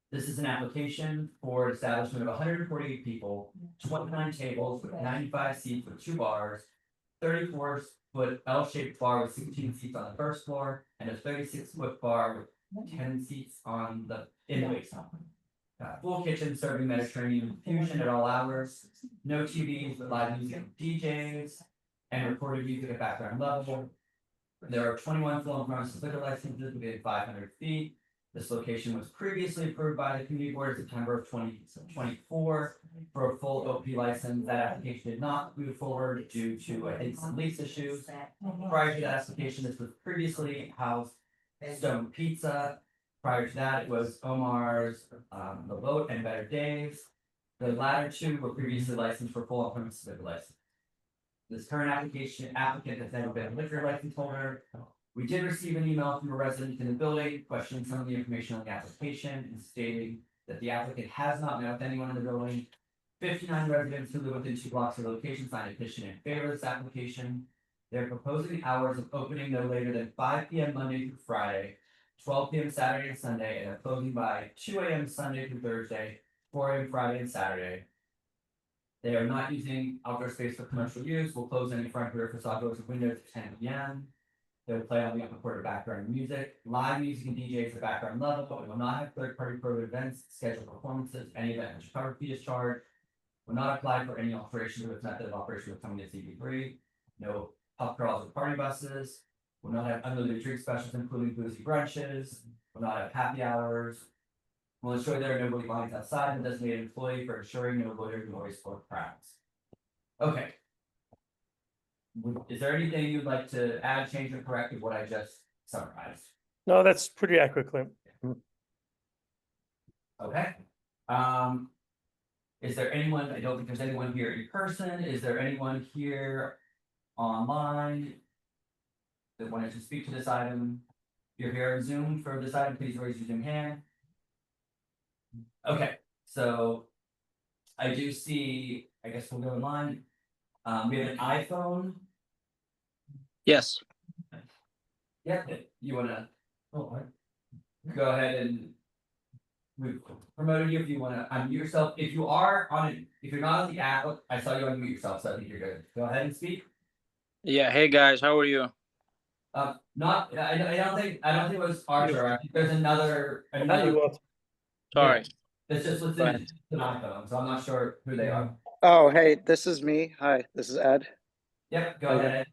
This is an application for establishment of 148 people, 29 tables with 95 seats with 2 bars, 34-foot L-shaped bar with 16 seats on the first floor, and a 36-foot bar with 10 seats on the in the basement. Full kitchen serving Mediterranean fusion at all hours, no TVs but live music and DJs, and recorded music at background level. There are 21 full on-premises liquor licenses within 500 feet. This location was previously approved by the community board in September of 2024 for a full OP license. That application did not move forward due to, I think, some lease issues. Prior to that application, this was previously housed Stone Pizza. Prior to that, it was Omar's, The Boat and Better Days. The latter 2 were previously licensed for full on-premises liquor license. This current applicant has never been a liquor license holder. We did receive an email from a resident in the building questioning some of the information on the application and stating that the applicant has not met with anyone in the building. 59 residents who live within 2 blocks of the location signed a petition in favor of this application. They're proposing hours of opening no later than 5 p.m. Monday through Friday, 12 p.m. Saturday and Sunday, and are closing by 2 a.m. Sunday through Thursday, 4 a.m. Friday and Saturday. They are not using outdoor space for commercial use. Will close any front rear facade doors and windows at 10 p.m. They will play on the upper quarter background music, live music and DJs at background level, but we will not have third-party promoted events, scheduled performances, any event which cover fee is charged. Will not apply for any alteration to its method of operation with coming to CP3. No pub crawls or party buses. Will not have unlimited drink specials, including boozy brunches. Will not have happy hours. Will ensure there are no voting lines outside the designated employee for ensuring no loitering noise or crowds. Okay. Is there anything you'd like to add, change, or correct with what I just summarized? No, that's pretty accurate, Clint. Okay. Is there anyone, I don't think there's anyone here in person, is there anyone here online that wanted to speak to this item? If you're here on Zoom for this item, please raise your Zoom hand. Okay, so I do see, I guess we'll go online. We have an iPhone. Yes. Yeah, you wanna go ahead and we've promoted you if you wanna unmute yourself. If you are on it, if you're not on the app, I saw you unmute yourself, so I think you're good. Go ahead and speak. Yeah. Hey guys, how are you? Not, I don't think it was Archer. I think there's another. Sorry. It's just within an iPhone, so I'm not sure who they are. Oh, hey, this is me. Hi, this is Ed. Yep, go ahead.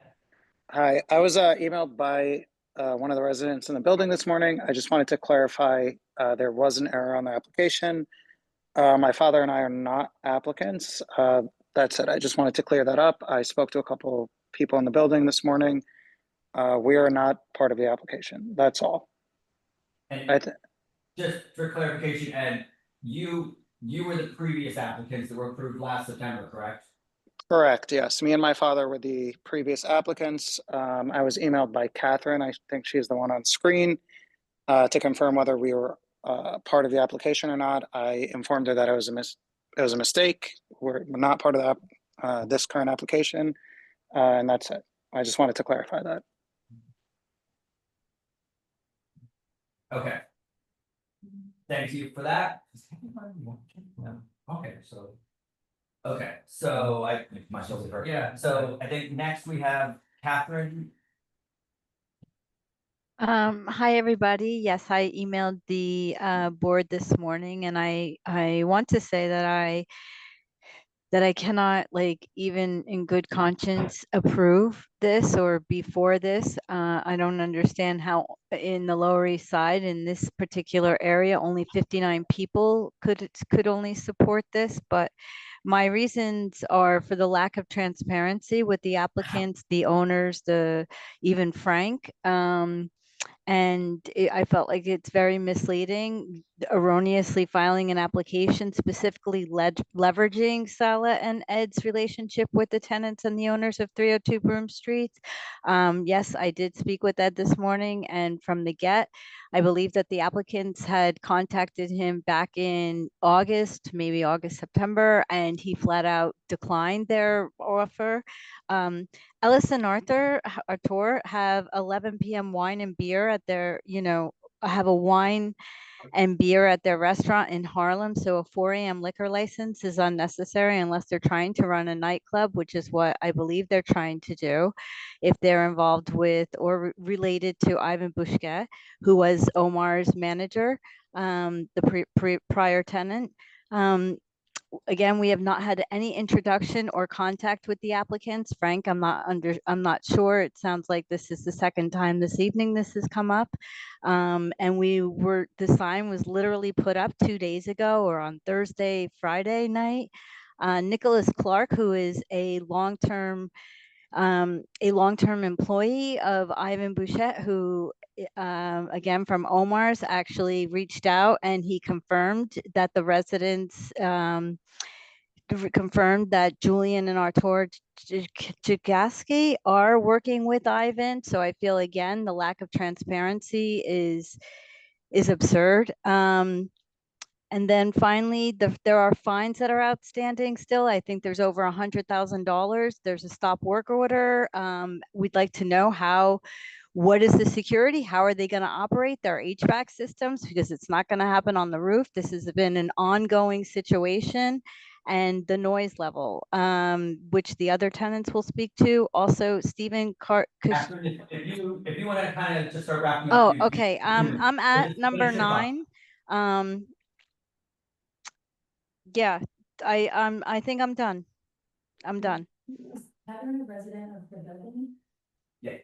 Hi, I was emailed by one of the residents in the building this morning. I just wanted to clarify, there was an error on the application. My father and I are not applicants. That said, I just wanted to clear that up. I spoke to a couple people in the building this morning. We are not part of the application. That's all. And just for clarification, Ed, you were the previous applicants that were approved last September, correct? Correct, yes. Me and my father were the previous applicants. I was emailed by Catherine, I think she's the one on screen, to confirm whether we were part of the application or not. I informed her that it was a mistake. We're not part of this current application, and that's it. I just wanted to clarify that. Okay. Thank you for that. Okay, so I myself heard. Yeah. So I think next we have Catherine. Hi, everybody. Yes, I emailed the board this morning, and I want to say that I cannot, like, even in good conscience approve this or before this. I don't understand how in the Lower East Side, in this particular area, only 59 people could only support this. But my reasons are for the lack of transparency with the applicants, the owners, even Frank. I felt like it's very misleading, erroneously filing an application specifically leveraging Sala and Ed's relationship with the tenants and the owners of 302 Broome Street. Yes, I did speak with Ed this morning, and from the get, I believe that the applicants had contacted him back in August, maybe August, September, and he flat out declined their offer. Ellis and Arthur have 11 p.m. wine and beer at their, have a wine and beer at their restaurant in Harlem. So a 4 a.m. liquor license is unnecessary unless they're trying to run a nightclub, which is what I believe they're trying to do. If they're involved with or related to Ivan Bushket, who was Omar's manager, the prior tenant. Again, we have not had any introduction or contact with the applicants. Frank, I'm not sure. It sounds like this is the second time this evening this has come up. And the sign was literally put up 2 days ago or on Friday night. Nicholas Clark, who is a long-term employee of Ivan Bouchette, who again from Omar's, actually reached out, and he confirmed that the residents confirmed that Julian and Artur Jagaski are working with Ivan. So I feel, again, the lack of transparency is absurd. And then finally, there are fines that are outstanding still. I think there's over $100,000. There's a stop work order. We'd like to know what is the security? How are they going to operate their HVAC systems? Because it's not going to happen on the roof. This has been an ongoing situation. And the noise level, which the other tenants will speak to. Also, Stephen Catherine, if you want to kind of just start wrapping up. Oh, okay. I'm at number 9. Yeah, I think I'm done. I'm done. Catherine, a resident of the building? Yeah,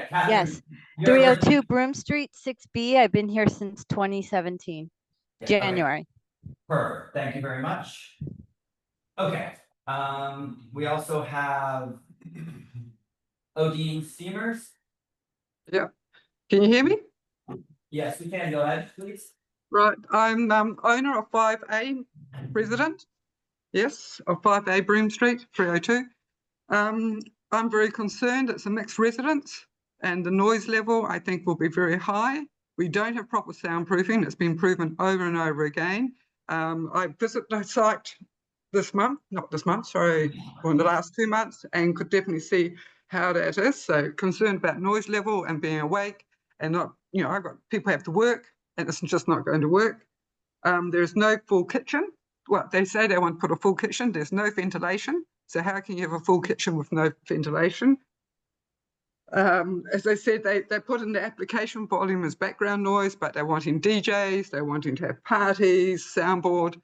Catherine. Yes, 302 Broome Street, 6B. I've been here since 2017, January. Perfect. Thank you very much. Okay. We also have Odine Steamers. Yeah. Can you hear me? Yes, we can. Go ahead, please. Right. I'm owner of 5A, resident. Yes, of 5A Broome Street, 302. I'm very concerned. It's a mixed residence, and the noise level, I think, will be very high. We don't have proper soundproofing. It's been proven over and over again. I visited the site in the last 2 months, and could definitely see how that is. So concerned about noise level and being awake, and not, I've got people have to work, and it's just not going to work. There's no full kitchen. Well, they say they want to put a full kitchen. There's no ventilation. So how can you have a full kitchen with no ventilation? As I said, they put in the application volume as background noise, but they're wanting DJs, they're wanting to have parties, soundboard,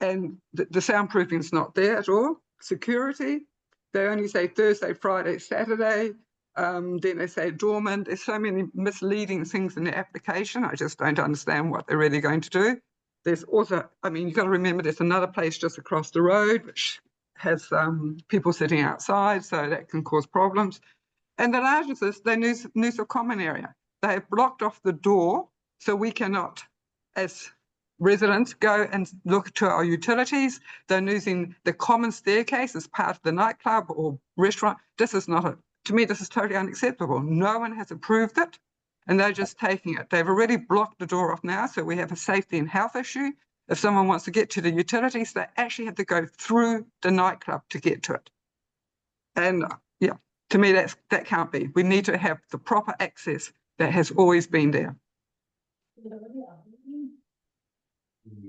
and the soundproofing's not there at all. Security, they only say Thursday, Friday, Saturday. Then they say dormant. There's so many misleading things in the application. I just don't understand what they're really going to do. There's also, I mean, you've got to remember there's another place just across the road which has people sitting outside, so that can cause problems. And the largest is the Noosa Common area. They have blocked off the door, so we cannot, as residents, go and look to our utilities. They're using the common staircase as part of the nightclub or restaurant. This is not to me, this is totally unacceptable. No one has approved it, and they're just taking it. They've already blocked the door off now, so we have a safety and health issue. If someone wants to get to the utilities, they actually have to go through the nightclub to get to it. And yeah, to me, that can't be. We need to have the proper access that has always been there.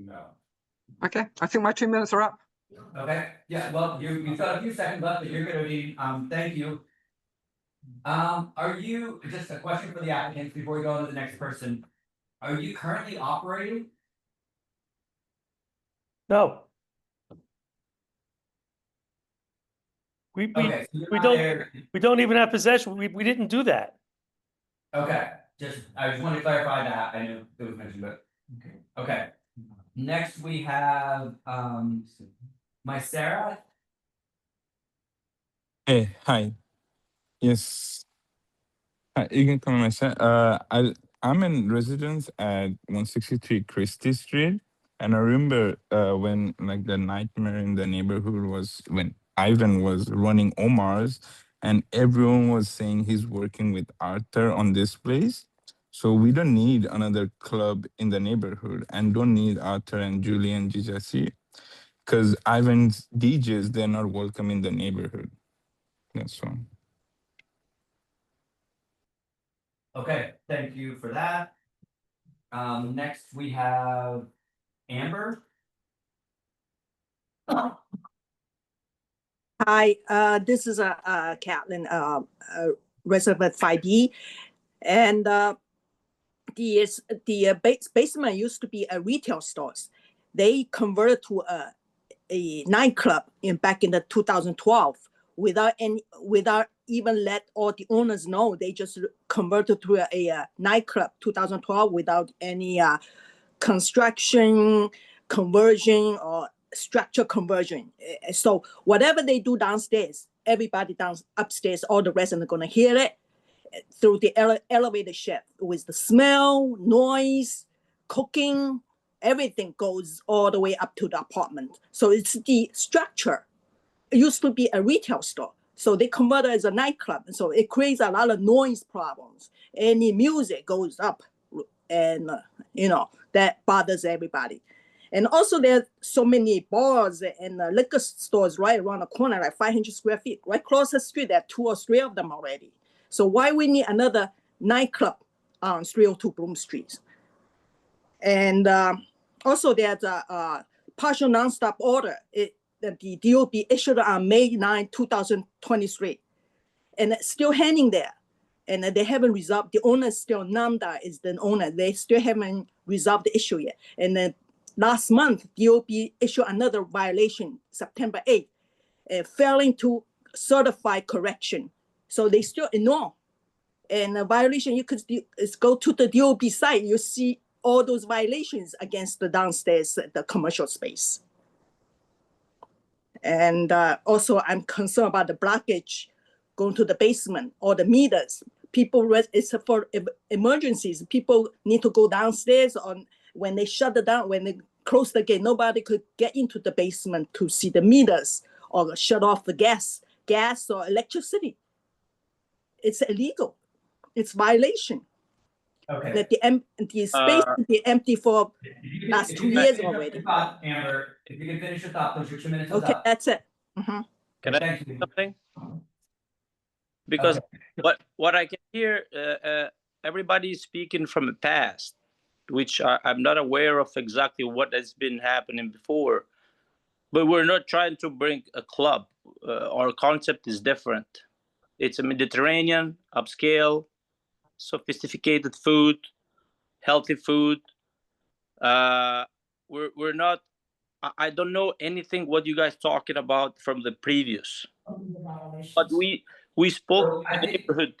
No. Okay, I think my 2 minutes are up. Okay, yeah, well, you've got a few seconds left, but you're gonna be, thank you. Are you, just a question for the applicants before we go on to the next person. Are you currently operating? No. Okay, so you're We not don't, there. we don't even have possession. We didn't do that. Okay, I just wanted to clarify that. I knew it was mentioned, but okay. Next we have Sarah. Hey, hi. Yes. Hi, you can call me myself. I'm in residence at 163 Christie Street, and I remember when like the nightmare in the neighborhood was when Ivan was running Omar's, and everyone was saying he's working with Arthur on this place. So we don't need another club in the neighborhood, and don't need Arthur and Julie and Jijasi, because Ivan's DJs, they're not welcome in the neighborhood. That's all. Okay, thank you for that. Next we have Amber. Hi, this is Catlin, resident 5B, and the basement used to be a retail stores. They converted to a nightclub back in the 2012 without even let all the owners know. They just converted to a nightclub 2012 without any construction conversion or structure conversion. So whatever they do downstairs, everybody upstairs, all the residents are gonna hear it through the elevator shaft with the smell, noise, cooking, everything goes all the way up to the apartment. So it's the structure. It used to be a retail store. So they converted as a nightclub. And so it creates a lot of noise problems. Any music goes up and, that bothers everybody. And also there are so many bars and liquor stores right around the corner, like 500 square feet. Right across the street, there are 2 or 3 of them already. So why we need another nightclub on 302 Bloom Street? And also there's a partial nonstop order. The DOB issued on May 9, 2023. And it's still hanging there. And they haven't resolved. The owner is still, Nanda is the owner. They still haven't resolved the issue yet. And then last month, DOB issued another violation, September 8th, failing to certify correction. So they still ignore. And a violation, you could go to the DOB site, you see all those violations against the downstairs, the commercial space. And also I'm concerned about the blockage going to the basement or the meters. People, it's for emergencies. People need to go downstairs on when they shut it down, when they close the gate, nobody could get into the basement to see the meters or shut off the gas or electricity. It's illegal. It's violation. Okay. That the space be empty for last 2 years already. Amber, if you can finish your thought, please, your 2 minutes is Okay, up. that's it. Can I say something? Because what I can hear, everybody is speaking from the past, which I'm not aware of exactly what has been happening before. But we're not trying to bring a club. Our concept is different. It's a Mediterranean, upscale, sophisticated food, healthy food. We're not. I don't know anything what you guys talking about from the previous. But We spoke So to I the think- neighborhood.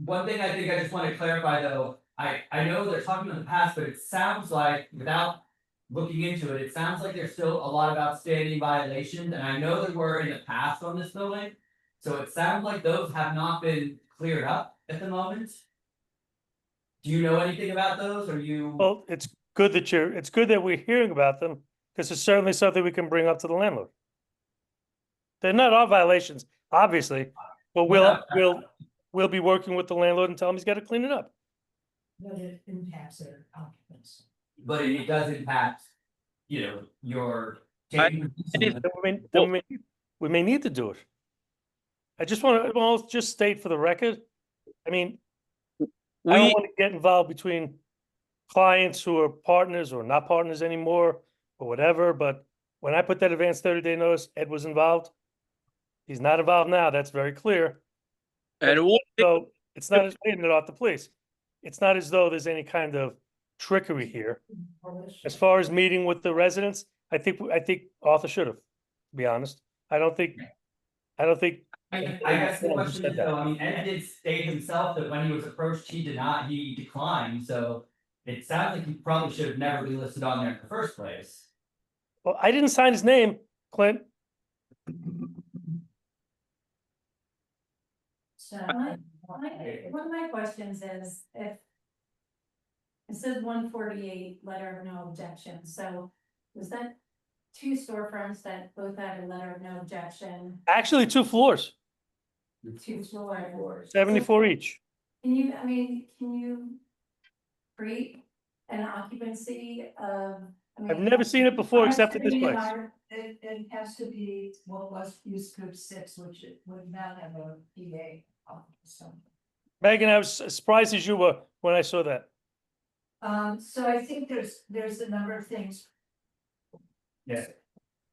One thing I think I just want to clarify though, I know they're talking in the past, but it sounds like without looking into it, it sounds like there's still a lot of outstanding violations, and I know there were in the past on this building. So it sounds like those have not been cleared up at the moment. Do you know anything about those, or you? Well, it's good that we're hearing about them, because it's certainly something we can bring up to the landlord. They're not our violations, obviously, but we'll be working with the landlord and tell him he's got to clean it up. But it impacts their occupants. But it does impact, your. Then we may need to do it. I just want to, just state for the record, I mean, I don't want to get involved between clients who are partners or not partners anymore, or whatever, but when I put that advance 30-day notice, Ed was involved. He's not involved now, that's very clear. And So it's not as it off the police. It's not as though there's any kind of trickery here. As far as meeting with the residents, I think Arthur should have, to be honest. I guess the question is though, I mean, Ed did state himself that when he was approached, he declined, so. It sounds like he probably should have never been listed on there in the first place. Well, I didn't sign his name, Clint. So one of my questions is if. It says 148 letter of no objection, so was that 2 storefronts that both had a letter of no objection? Actually, 2 floors, 2 floors. 74 each. Can you create an occupancy of? I've never seen it before except at this place. It has to be what was use group 6, which it would not have a PA. So. Megan, I was as surprised as you were when I saw that. So I think there's a number of things. Yes.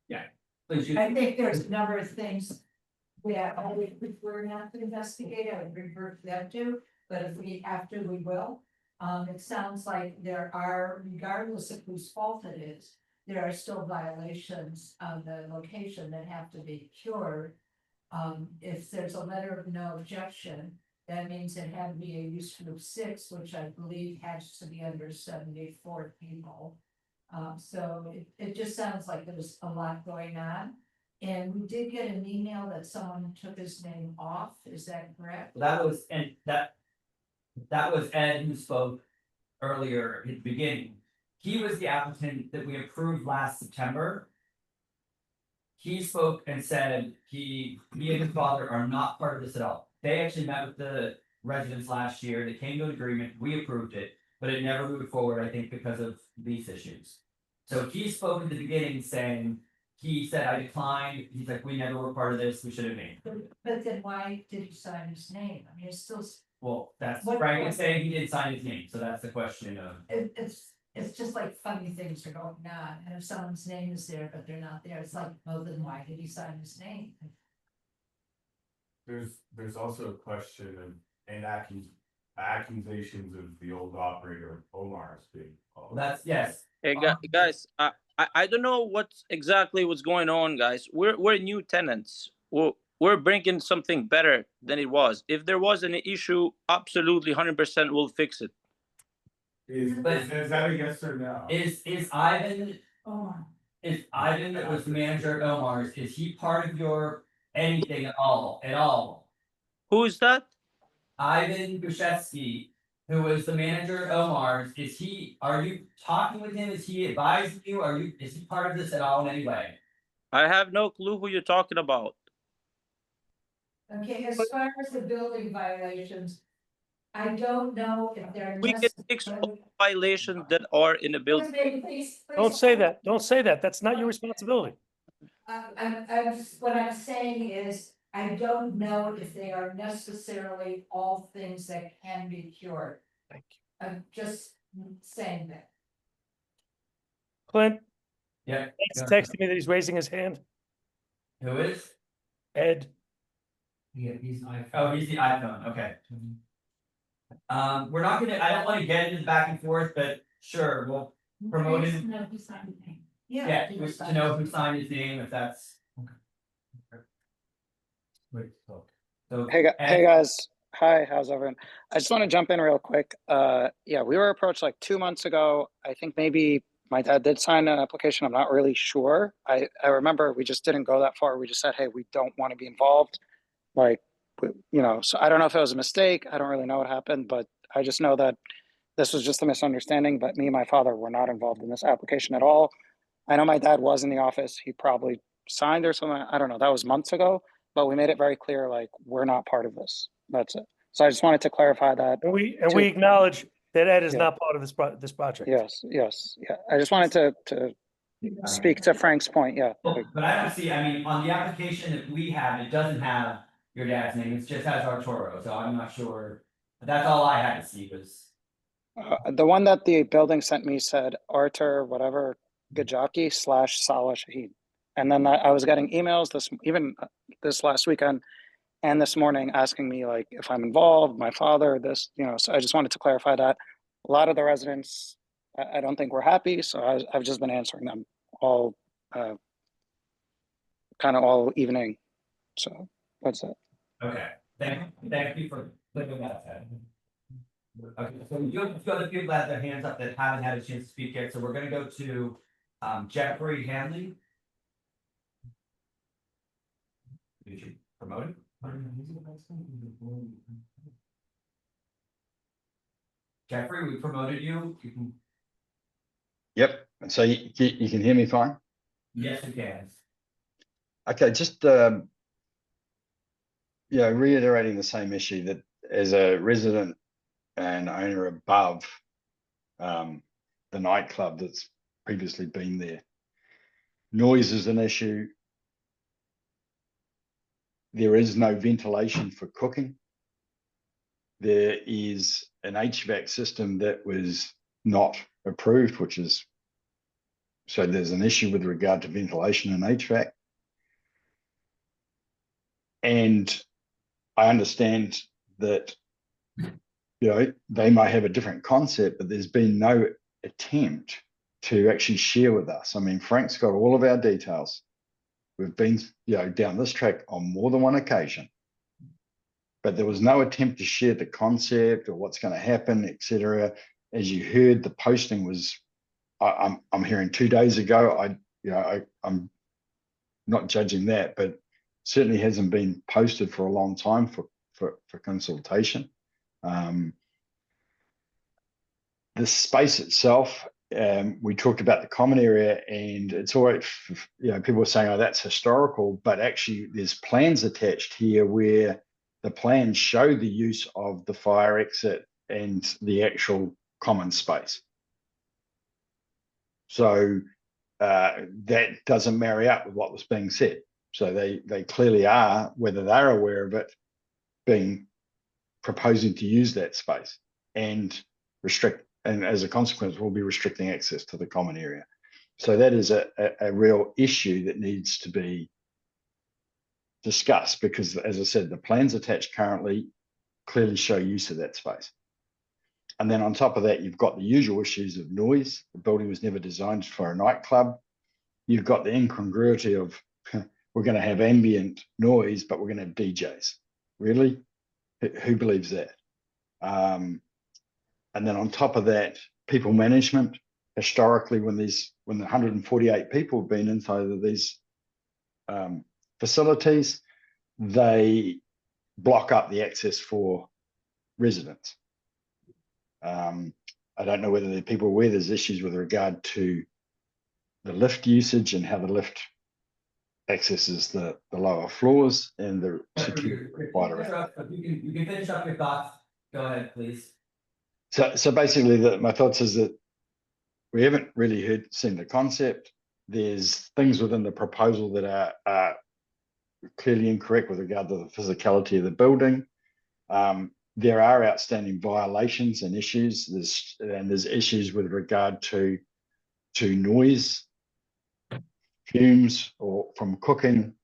Yeah. Please. I think there's a number of things that I would prefer not to investigate. I would refer to them too, but if we have to, we will. It sounds like there are, regardless of whose fault it is, there are still violations on the location that have to be cured. If there's a letter of no objection, that means it had to be a use group 6, which I believe has to be under 74 people. So it just sounds like there's a lot going on. And we did get an email that someone took his name off, is that correct? That was Ed who spoke earlier at the beginning. He was the applicant that we approved last September. He spoke and said he and his father are not part of this at all. They actually met with the residents last year. They came to an agreement. We approved it, but it never moved forward, I think, because of these issues. So he spoke at the beginning saying, he said, I declined. He's like, we never were part of this. We should have been. But then why did he sign his name? I mean, it's still. Well, that's What- Frank is saying he did sign his name, so that's the question of. It's just like funny things are going on, and if someone's name is there, but they're not there, it's like, well, then why did he sign his name? There's also a question and accusations of the old operator Omar's being. That's yes. Hey guys, I don't know what's going on, guys. We're new tenants. We're bringing something better than it was. If there was an issue, absolutely 100% we'll fix it. Is that a yes or no? Is Ivan that was the manager at Omar's, is he part of your anything at all? Who is that? Ivan Gushevsky, who was the manager at Omar's, are you talking with him? Is he advising you? Is he part of this at all in any way? I have no clue who you're talking about. Okay, as far as the building violations, I don't know if they're. We can fix all violations that are in the building. Don't say that. Don't say that. That's not your responsibility. What I'm saying is, I don't know if they are necessarily all things that can be cured. Thank you. I'm just saying that. Clint? Yeah. Ed's texting me that he's raising his hand. Who is? Ed. Yeah, he's iPhone. Oh, he's the iPhone, okay. We're not gonna, I don't wanna get into the back and forth, but sure, we'll promote him. Yeah, to know who signed his name, if that's. Wait, talk. So. Hey guys, hi, how's everyone? I just want to jump in real quick. Yeah, we were approached like 2 months ago. I think maybe my dad did sign an application. I'm not really sure. I remember we just didn't go that far. We just said, hey, we don't want to be involved. Like, so I don't know if it was a mistake. I don't really know what happened, but I just know that this was just a misunderstanding. But me and my father were not involved in this application at all. I know my dad was in the office. He probably signed or something. I don't know. That was months ago, but we made it very clear, like, we're not part of this. That's it. So I just wanted to clarify that. And we acknowledge that Ed is Yeah. not part of this project. Yes, yeah. I just wanted to speak to Frank's point, yeah. But I don't see, I mean, on the application that we have, it doesn't have your dad's name, it just has Arturo, so I'm not sure. That's all I had to see was. The one that the building sent me said Artur, whatever, Gajaki / Salah Shahid. And then I was getting emails this last weekend and this morning asking me like if I'm involved, my father, so I just wanted to clarify that. A lot of the residents, I don't think we're happy, so I've just been answering them all, kind of all evening. So that's it. Okay, thank you for clicking that. Okay, so you've got a few that have their hands up that haven't had a chance to speak yet, so we're gonna go to Jeffrey Hanley. Did you promote him? Jeffrey, we promoted you. You can. Yep, so you can hear me fine? Yes, you can. Okay, just reiterating the same issue that as a resident and owner above the nightclub that's previously been there, noise is an issue. There is no ventilation for cooking. There is an HVAC system that was not approved, so there's an issue with regard to ventilation and HVAC. And I understand that, they might have a different concept, but there's been no attempt to actually share with us. I mean, Frank's got all of our details. We've been, down this track on more than one occasion, but there was no attempt to share the concept or what's going to happen, etc. As you heard, the posting was, I'm hearing 2 days ago. I'm not judging that, but certainly hasn't been posted for a long time for consultation. The space itself, we talked about the common area, and it's all right. People were saying, "Oh, that's historical," but actually, there's plans attached here where the plans show the use of the fire exit and the actual common space. So that doesn't marry up with what was being said. So they clearly are, whether they're aware of it, proposing to use that space and restrict, and as a consequence, we'll be restricting access to the common area. So that is a real issue that needs to be discussed, because, as I said, the plans attached currently clearly show use of that space. And then on top of that, you've got the usual issues of noise. The building was never designed for a nightclub. You've got the incongruity of we're going to have ambient noise, but we're going to have DJs. Really? Who believes that? And then on top of that, people management. Historically, when the 148 people have been inside of these facilities, they block up the access for residents. I don't know whether the people are aware there's issues with regard to the lift usage and how the lift accesses the lower floors and the security required around. You can finish up your thoughts. Go ahead, please. So basically, my thoughts is that we haven't really seen the concept. There's things within the proposal that are clearly incorrect with regard to the physicality of the building. There are outstanding violations and issues. There's issues with regard to noise, fumes, or from cooking,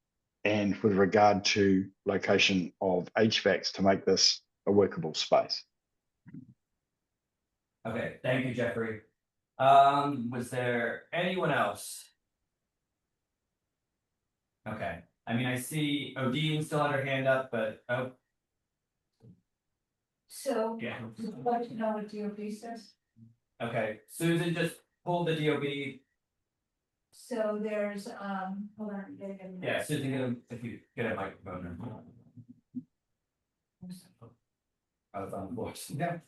and with regard to location of HVACs to make this a workable space. Okay, thank you, Jeffrey. Was there anyone else? Okay, I mean, I see Odine still had her hand up, but, oh, So, yeah. would you like to know what DOB says? Okay, Susan just pulled the DOB. So there's, hold on. Yeah, Susan, if you get a microphone. I was on the board. Yeah.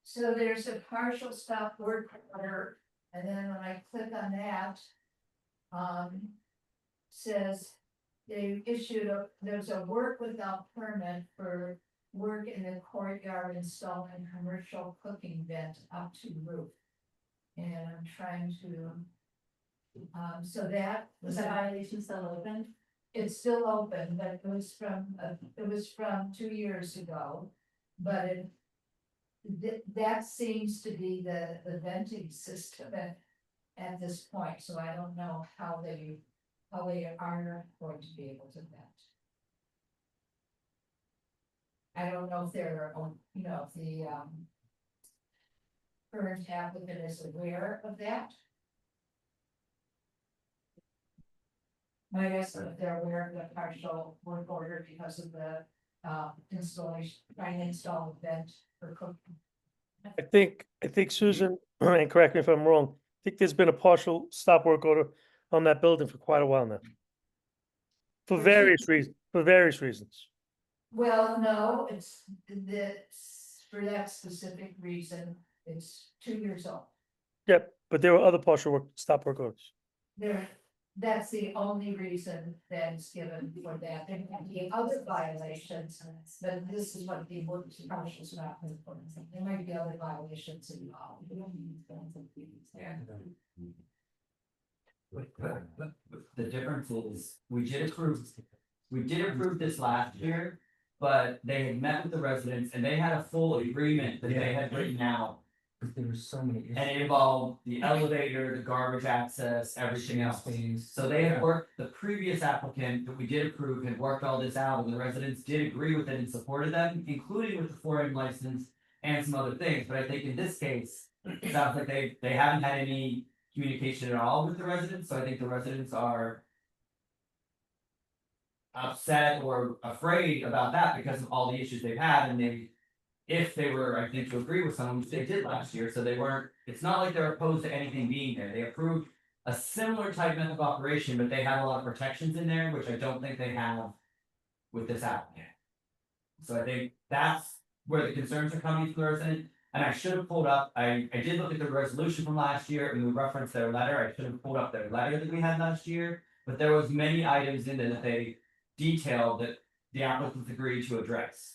So there's a partial stop work order, and then when I click on that, says they issued there's a work without permit for work in the courtyard installing commercial cooking vent up to roof. And I'm trying to, so that Was that violation still open? it's still open, but it was from 2 years ago, but that seems to be the venting system at this point, so I don't know how they are going to be able to vent. I don't know if they're, you know, if the current applicant is aware of that. I guess if they're aware of the partial work order because of the installation, trying to install a vent for cooking. I think Susan, and correct me if I'm wrong, I think there's been a partial stop work order on that building for quite a while now. For various reasons. Well, no, it's for that specific reason, it's 2 years old. Yep, but there were other stop work orders. That's the only reason that's given for that. There can be other violations, but this is what the work partial stop work order. There might be other violations involved. Yeah. The difference is, we did approve this last year, but they had met with the residents and they had a full agreement that they had written out. Because there were so many issues. And it involved the elevator, the garbage access, everything else. So they had worked, the previous applicant that we did approve had worked all this out, and the residents did agree with it and supported them, including with the 4M license and some other things. But I think in this case, it sounds like they haven't had any communication at all with the residents, so I think the residents are upset or afraid about that because of all the issues they've had, and if they were, I think, to agree with someone, which they did last year, so they weren't, it's not like they're opposed to anything being there. They approved a similar type method of operation, but they had a lot of protections in there, which I don't think they have with this applicant. So I think that's where the concerns are coming from the resident, and I should have pulled up, I did look at the resolution from last year, and we referenced their letter. I should have pulled up their letter that we had last year, but there was many items in there that they detailed that the applicants agreed to address.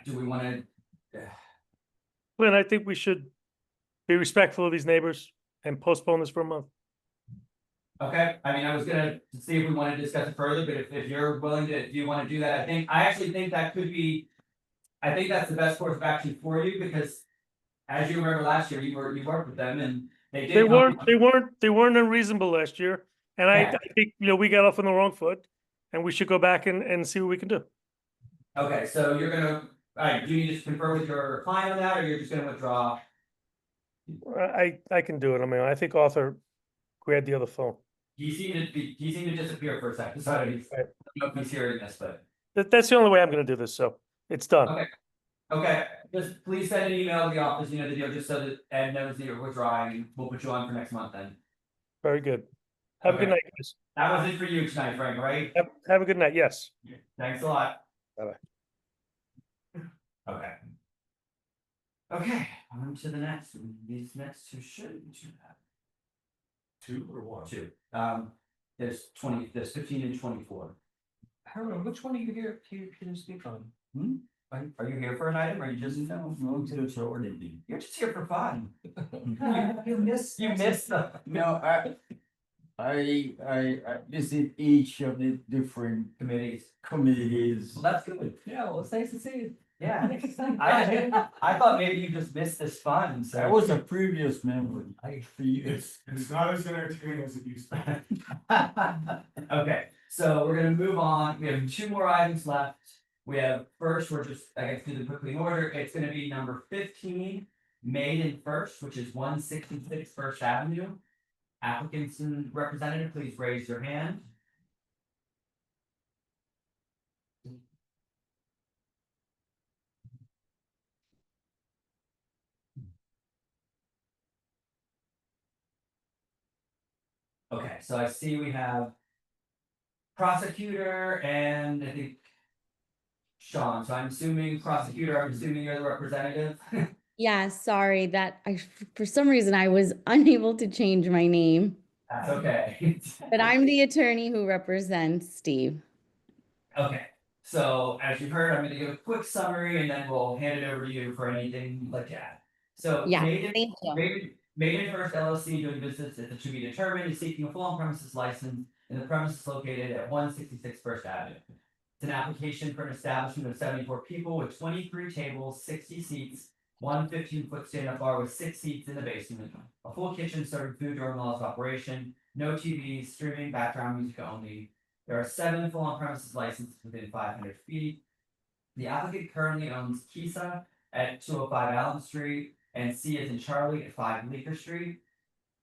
Do we wanna? Glenn, I think we should be respectful of these neighbors and postpone this for a month. Okay, I mean, I was gonna see if we wanted to discuss it further, but if you're willing to, if you wanna do that, I actually think that could be. I think that's the best course of action for you, because as you remember last year, you worked with them and they did. They weren't unreasonable last year, and I think, you know, we got off on the wrong foot, and we should go back and see what we can do. Okay, so you're gonna, do you just confer with your client on that, or you're just gonna withdraw? I can do it. I mean, I think Arthur grabbed the other phone. He seemed to disappear for a second, so I don't know if he's hearing this, but. That's the only way I'm gonna do this, so it's done. Okay, just please send an email to the office, you know, the deal, just so that Ed knows that you're withdrawing, and we'll put you on for next month then. Very good. Have a good night, guys. That was it for you tonight, Frank, right? Have a good night, yes. Thanks a lot. Bye-bye. Okay. Okay, on to the next, these next two should be two. Two or one? Two, there's 15 and 24. Harold, which one are you here to speak on? Are you here for an item, or are you just? No, You're just here for fun. You missed them. No, I visit each of the different committees. Committees. Well, that's good. Yeah, well, it's nice to see you. Yeah, I thought maybe you just missed this fun, so. That was a previous memory. It's not as entertaining as it used to be. Okay, so we're gonna move on. We have two more items left. We have first, we're just, I guess, do them quickly in order. It's gonna be number 15, Made in First, which is 166 First Avenue. Applicants and representative, please raise your hand. Okay, so I see we have prosecutor and I think Sean, so I'm assuming prosecutor, I'm assuming you're the representative. Yeah, sorry that for some reason I was unable to change my name, That's okay. but I'm the attorney who represents Steve. Okay, so as you've heard, I'm gonna give a quick summary and then we'll hand it over to you for anything like that. So Yeah, Made thank you. in First LLC doing business at the to be determined is seeking a full on premises license in the premises located at 166 First Avenue. It's an application for an establishment of 74 people with 23 tables, 60 seats, one 15-foot stand-up bar with 6 seats in the basement, a full kitchen serving food during the hours of operation, no TVs, streaming, background music only. There are 7 full on premises licenses within 500 feet. The applicant currently owns Kisa at 205 Allen Street and C as in Charlie at 5 Bleecker Street.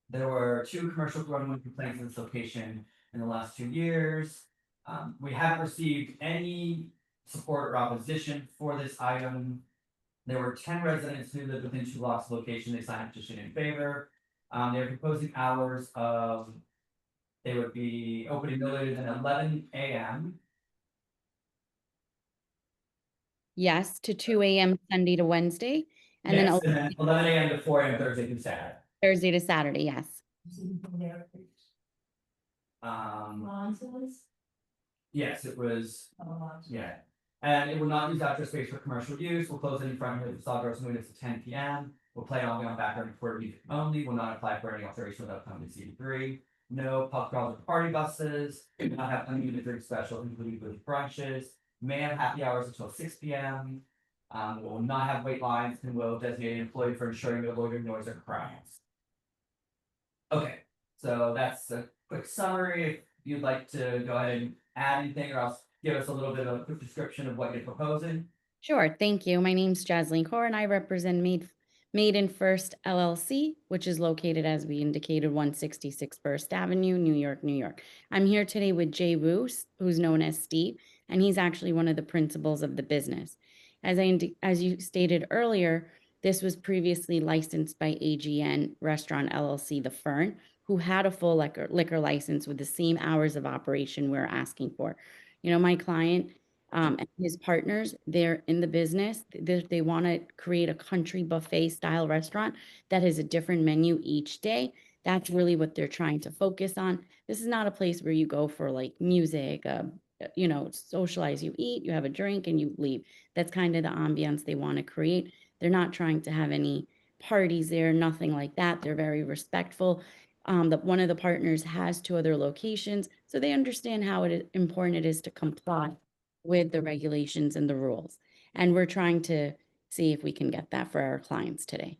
There were 2 commercial growing wind complaints in this location in the last 2 years. We haven't received any support or opposition for this item. There were 10 residents who lived within 2 blocks of location. They signed a petition in favor. They're proposing hours of, they would be opening no later than 11 a.m. Yes, to 2 a.m. Sunday to Wednesday, and Yes, then and then 11 a.m. to 4 a.m. Thursday through Saturday. Thursday to Saturday, yes. Yes, it was, yeah. And it will not use outdoor space for commercial use. We'll close any front of the facade doors and windows at 10 p.m. We'll play on background for music only. Will not apply for any alteration without coming to CD3. No pub crawls or party buses. Do not have unlimited drink specials, including with brunches. May have happy hours until 6 p.m. Will not have wait lines and will designate an employee for ensuring no loitering, noise, or crowds. Okay, so that's a quick summary. If you'd like to go ahead and add anything or else give us a little bit of a quick description of what you're proposing. Sure, thank you. My name's Jasleen Kaur and I represent Made in First LLC, which is located, as we indicated, 166 First Avenue, New York, New York. I'm here today with Jay Wu, who's known as Steve, and he's actually one of the principals of the business. As you stated earlier, this was previously licensed by AGN Restaurant LLC, The Fern, who had a full liquor license with the same hours of operation we're asking for. You know, my client and his partners, they're in the business. They want to create a country buffet style restaurant that has a different menu each day. That's really what they're trying to focus on. This is not a place where you go for like music, you know, socialize, you eat, you have a drink and you leave. That's kind of the ambiance they want to create. They're not trying to have any parties there, nothing like that. They're very respectful. One of the partners has 2 other locations, so they understand how important it is to comply with the regulations and the rules. And we're trying to see if we can get that for our clients today.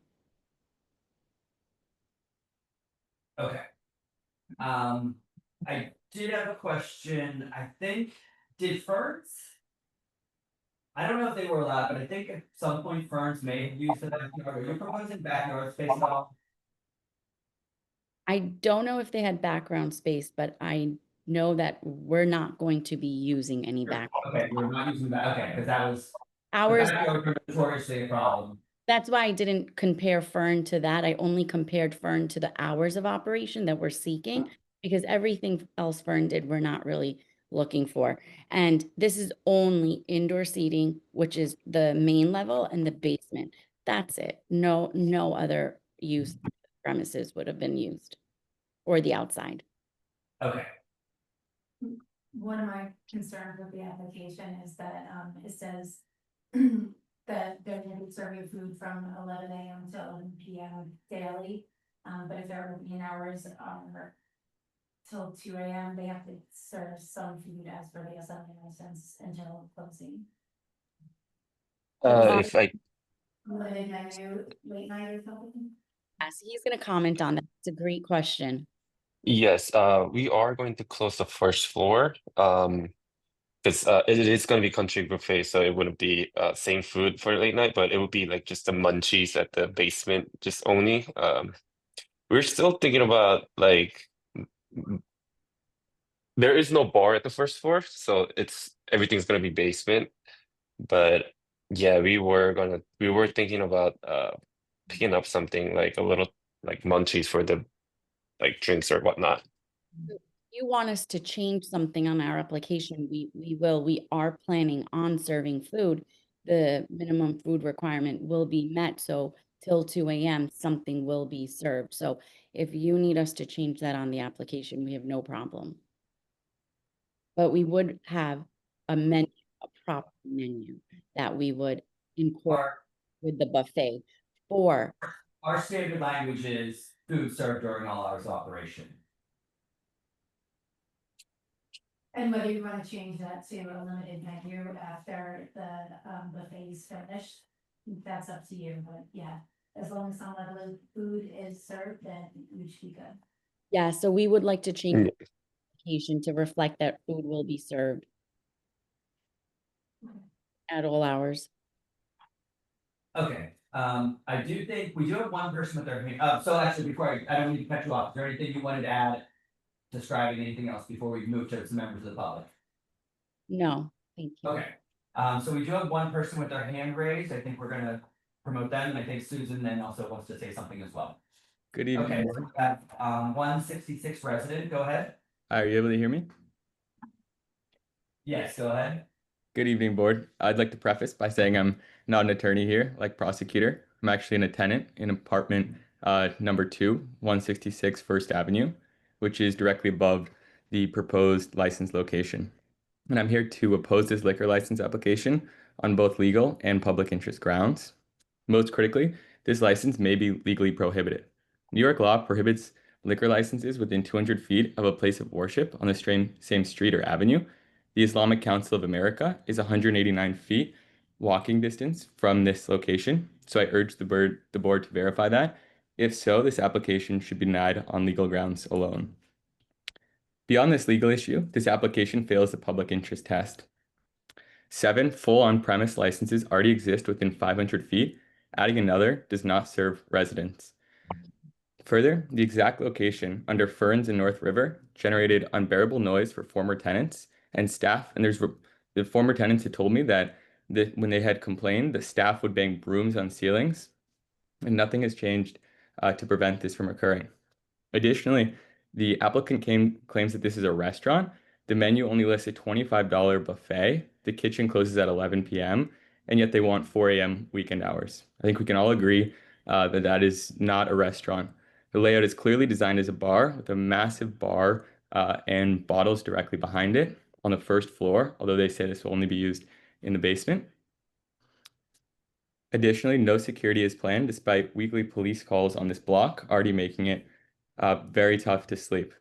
Okay. I did have a question. I think, did Ferns? I don't know if they were allowed, but I think at some point Ferns may have used the backyard. Are you proposing backyard space at all? I don't know if they had background space, but I know that we're not going to be using any background. Okay, we're not using that. Okay, because that was Ours. the backyard was notoriously a problem. That's why I didn't compare Fern to that. I only compared Fern to the hours of operation that we're seeking, because everything else Fern did, we're not really looking for. And this is only indoor seating, which is the main level and the basement. That's it. No other use of the premises would have been used, or the outside. Okay. One of my concerns with the application is that it says that they're gonna be serving food from 11 a.m. to 11 p.m. daily. But if their opening hours are till 2 a.m., they have to serve some food as per the SLA license until closing. Um, If I, Limited menu, late night or something? Yes, he's going to comment on that. It's a great question. yes, we are going to close the first floor. Because it is going to be country buffet, so it wouldn't be same food for late night, but it would be like just the munchies at the basement, just only. We're still thinking about like there is no bar at the first floor, so everything's gonna be basement. But yeah, we were thinking about picking up something like a little like munchies for the like drinks or whatnot. If you want us to change something on our application, we will. We are planning on serving food. The minimum food requirement will be met, so till 2 a.m. something will be served. So if you need us to change that on the application, we have no problem. But we would have a menu, a proper menu that we would incorporate with the buffet for. Our standard language is food served during all hours of operation. And whether you want to change that to a limited menu after the buffet is finished, that's up to you, but yeah, as long as some level of food is served, then we should be good. Yeah, so we would like to change the application to reflect that food will be served at all hours. Okay, I do think we do have one person with their hand, so actually before I don't need to cut you off, is there anything you wanted to add? Describing anything else before we move to some members of the public? No, thank you. Okay, so we do have one person with their hand raised. I think we're gonna promote them, and I think Susan then also wants to say something as well. Good evening. Okay, so we have 166 resident, go ahead. Are you able to hear me? Yes, go ahead. Good evening, board. I'd like to preface by saying I'm not an attorney here, like prosecutor. I'm actually a tenant in apartment number 2, 166 First Avenue, which is directly above the proposed license location. And I'm here to oppose this liquor license application on both legal and public interest grounds. Most critically, this license may be legally prohibited. New York law prohibits liquor licenses within 200 feet of a place of worship on the same street or avenue. The Islamic Council of America is 189 feet walking distance from this location, so I urge the board to verify that. If so, this application should be denied on legal grounds alone. Beyond this legal issue, this application fails the public interest test. 7 full on-premise licenses already exist within 500 feet. Adding another does not serve residents. Further, the exact location under Ferns and North River generated unbearable noise for former tenants and staff. And the former tenants had told me that when they had complained, the staff would bang brooms on ceilings, and nothing has changed to prevent this from occurring. Additionally, the applicant claims that this is a restaurant. The menu only lists a $25 buffet. The kitchen closes at 11 p.m., and yet they want 4 a.m. weekend hours. I think we can all agree that that is not a restaurant. The layout is clearly designed as a bar with a massive bar and bottles directly behind it on the first floor, although they say this will only be used in the basement. Additionally, no security is planned despite weekly police calls on this block, already making it very tough to sleep.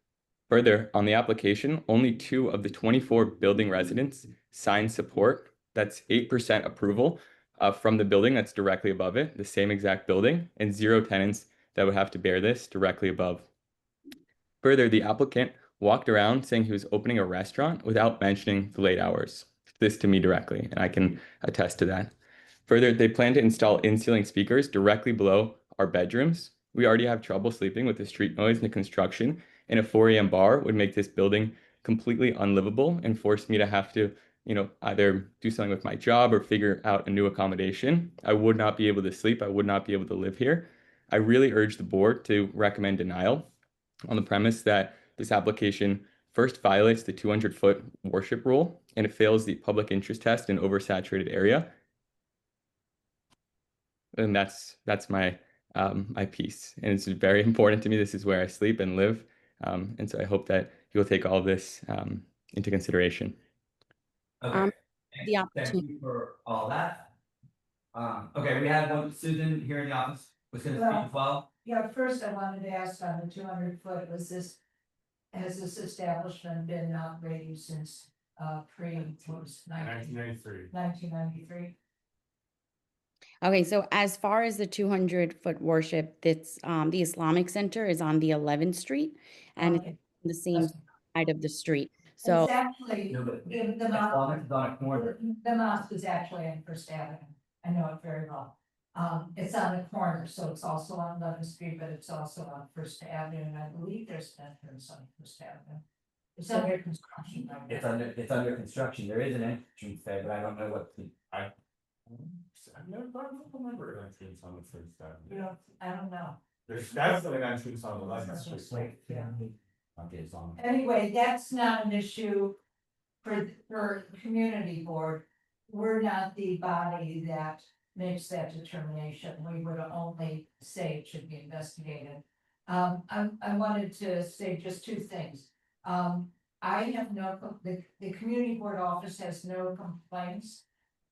Further, on the application, only 2 of the 24 building residents signed support. That's 8% approval from the building that's directly above it, the same exact building, and 0 tenants that would have to bear this directly above. Further, the applicant walked around saying he was opening a restaurant without mentioning the late hours. This to me directly, and I can attest to that. Further, they plan to install in-ceiling speakers directly below our bedrooms. We already have trouble sleeping with the street noise and the construction, and a 4 a.m. bar would make this building completely unlivable and force me to have to, either do something with my job or figure out a new accommodation. I would not be able to sleep. I would not be able to live here. I really urge the board to recommend denial on the premise that this application first violates the 200-foot worship rule and it fails the public interest test in oversaturated area. And that's my my piece, and it's very important to me. This is where I sleep and live, and so I hope that you will take all this into consideration. Okay, thank you for all that. Okay, we have Susan here in the office was going to speak as well. Yeah, first I wanted to ask on the 200-foot, has this establishment been operating since pre-1993? 1993. Okay, so as far as the 200-foot worship, that's the Islamic Center is on the 11th Street, and it's Okay. on the same side of the street. It's So actually, No, but the Islamic is on a corner. the mosque is actually on First Avenue. I know it very well. It's on the corner, so it's also on 11th Street, but it's also on First Avenue, and I believe there's an entrance on First Avenue. It's under construction right now. It's under construction. There is an entrance there, but I don't know what the, I've never, I don't remember an entrance on the first avenue. I don't know. There's definitely an entrance on the left street. Yeah. okay, it's on. Anyway, that's not an issue for the community board. We're not the body that makes that determination. We would only say it should be investigated. I wanted to say just two things. I have the community board office has no complaints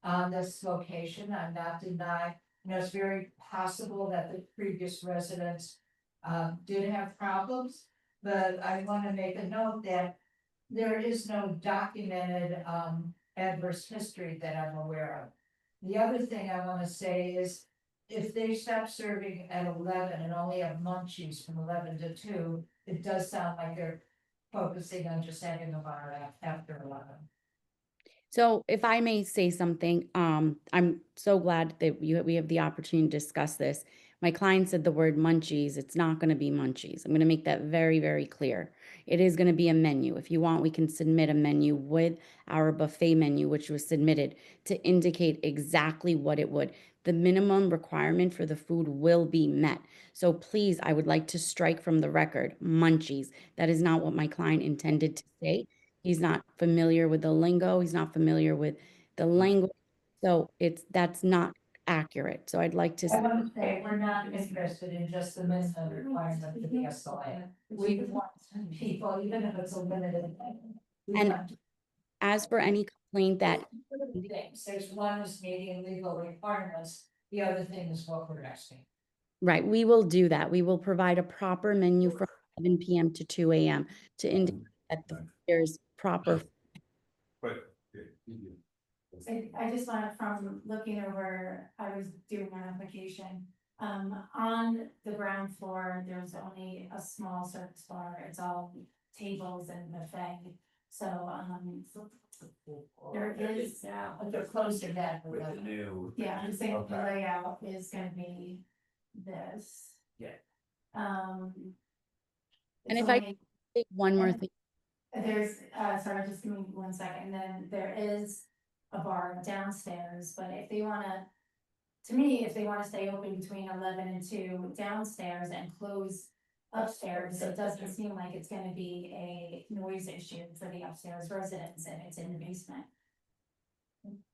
on this location. I'm not denying, it's very possible that the previous residents did have problems, but I want to make a note that there is no documented adverse history that I'm aware of. The other thing I want to say is, if they stop serving at 11 and only have munchies from 11 to 2, it does sound like they're focusing on just having a bar after 11. So if I may say something, I'm so glad that we have the opportunity to discuss this. My client said the word munchies. It's not going to be munchies. I'm going to make that very, very clear. It is going to be a menu. If you want, we can submit a menu with our buffet menu, which was submitted to indicate exactly what it would. The minimum requirement for the food will be met. So please, I would like to strike from the record, munchies. That is not what my client intended to say. He's not familiar with the lingo. He's not familiar with the language. So that's not accurate. So I'd like to I want to say, we're not interested in just the minimum requirement of the SLA. We want people, even if it's a limited. And as for any complaint that Things, there's one is meeting legal requirements, the other thing is what we're asking. right, we will do that. We will provide a proper menu from 7 p.m. to 2 a.m. to indicate that there's proper. But. I just wanted, from looking over, I was doing an application. On the ground floor, there's only a small service bar. It's all tables and buffet. So, there is, But they're close to that. With the new. yeah, I'm saying the layout is gonna be this. Yeah. And it's if I only- say one more thing. There's, sorry, just give me 1 second, then there is a bar downstairs, but if they wanna. To me, if they wanna stay open between 11 and 2 downstairs and close upstairs, it doesn't seem like it's gonna be a noise issue for the upstairs residents and it's in the basement.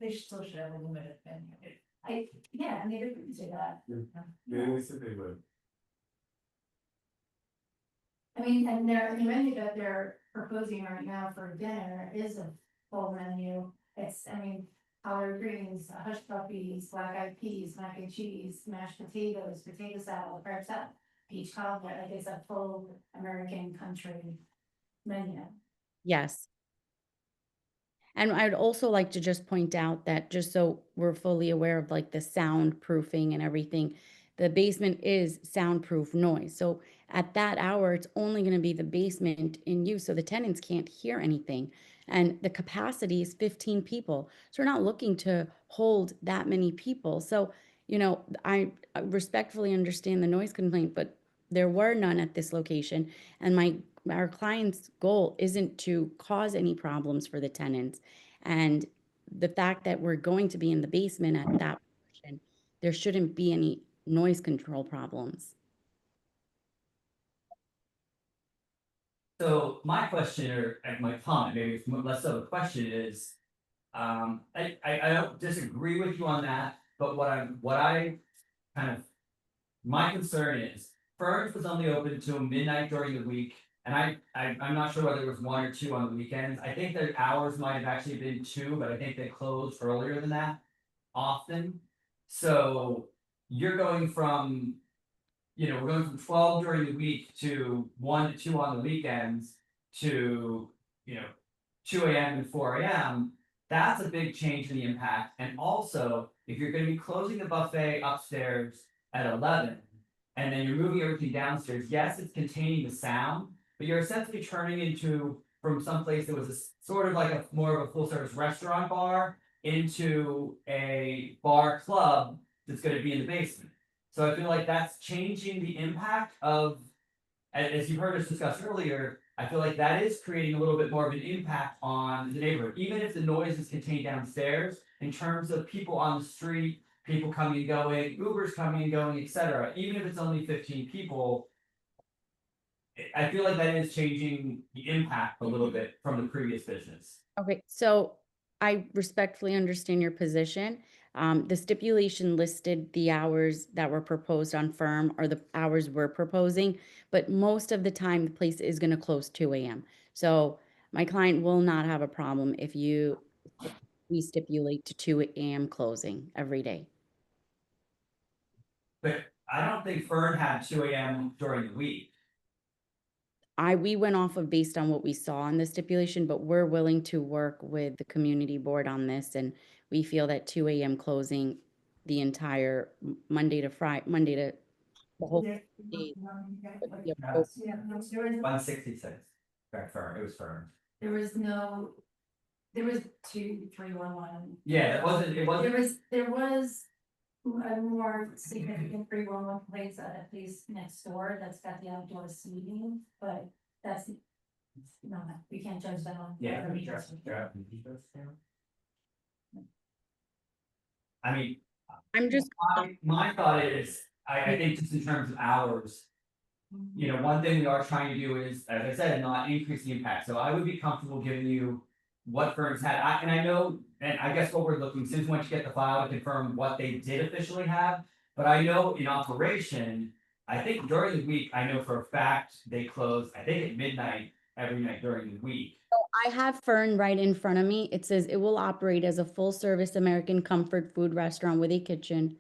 They still should have a limited menu. Yeah, I mean, they could do that. They said they would. I mean, and the menu that they're proposing right now for dinner is a full menu. It's, I mean, collard greens, hush puppies, black eyed peas, mac and cheese, mashed potatoes, potato salad, crab salad, peach cobbler, like it's a full American country menu. Yes. And I'd also like to just point out that, just so we're fully aware of like the soundproofing and everything, the basement is soundproof noise. So at that hour, it's only going to be the basement in use. So the tenants can't hear anything. And the capacity is 15 people. So we're not looking to hold that many people. So, I respectfully understand the noise complaint, but there were none at this location. And our client's goal isn't to cause any problems for the tenants. And the fact that we're going to be in the basement at that portion, there shouldn't be any noise control problems. So my question, or my comment, maybe it's less of a question, is, I don't disagree with you on that, but what I kind of, my concern is, Furnace was only open till midnight during the week, and I'm not sure whether it was 1 or 2 on the weekends. I think their hours might have actually been 2, but I think they closed earlier than that often. So you're going from, we're going from 12 during the week to 1 to 2 on the weekends to, 2 a.m. and 4 a.m. That's a big change in the impact. And also, if you're gonna be closing the buffet upstairs at 11. And then you're moving everything downstairs, yes, it's containing the sound, but you're essentially turning into, from some place that was sort of like a more of a full service restaurant bar. Into a bar club that's gonna be in the basement. So I feel like that's changing the impact of, as you heard us discuss earlier, I feel like that is creating a little bit more of an impact on the neighborhood, even if the noise is contained downstairs, in terms of people on the street, people coming and going, Ubers coming and going, etc. Even if it's only 15 people, I feel like that is changing the impact a little bit from the previous business. Okay, so I respectfully understand your position. The stipulation listed the hours that were proposed on firm or the hours we're proposing, but most of the time the place is gonna close 2 AM. So my client will not have a problem if we stipulate to 2 AM closing every day. But I don't think Fern had 2 AM during the week. We went off of based on what we saw in the stipulation, but we're willing to work with the community board on this, and we feel that 2 AM closing the entire Monday to the whole day. would be appropriate. 166. Correct, Fern, it was Fern. There was 2-311. Yeah, it wasn't. There was a more significant 311 place at a place next door that's got the outdoor seating, but that's no, we can't judge that on. Yeah. I mean, I'm just. My thought is, I think just in terms of hours. You know, one thing we are trying to do is, as I said, not increase the impact, so I would be comfortable giving you. What firms had, and I know, and I guess what we're looking, since once you get the file to confirm what they did officially have. But I know in operation, I think during the week, I know for a fact, they close, I think at midnight, every night during the week. I have Fern right in front of me. It says it will operate as a full-service American comfort food restaurant with a kitchen.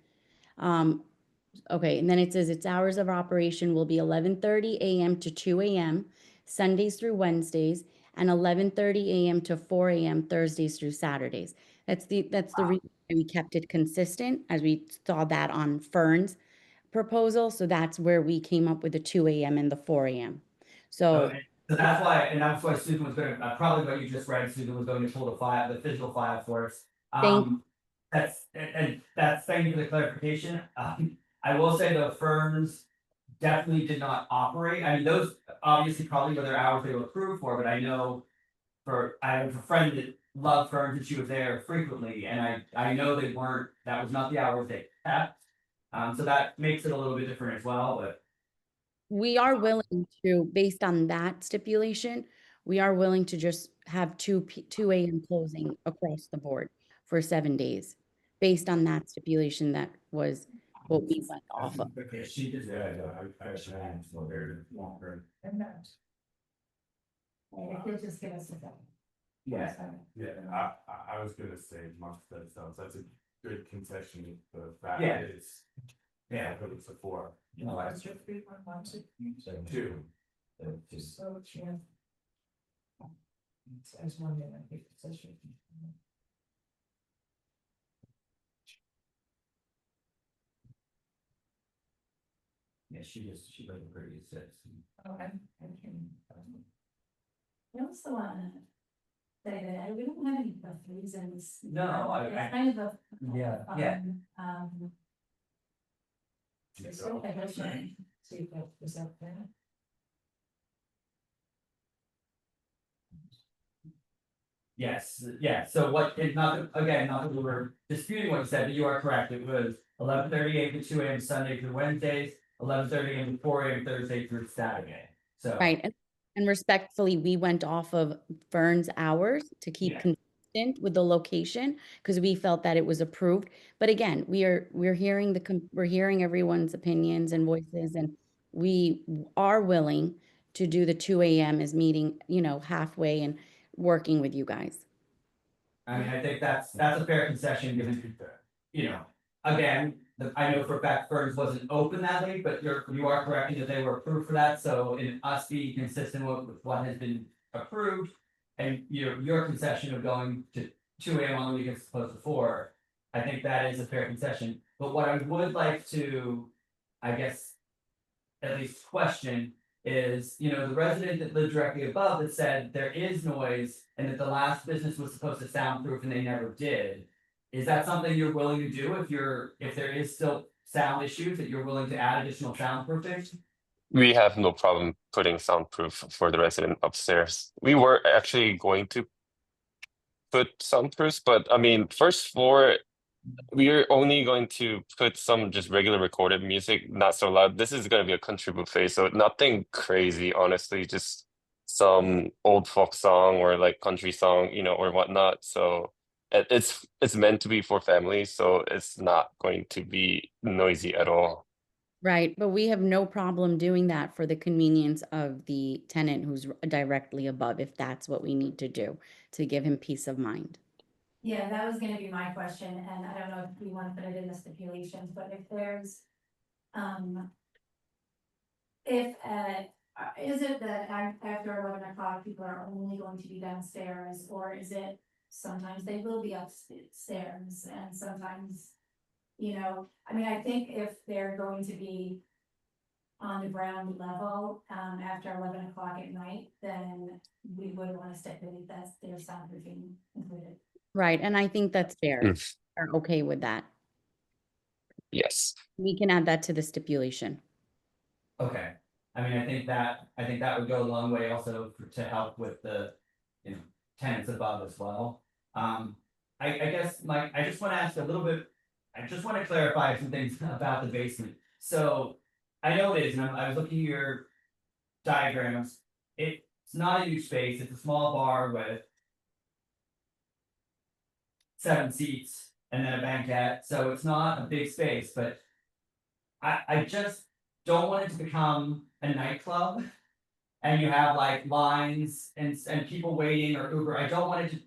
Okay, and then it says its hours of operation will be 11:30 AM to 2 AM, Sundays through Wednesdays, and 11:30 AM to 4 AM Thursdays through Saturdays. That's the reason why we kept it consistent, as we saw that on Fern's proposal. So that's where we came up with the 2 AM and the 4 AM. So. So that's why Susan was gonna, probably what you just read, Susan was going to pull the physical file for us. That's thank you for the clarification. I will say the firms definitely did not operate. I mean, those obviously probably were their hours they were approved for, but I know I have a friend that loved firms and she was there frequently, and I know they weren't, that was not the hours they kept. So that makes it a little bit different as well, but. We are willing to, based on that stipulation, we are willing to just have 2 AM closing across the board for 7 days. Based on that stipulation, that was what we went off of. She did, I actually am still there longer. And that. If they just give us a second. Yeah. Yeah, I was gonna say much that sounds, that's a good concession, the fact Yeah. is. Yeah, but it's a 4. You know, What's your 3.12? 2. So, yeah. It says 1 minute, I think it says. Yeah, she does a pretty good sense. Okay, I can. I also wanna say that we don't have any reasons. No, It's kind of a. Yeah. So, I guess, see if that is up there. Yes, yeah, so what, not that we were disputing what you said, but you are correct, it was 11:30 AM to 2 AM Sunday through Wednesdays, 11:30 AM to 4 AM Thursday through Saturday, so. Right, and respectfully, we went off of Fern's hours to keep consistent with the location, because we felt that it was approved. But again, we're hearing everyone's opinions and voices, and we are willing to do the 2 AM as meeting, halfway and working with you guys. I mean, I think that's a fair concession, given, again, I know for a fact Fern's wasn't open that late, but you are correct that they were approved for that, so in us being consistent with what has been approved. And your concession of going to 2 AM on the weekends as opposed to 4, I think that is a fair concession, but what I would like to, I guess, at least question is, the resident that lived directly above that said there is noise and that the last business was supposed to soundproof and they never did. Is that something you're willing to do if there is still sound issues, that you're willing to add additional soundproofing? We have no problem putting soundproof for the resident upstairs. We were actually going to put soundproofs, but I mean, first floor, we are only going to put some just regular recorded music, not so loud. This is going to be a country buffet, so nothing crazy, honestly, just some old folk song or like country song, or whatnot. So it's meant to be for families, so it's not going to be noisy at all. Right, but we have no problem doing that for the convenience of the tenant who's directly above, if that's what we need to do to give him peace of mind. Yeah, that was gonna be my question, and I don't know if we wanna put it in the stipulations, but if there's, if, is it that after 11 o'clock, people are only going to be downstairs, or is it sometimes they will be upstairs, and sometimes, I mean, I think if they're going to be on the ground level, after 11 o'clock at night, then we would wanna stipulate that there's soundproofing included. Right, and I think that's fair. Mm. Are okay with that. Yes. We can add that to the stipulation. Okay, I mean, I think that would go a long way also to help with the, tenants above as well. I guess, Mike, I just wanna ask a little bit, I just wanna clarify some things about the basement. So, I know it is, and I was looking at your diagrams, it's not a huge space, it's a small bar with 7 seats and then a banquette, so it's not a big space, but I just don't want it to become a nightclub. And you have like lines and people waiting or Uber. I don't want it to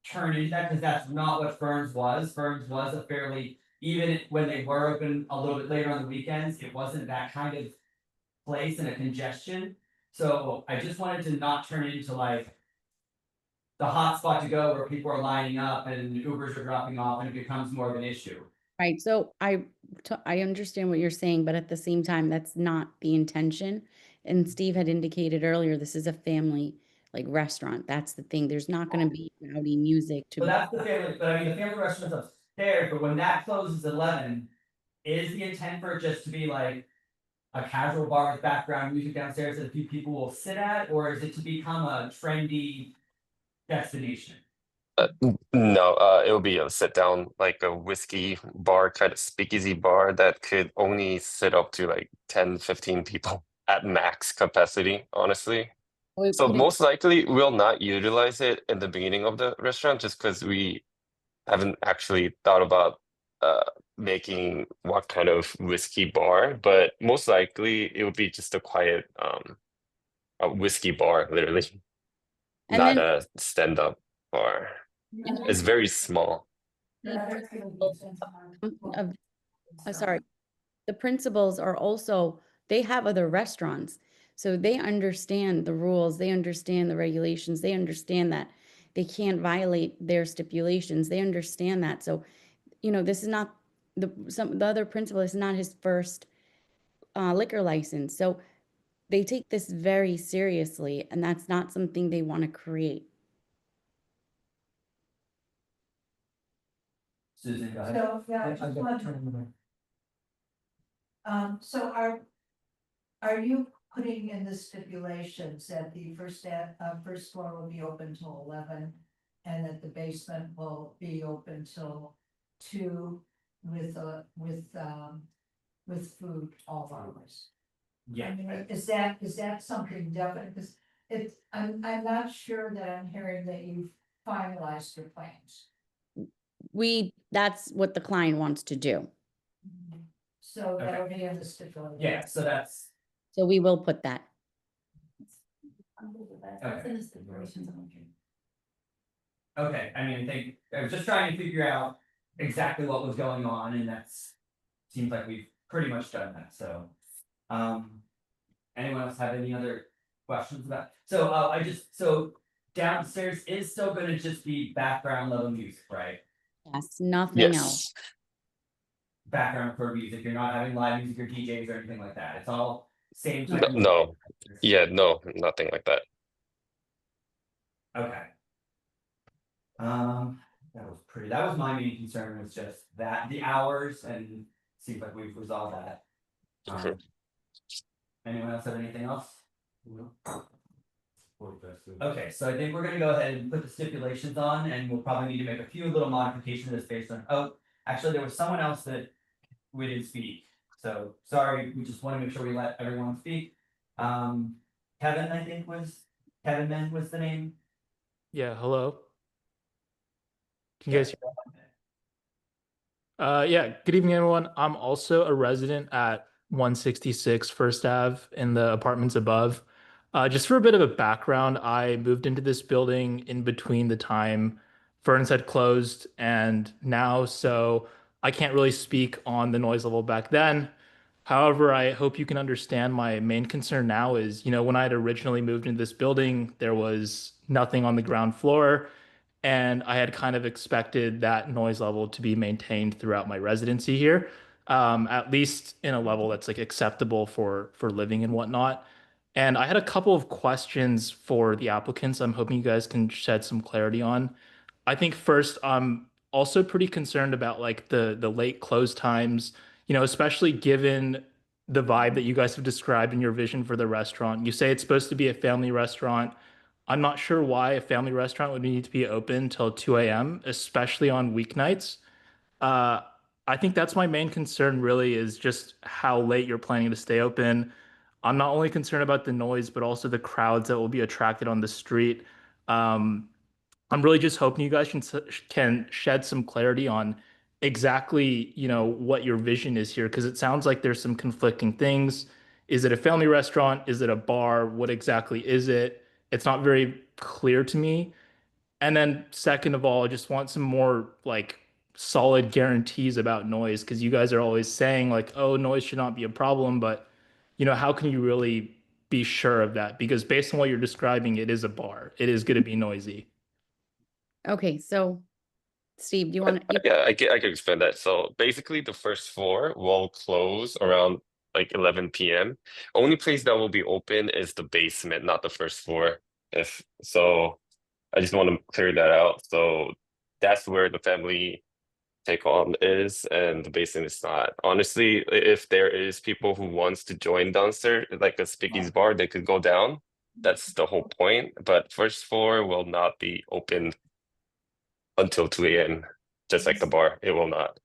turn into that, because that's not what Ferns was. Ferns was a fairly, even when they were open a little bit later on the weekends, it wasn't that kind of place and a congestion. So I just wanted to not turn it into like the hot spot to go where people are lining up and Ubers are dropping off and it becomes more of an issue. Right, so I understand what you're saying, but at the same time, that's not the intention. And Steve had indicated earlier, this is a family like restaurant. That's the thing. There's not gonna be rowdy music to. Well, that's the family, but I mean, the family restaurant's upstairs, but when that closes at 11, is the intent for it just to be like a casual bar with background music downstairs that a few people will sit at, or is it to become a trendy destination? No, it will be a sit down, like a whiskey bar, kind of speakeasy bar that could only sit up to like 10, 15 people at max capacity, honestly. So most likely we'll not utilize it in the beginning of the restaurant just because we haven't actually thought about making what kind of whiskey bar, but most likely it would be just a quiet a whiskey bar, literally, And not then- a stand-up bar. It's very small. Sorry, the principals are also, they have other restaurants. So they understand the rules, they understand the regulations, they understand that they can't violate their stipulations, they understand that. So, this is not, the other principal is not his first liquor license. So they take this very seriously, and that's not something they want to create. Susan, go ahead. So, yeah, I just wanted so are you putting in the stipulations that the first floor will be open till 11, and that the basement will be open till 2 with food all hours? Yeah. I mean, is that something definite? Because I'm not sure that I'm hearing that you've finalized your plans. That's what the client wants to do. So that would be in the stipulation. Yeah, so that's. So we will put that. Okay, I mean, I was just trying to figure out exactly what was going on, and seems like we've pretty much done that, so. Anyone else have any other questions about, so downstairs is still gonna just be background level music, right? Yes, nothing else. Yes. Background for music, you're not having live music or DJs or anything like that, it's all same type of. No. Yeah, no, nothing like that. Okay. That was my main concern, was just that, the hours, and seems like we've resolved that. Anyone else have anything else? Okay, so I think we're gonna go ahead and put the stipulations on, and we'll probably need to make a few little modifications to this based on, oh, actually, there was someone else that we didn't speak. So, sorry, we just wanna make sure we let everyone speak. Kevin, I think Kevin Min was the name. Yeah, hello. Can you guys hear? Yeah, good evening, everyone. I'm also a resident at 166 First Ave in the apartments above. Just for a bit of a background, I moved into this building in between the time Furnace had closed and now, so I can't really speak on the noise level back then. However, I hope you can understand my main concern now is, when I had originally moved into this building, there was nothing on the ground floor. And I had kind of expected that noise level to be maintained throughout my residency here, at least in a level that's like acceptable for living and whatnot. And I had a couple of questions for the applicants. I'm hoping you guys can shed some clarity on. I think first, I'm also pretty concerned about like the late close times, especially given the vibe that you guys have described in your vision for the restaurant. You say it's supposed to be a family restaurant. I'm not sure why a family restaurant would need to be open till 2 a.m., especially on weeknights. Uh, I think that's my main concern, really, is just how late you're planning to stay open. I'm not only concerned about the noise, but also the crowds that will be attracted on the street. Um, I'm really just hoping you guys can shed some clarity on exactly, what your vision is here, because it sounds like there's some conflicting things. Is it a family restaurant? Is it a bar? What exactly is it? It's not very clear to me. And then second of all, I just want some more like solid guarantees about noise, because you guys are always saying like, oh, noise should not be a problem, but how can you really be sure of that? Because based on what you're describing, it is a bar. It is going to be noisy. Okay, so Steve, do you want to? Yeah, I can explain that. So basically, the first floor will close around like 11 p.m. Only place that will be open is the basement, not the first floor. If so, I just want to clear that out. So that's where the family take on is, and the basement is not. Honestly, if there is people who wants to join downstairs, like a Spicky's bar, they could go down. That's the whole point. But first floor will not be open until 2 a.m. Just like the bar, it will not.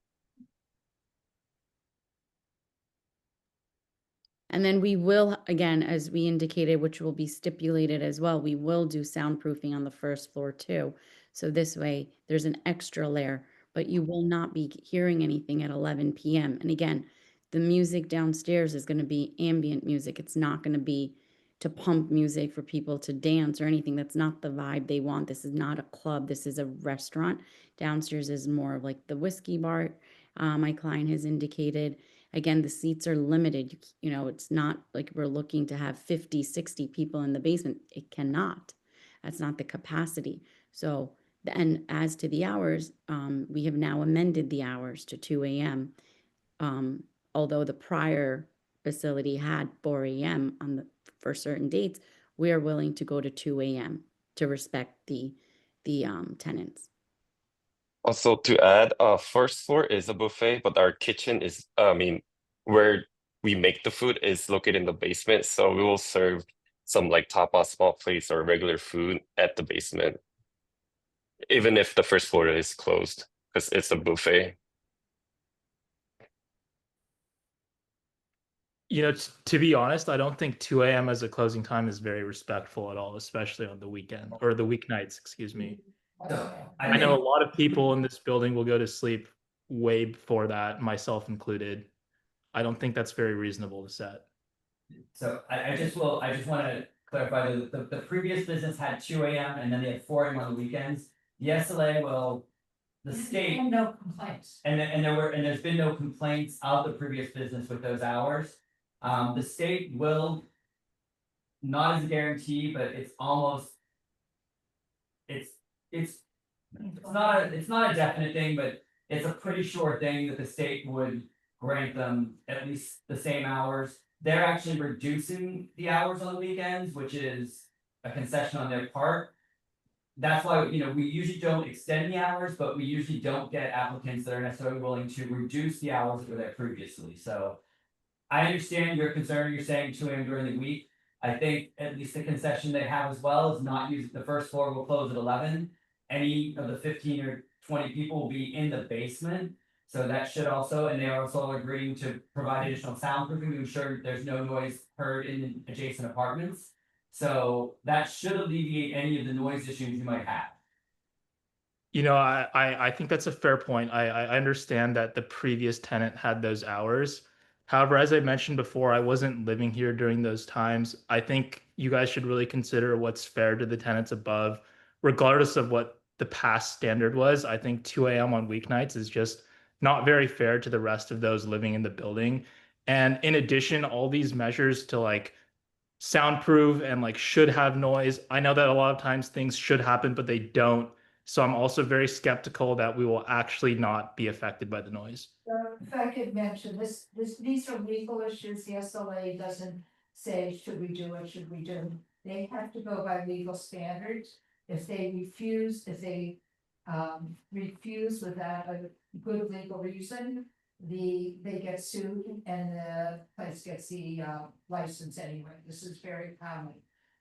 And then we will, again, as we indicated, which will be stipulated as well, we will do soundproofing on the first floor too. So this way, there's an extra layer, but you will not be hearing anything at 11 p.m. And again, the music downstairs is going to be ambient music. It's not going to be to pump music for people to dance or anything. That's not the vibe they want. This is not a club. This is a restaurant. Downstairs is more of like the whiskey bar. My client has indicated. Again, the seats are limited. It's not like we're looking to have 50, 60 people in the basement. It cannot. That's not the capacity. So, and as to the hours, we have now amended the hours to 2 a.m. Although the prior facility had 4 a.m. for certain dates, we are willing to go to 2 a.m. to respect the tenants. Also to add, first floor is a buffet, but our kitchen is, where we make the food is located in the basement. So we will serve some like tapas, small plates, or regular food at the basement, even if the first floor is closed, because it's a buffet. To be honest, I don't think 2 a.m. as a closing time is very respectful at all, especially on the weekend or the weeknights, excuse me. I know a lot of people in this building will go to sleep way before that, myself included. I don't think that's very reasonable to set. So I just want to clarify, the previous business had 2 a.m. and then they had 4 a.m. on the weekends. The SLA will, the state. And no complaints. And there's been no complaints of the previous business with those hours. The state will, not as a guarantee, but it's It's not a definite thing, but it's a pretty sure thing that the state would grant them at least the same hours. They're actually reducing the hours on the weekends, which is a concession on their part. That's why, we usually don't extend the hours, but we usually don't get applicants that are necessarily willing to reduce the hours that were there previously, so. I understand your concern, you're saying 2 AM during the week. I think at least the concession they have as well is not use, the first floor will close at 11. Any of the 15 or 20 people will be in the basement. So that should also, and they are also agreeing to provide additional soundproofing to ensure there's no noise heard in adjacent apartments. So that should alleviate any of the noise issues you might have. I think that's a fair point. I understand that the previous tenant had those hours. However, as I mentioned before, I wasn't living here during those times. I think you guys should really consider what's fair to the tenants above, regardless of what the past standard was. I think 2 AM on weeknights is just not very fair to the rest of those living in the building. And in addition, all these measures to like soundproof and like should have noise. I know that a lot of times things should happen, but they don't. So I'm also very skeptical that we will actually not be affected by the noise. If I could mention, these are legal issues, the SLA doesn't say, should we do it, should we do? They have to go by legal standards. If they refuse without a good legal reason, they get sued and the place gets the license anyway. This is very common.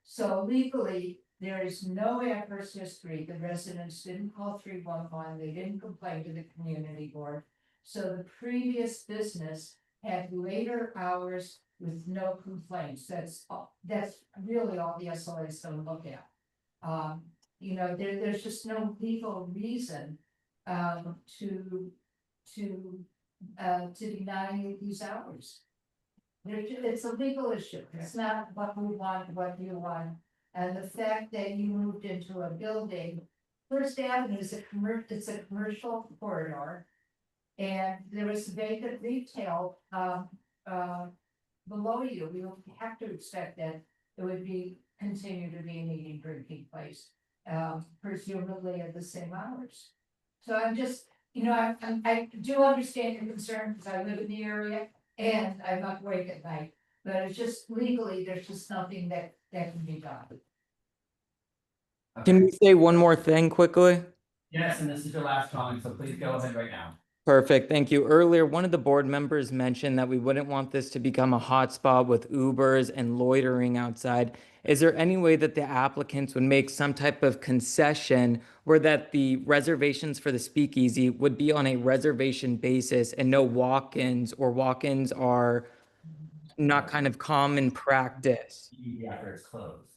So legally, there is no adverse history. The residents didn't call 311, they didn't complain to the community board. So the previous business had later hours with no complaints. That's really all the SLA is gonna look at. There's just no legal reason to deny these hours. It's a legal issue. It's not what we want, what you want. And the fact that you moved into a building, First Avenue is it's a commercial corridor. And there was vacant retail below you. We would have to expect that it would continue to be an eating, drinking place, presumably at the same hours. So I'm just, I do understand your concern because I live in the area and I'm not awake at night. But it's just legally, there's just nothing that can be done. Can we say one more thing quickly? Yes, and this is your last comment, so please go ahead right now. Perfect, thank you. Earlier, one of the board members mentioned that we wouldn't want this to become a hotspot with Ubers and loitering outside. Is there any way that the applicants would make some type of concession where that the reservations for the speakeasy would be on a reservation basis and no walk-ins, or walk-ins are not kind of common practice? After it's closed.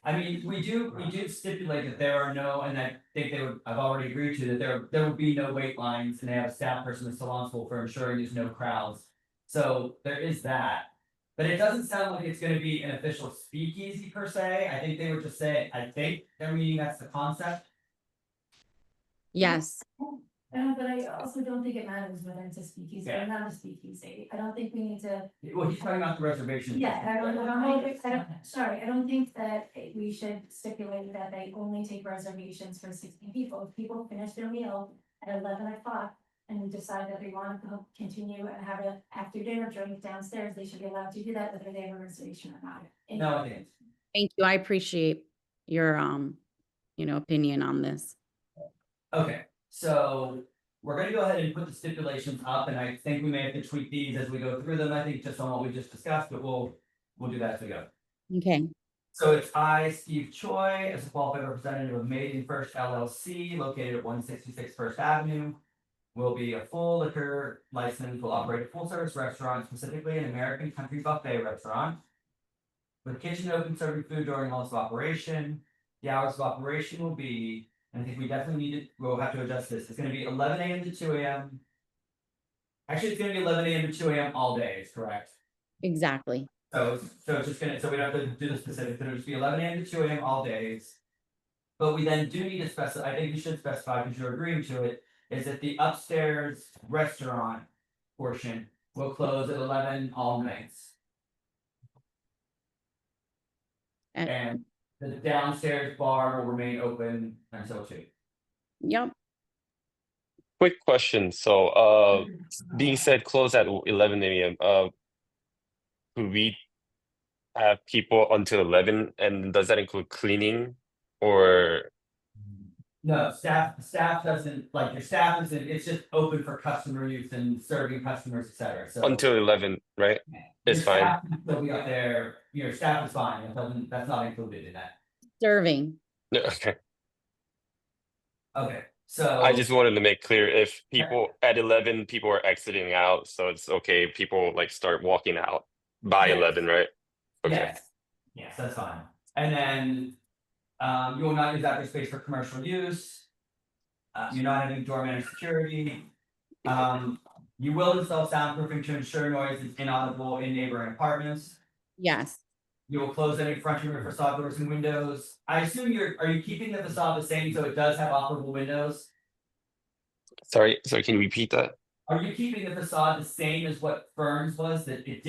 I mean, we do stipulate that there are no, and I think I've already agreed to that there would be no wait lines, and they have a staff person that's responsible for ensuring there's no crowds. So there is that. But it doesn't sound like it's gonna be an official speakeasy per se. I think they would just say, I think they're meaning that's the concept. Yes. But I also don't think it matters whether it's a speakeasy or not a speakeasy. I don't think we need to. Well, he's talking about the reservation. Yeah, I don't think that we should stipulate that they only take reservations for 60 people. If people finish their meal at 11 o'clock and decide that they want to continue and have an after dinner drink downstairs, they should be allowed to do that whether they have a reservation or not. No, I think. Thank you. I appreciate your opinion on this. Okay, so we're gonna go ahead and put the stipulations up, and I think we may have to tweak these as we go through them. I think just on what we just discussed, but we'll do that as we go. Okay. So it's I, Steve Choi, as a qualified representative of Made in First LLC, located at 166 First Avenue. Will be a full liquor license, will operate a full service restaurant, specifically an American country buffet restaurant. With kitchen open serving food during hours of operation. The hours of operation will be, and I think we definitely we'll have to adjust this. It's gonna be 11 AM to 2 AM. Actually, it's gonna be 11 AM to 2 AM all days, correct? Exactly. So it's just gonna, so we don't have to do the specifics, it'll just be 11 AM to 2 AM all days. But we then do need to specify, I think we should specify, because you're agreeing to it, is that the upstairs restaurant portion will close at 11 all nights. And The downstairs bar will remain open until 2. Yep. Quick question. So, being said close at 11 a.m. Could we have people until 11, and does that include cleaning or? No, staff doesn't, like, your staff isn't, it's just open for customer use and serving customers, et cetera, so. Until 11, right? Your It's fine. staff can still be up there, your staff is fine, that's not included in that. Serving. Yeah, okay. Okay, so. I just wanted to make clear if people at 11, people are exiting out, so it's okay. People like start walking out by Yes. 11, right? Okay. Yes, that's fine. And then, you will not use outdoor space for commercial use. You're not having doorman or security. You will install soundproofing to ensure noise is inaudible in neighboring apartments. Yes. You will close any front and rear facade doors and windows. I assume are you keeping the facade the same so it does have operable windows? Sorry, can you repeat that? Are you keeping the facade the same as what Ferns was, that it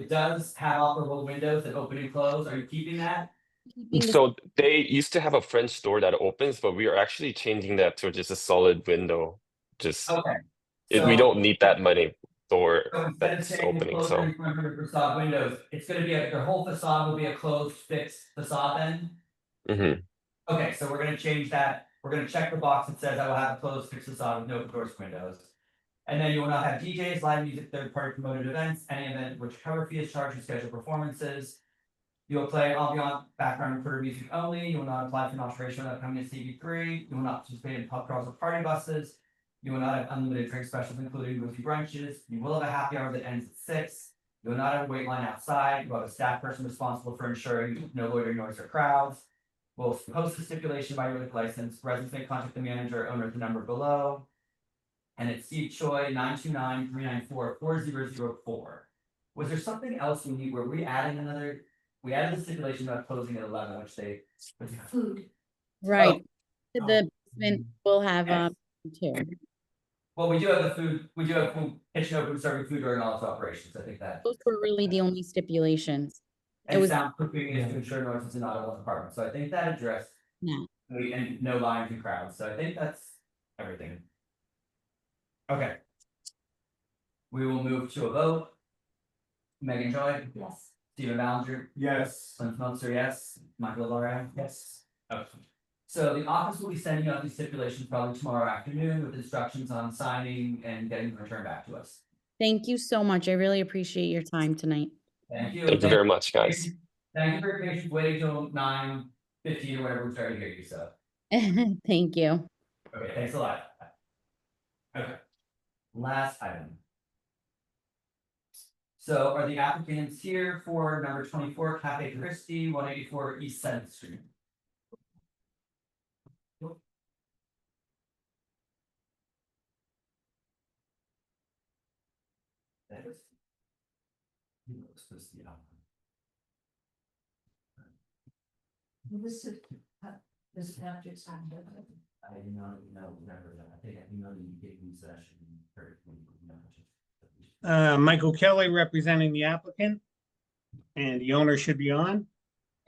does have operable windows that open and close? Are you keeping that? So they used to have a French door that opens, but we are actually changing that to just a solid window. Just Okay. we don't need that many door So instead of that's saying opening. closed So and front and rear facade windows, it's gonna be the whole facade will be a closed fixed facade then? mhm. Okay, so we're gonna change that. We're gonna check the box that says I will have a closed fixed facade with no doors, windows. And then you will not have DJs, live music, third-party promoted events, any event which cover fee is charged for scheduled performances. You will play ambient background recorded music only. You will not apply for an alteration without coming to CV3. You will not participate in pub crawls or party buses. You will not have unlimited drink specials, including movie brunches. You will have a happy hour that ends at 6. You will not have a wait line outside. You will have a staff person responsible for ensuring no loitering, noise, or crowds. We'll post the stipulation by your liquor license. Residents may contact the manager or owner at the number below. And it's Steve Choi, 929-394-4004. Was there something else we need? Were we adding another? We added the stipulation about closing at 11, which they. Food. Right. The basement will have too. Well, we do have food kitchen open serving food during all its operations. I think that. Those were really the only stipulations. And soundproofing is to ensure noise is not in one apartment. So I think that addressed. Yeah. And no lines and crowds. So I think that's everything. Okay. We will move to a vote. Megan Joy? Yes. Stephen Ballinger? Yes. Clint Meltzer, yes. Michael Laura? Yes. Okay. So the office will be sending out these stipulations probably tomorrow afternoon with instructions on signing and getting them returned back to us. Thank you so much. I really appreciate your time tonight. Thank you. Thank you very much, guys. Thank you for your patience waiting till 9:15 or whatever we started to hear you, so. Thank you. Okay, thanks a lot. Okay. Last item. So are the applicants here for number 24 Cafe Christie, 184 East 7th Street? That is. Supposed to be out. This is after it's on. I did not know, never, I think I emailed you, gave me session. Michael Kelly representing the applicant. And the owner should be on.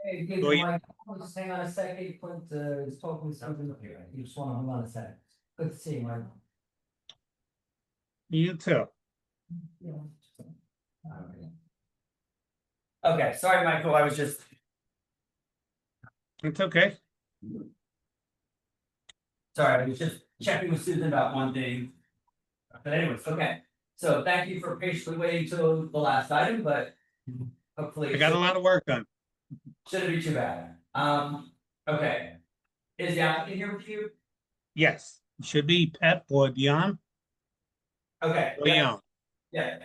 Hey, Go ahead. Mike, just hang on a second, Clint, is talking something up here, you just wanna hold on a second. Good to see you, Mike. You too. Yeah. Okay, sorry, Michael, I was just. It's okay. Sorry, I was just checking with Susan about one thing. But anyways, okay, so thank you for patiently waiting till the last item, but hopefully. I got a lot of work done. Shouldn't be too bad. Okay. Is the applicant here with you? Yes, it should be Pep or Dion. Okay. Leon. Yeah,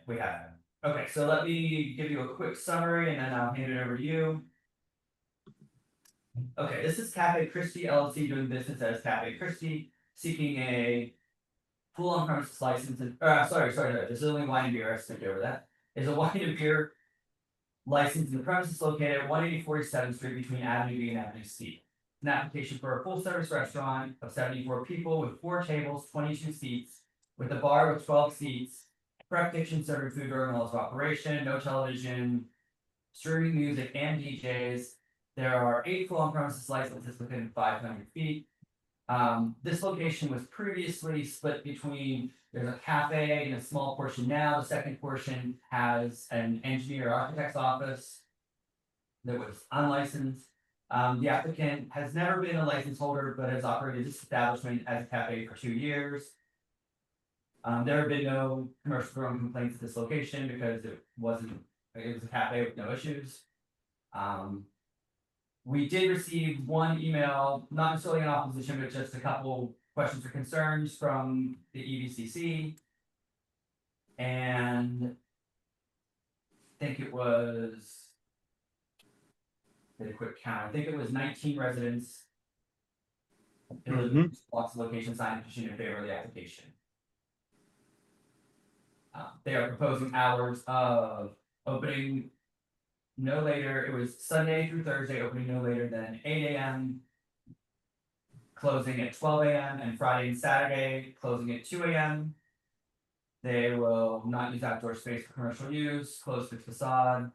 we have. Okay, so let me give you a quick summary and then I'll hand it over to you. Okay, this is Cafe Christie LLC doing business as Cafe Christie, seeking a full on premises license and, sorry, this is only wine and beer, I skipped over that. Is a wine and beer license in the premises located at 184 7th Street between Avenue B and Avenue C. An application for a full service restaurant of 74 people with 4 tables, 22 seats, with a bar with 12 seats, prep kitchen serving food during all of operation, no television, streaming music and DJs, There are 8 full on-premises licenses within 500 feet. This location was previously split between, there's a cafe and a small portion now. The second portion has an engineer architect's office that was unlicensed. The applicant has never been a license holder, but has operated this establishment as a cafe for 2 years. There have been no commercial growing complaints at this location because it was a cafe with no issues. We did receive one email, not necessarily in opposition, but just a couple questions or concerns from the EVCC. And I think it was, did a quick count, I think it was 19 residents. Lots of location sign petition in favor of the application. They are proposing hours of opening no later, it was Sunday through Thursday, opening no later than 8 a.m. closing at 12 a.m. and Friday and Saturday closing at 2 a.m. They will not use outdoor space for commercial use, close the facade.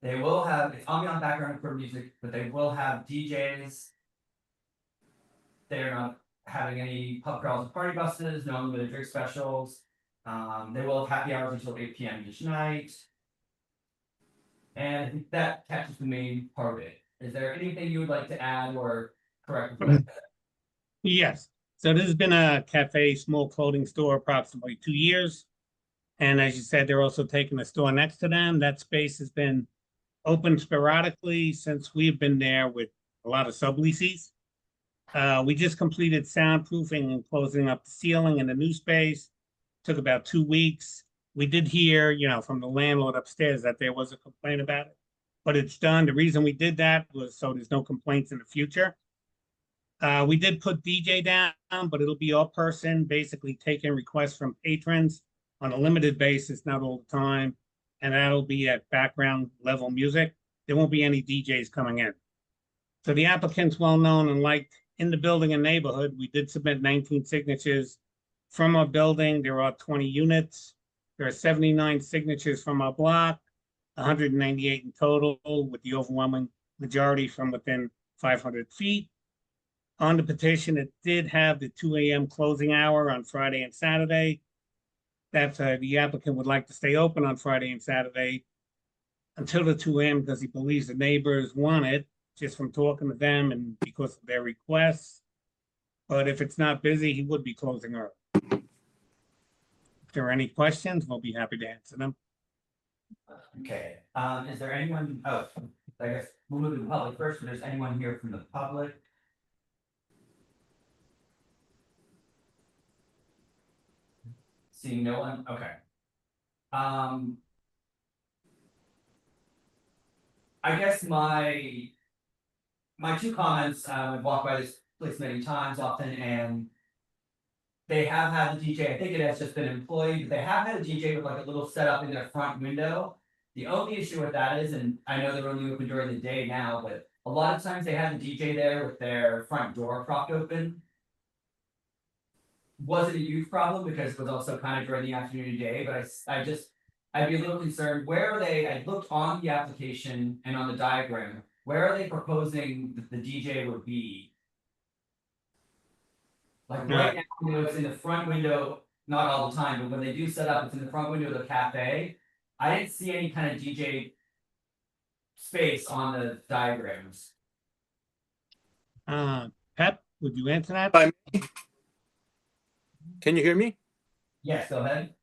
They will have, it's ambient background for music, but they will have DJs. They're not having any pub crawls and party buses, no unlimited drink specials. They will have happy hours until 8 p.m. each night. And I think that catches the main part of it. Is there anything you would like to add or correct? Yes. So this has been a cafe, small clothing store, approximately 2 years. And as you said, they're also taking a store next to them. That space has been open sporadically since we've been there with a lot of subleases. We just completed soundproofing and closing up the ceiling in the new space. Took about 2 weeks. We did hear, from the landlord upstairs that there was a complaint about it, but it's done. The reason we did that was so there's no complaints in the future. We did put DJ down, but it'll be all person, basically taking requests from patrons on a limited basis, not all the time. And that'll be at background level music. There won't be any DJs coming in. So the applicant's well known and liked in the building and neighborhood. We did submit 19 signatures from our building. There are 20 units. There are 79 signatures from our block, 198 in total, with the overwhelming majority from within 500 feet. On the petition, it did have the 2 a.m. closing hour on Friday and Saturday. That's the applicant would like to stay open on Friday and Saturday until the 2 a.m. because he believes the neighbors want it, just from talking to them and because of their requests. But if it's not busy, he would be closing early. If there are any questions, we'll be happy to answer them. Okay, is there anyone, I guess we'll move to the public first, but there's anyone here from the public? Seeing no one, okay. I guess my 2 comments, I've walked by this place many times often, and they have had the DJ, I think it has just been employed, but they have had a DJ with like a little setup in their front window. The only issue with that is, and I know they're only open during the day now, but a lot of times they have the DJ there with their front door propped open. Wasn't a huge problem because it was also kind of during the afternoon and day, but I'd be a little concerned, where are they, I looked on the application and on the diagram, where are they proposing that the DJ would be? Like right now, it's in the front window, not all the time, but when they do set up, it's in the front window of the cafe. I didn't see any kind of DJ space on the diagrams. Pep, would you answer that? Can you hear me? Yes, go ahead.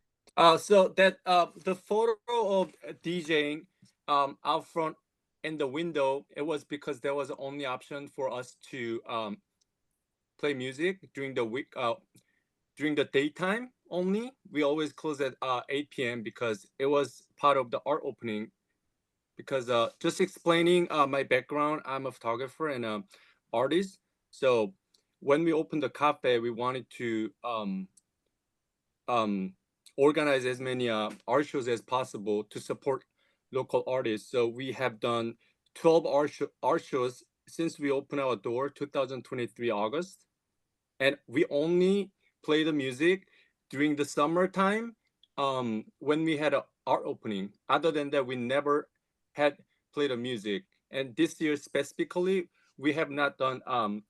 So that the photo of DJing out front in the window, it was because there was the only option for us to play music during the week, during the daytime only. We always close at 8 p.m. because it was part of the art opening. Because just explaining my background, I'm a photographer and artist. So when we opened the cafe, we wanted to organize as many art shows as possible to support local artists. So we have done 12 art shows since we opened our door 2023 August. And we only play the music during the summertime when we had an art opening. Other than that, we never had played the music And this year specifically, we have not done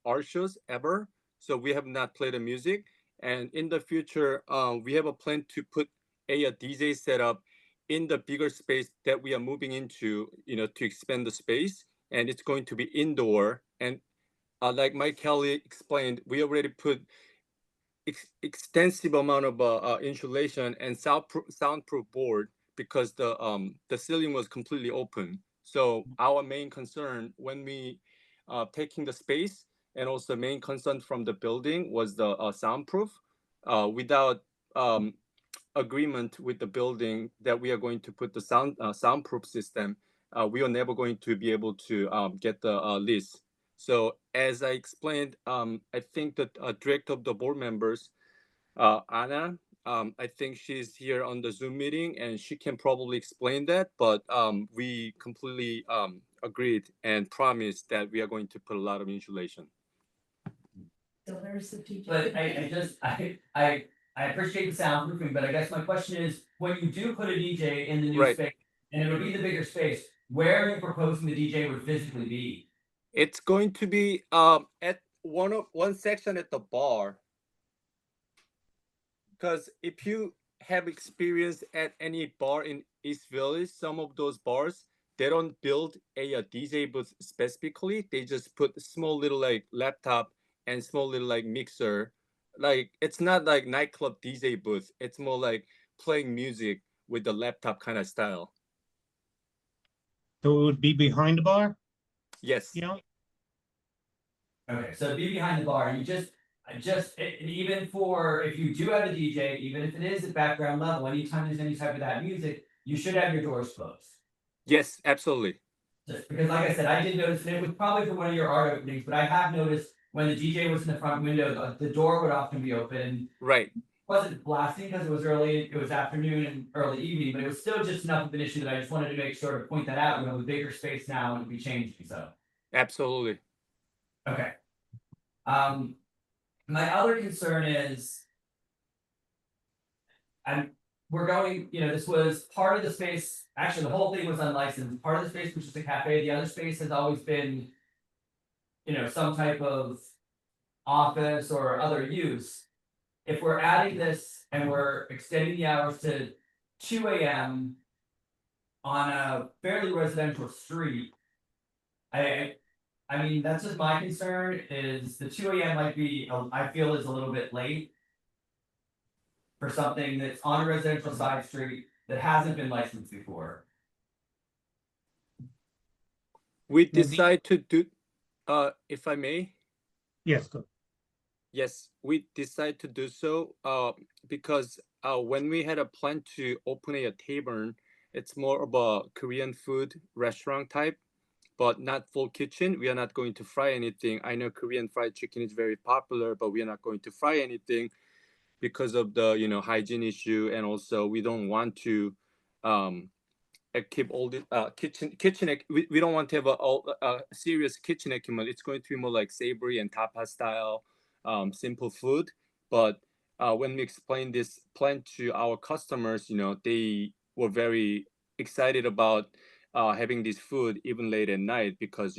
art shows ever, so we have not played the music. And in the future, we have a plan to put a DJ setup in the bigger space that we are moving into, to expand the space. And it's going to be indoor. And like Mike Kelly explained, we already put extensive amount of insulation and soundproof board because the ceiling was completely open. So our main concern when we taking the space, and also main concern from the building, was the soundproof. Without agreement with the building that we are going to put the soundproof system, we are never going to be able to get the lease. So as I explained, I think that director of the board members, Anna, I think she's here on the Zoom meeting and she can probably explain that, but we completely agreed and promised that we are going to put a lot of insulation. So there's the teacher. But I appreciate the soundproofing, but I guess my question is, when you do put a DJ in the new Right. space, and it would be the bigger space, where are you proposing the DJ would physically be? It's going to be at one section at the bar. Because if you have experience at any bar in East Village, some of those bars, they don't build a DJ booth specifically. They just put small little like laptop and small little like mixer. Like it's not like nightclub DJ booth. It's more like playing music with the laptop kind of style. So it would be behind the bar? Yes. Okay, so be behind the bar, you just, even for, if you do have a DJ, even if it is at background level, anytime there's any type of that music, you should have your doors closed. Yes, absolutely. Just because like I said, I did notice, and it was probably for one of your art openings, but I have noticed when the DJ was in the front window, the door would often be open. Right. It wasn't blasting because it was early, it was afternoon and early evening, but it was still just enough of an issue that I just wanted to make sure to point that out. We have a bigger space now and it'll be changing, so. Absolutely. Okay. My other concern is, we're going, this was part of the space, actually, the whole thing was unlicensed. Part of the space was just a cafe, the other space has always been, some type of office or other use. If we're adding this and we're extending the hours to 2 AM on a fairly residential street, I mean, that's just my concern, is the 2 AM might be, I feel is a little bit late for something that's on a residential side street that hasn't been licensed before. We decide to do, if I may. Yes, go. Yes, we decided to do so because when we had a plan to open a tavern, it's more of a Korean food restaurant type, but not full kitchen. We are not going to fry anything. I know Korean fried chicken is very popular, but we are not going to fry anything because of the hygiene issue, and also we don't want to keep all the kitchen. We don't want to have a serious kitchen equipment. It's going to be more like savory and tapas style, simple food. But when we explained this plan to our customers, they were very excited about having this food even late at night, because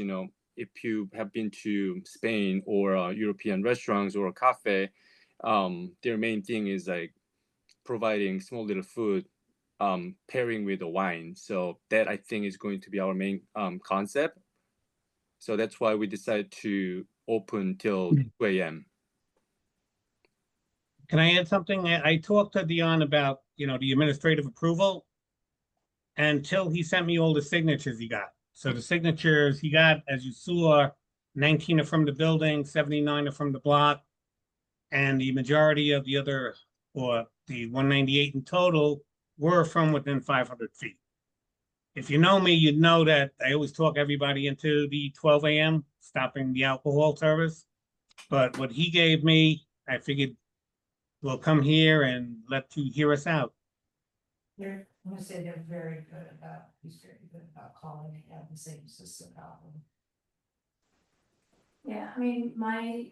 if you have been to Spain or European restaurants or a cafe, their main thing is like providing small little food pairing with the wine. So that I think is going to be our main concept. So that's why we decided to open till 2 AM. Can I add something? I talked to Dion about, the administrative approval until he sent me all the signatures he got. So the signatures he got, as you saw, 19 are from the building, 79 are from the block, and the majority of the other, or the 198 in total, were from within 500 feet. If you know me, you'd know that I always talk everybody into the 12 AM, stopping the alcohol service. But what he gave me, I figured we'll come here and let you hear us out. I'm gonna say they're very good about, he's very good about calling and having the same system problem. Yeah, I mean, my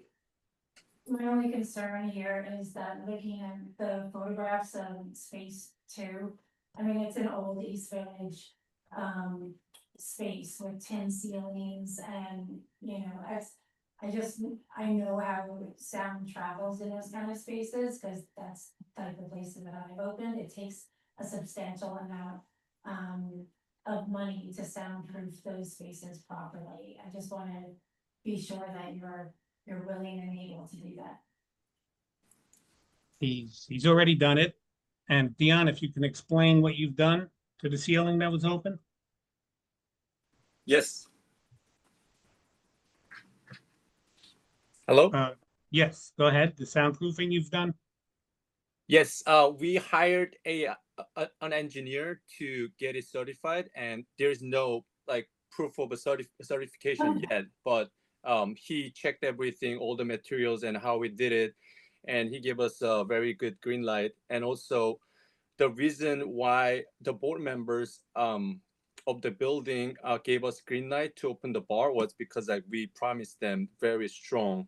only concern here is that looking at the photographs of space 2, I mean, it's an old East Village space with tin ceilings and, you know, I know how sound travels in those kind of spaces, because that's the type of places that I've opened. It takes a substantial amount of money to soundproof those spaces properly. I just want to be sure that you're willing and able to do that. He's already done it. And Dion, if you can explain what you've done to the ceiling that was open? Yes. Hello? Yes, go ahead. The soundproofing you've done? Yes, we hired an engineer to get it certified, and there's no like proof of a certification yet. But he checked everything, all the materials, and how we did it, and he gave us a very good green light. And also, the reason why the board members of the building gave us green light to open the bar was because like we promised them very strong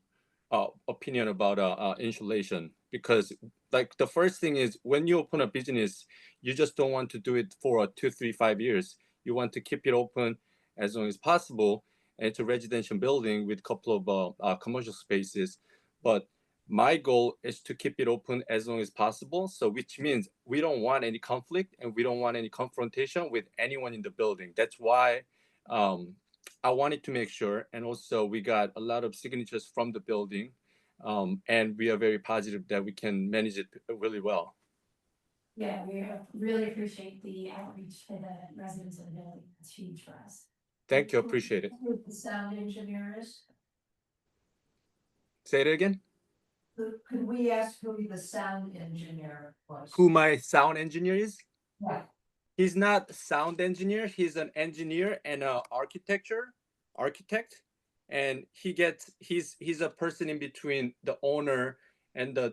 opinion about insulation, because like the first thing is when you open a business, you just don't want to do it for 2, 3, 5 years. You want to keep it open as long as possible. And it's a residential building with a couple of commercial spaces. But my goal is to keep it open as long as possible. So which means we don't want any conflict and we don't want any confrontation with anyone in the building. That's why I wanted to make sure. And also we got a lot of signatures from the building. And we are very positive that we can manage it really well. Yeah, we really appreciate the outreach to the residents of the building. It's huge for us. Thank you, appreciate it. Who the sound engineer is? Say it again. Could we ask who the sound engineer was? Who my sound engineer is? Yeah. He's not a sound engineer. He's an engineer and an architect. And he's a person in between the owner and the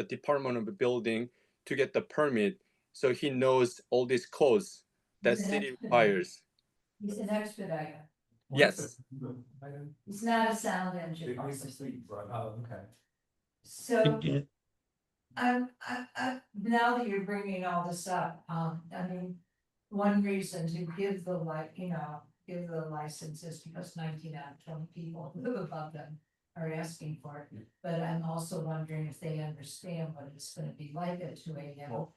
department of the building to get the permit. So he knows all these codes that city requires. He's an expediter. Yes. He's not a sound engineer. Oh, okay. So, now that you're bringing all this up, I mean, one reason to give the give the licenses because 19 out of 20 people who live above them are asking for it. But I'm also wondering if they understand what it's going to be like at 2 a.m.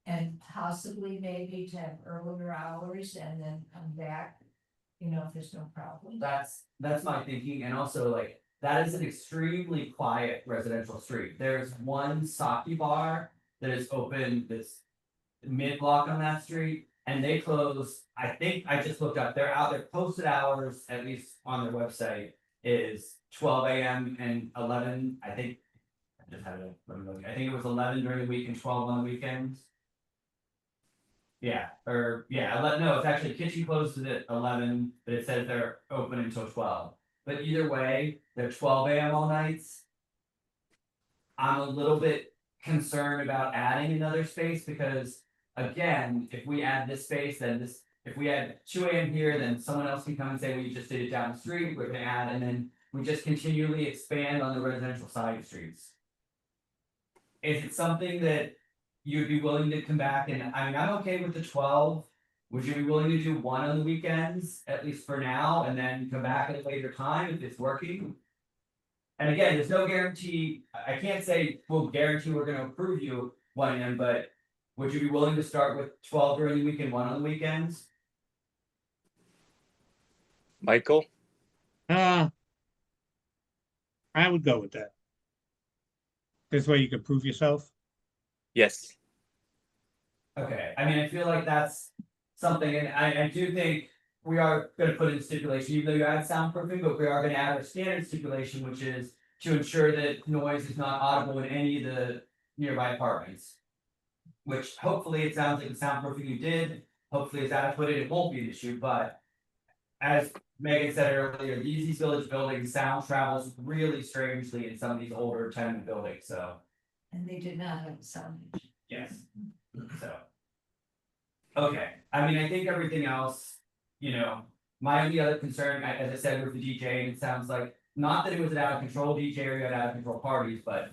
and possibly maybe to have earlier hours and then come back, you know, if there's no problem. That's my thinking, and also like that is an extremely quiet residential street. There's one sake bar that is open this mid-block on that street, and they close, I think I just looked up, their posted hours, at least on their website, is 12 a.m. and 11, I think. I just had it, let me look. I think it was 11 during the week and 12 on the weekends. Yeah, 11, no, it's actually kitchen closes at 11, but it says they're open until 12. But either way, they're 12 a.m. all nights. I'm a little bit concerned about adding another space because, again, if we add this space, then if we add 2 a.m. here, then someone else can come and say, well, you just did it down the street, we're gonna add, and then we just continually expand on the residential side streets. Is it something that you'd be willing to come back and, I mean, I'm okay with the 12. Would you be willing to do one on the weekends, at least for now, and then come back at a later time if it's working? And again, there's no guarantee, I can't say, we'll guarantee we're gonna approve you 1 a.m., but would you be willing to start with 12 during the week and 1 on the weekends? Michael? I would go with that. This way you can prove yourself. Yes. Okay, I mean, I feel like that's something, and I do think we are gonna put in stipulation, even though you add soundproofing, but we are gonna add a standard stipulation, which is to ensure that noise is not audible in any of the nearby apartments. Which hopefully it sounds like the soundproofing you did, hopefully it's adequate, and it won't be an issue, but as Megan said earlier, the Easy Village building sound travels really strangely in some of these older tenement buildings, so. And they did not have a sound engineer. Yes, so. Okay, I mean, I think everything else, you know, my only other concern, as I said, with the DJ, it sounds like, not that it was an out of control DJ or you had out of control parties, but.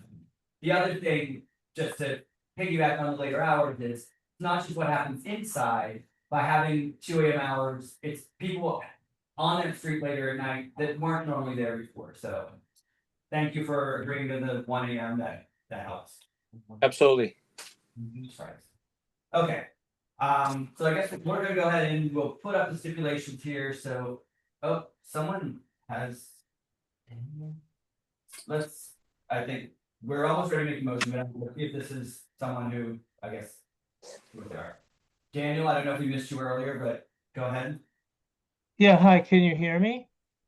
The other thing, just to piggyback on the later hours is, it's not just what happens inside, by having 2 AM hours, it's people on that street later at night that weren't normally there before, so. Thank you for agreeing to the 1 AM, that helps. Absolutely. Sorry. Okay, so I guess we're gonna go ahead and we'll put up the stipulations here, so, oh, someone has. Let's, I think, we're almost ready to make a motion, but we'll see if this is someone who, I guess. Who they are. Daniel, I don't know if we missed you earlier, but go ahead. Yeah, hi, can you hear me?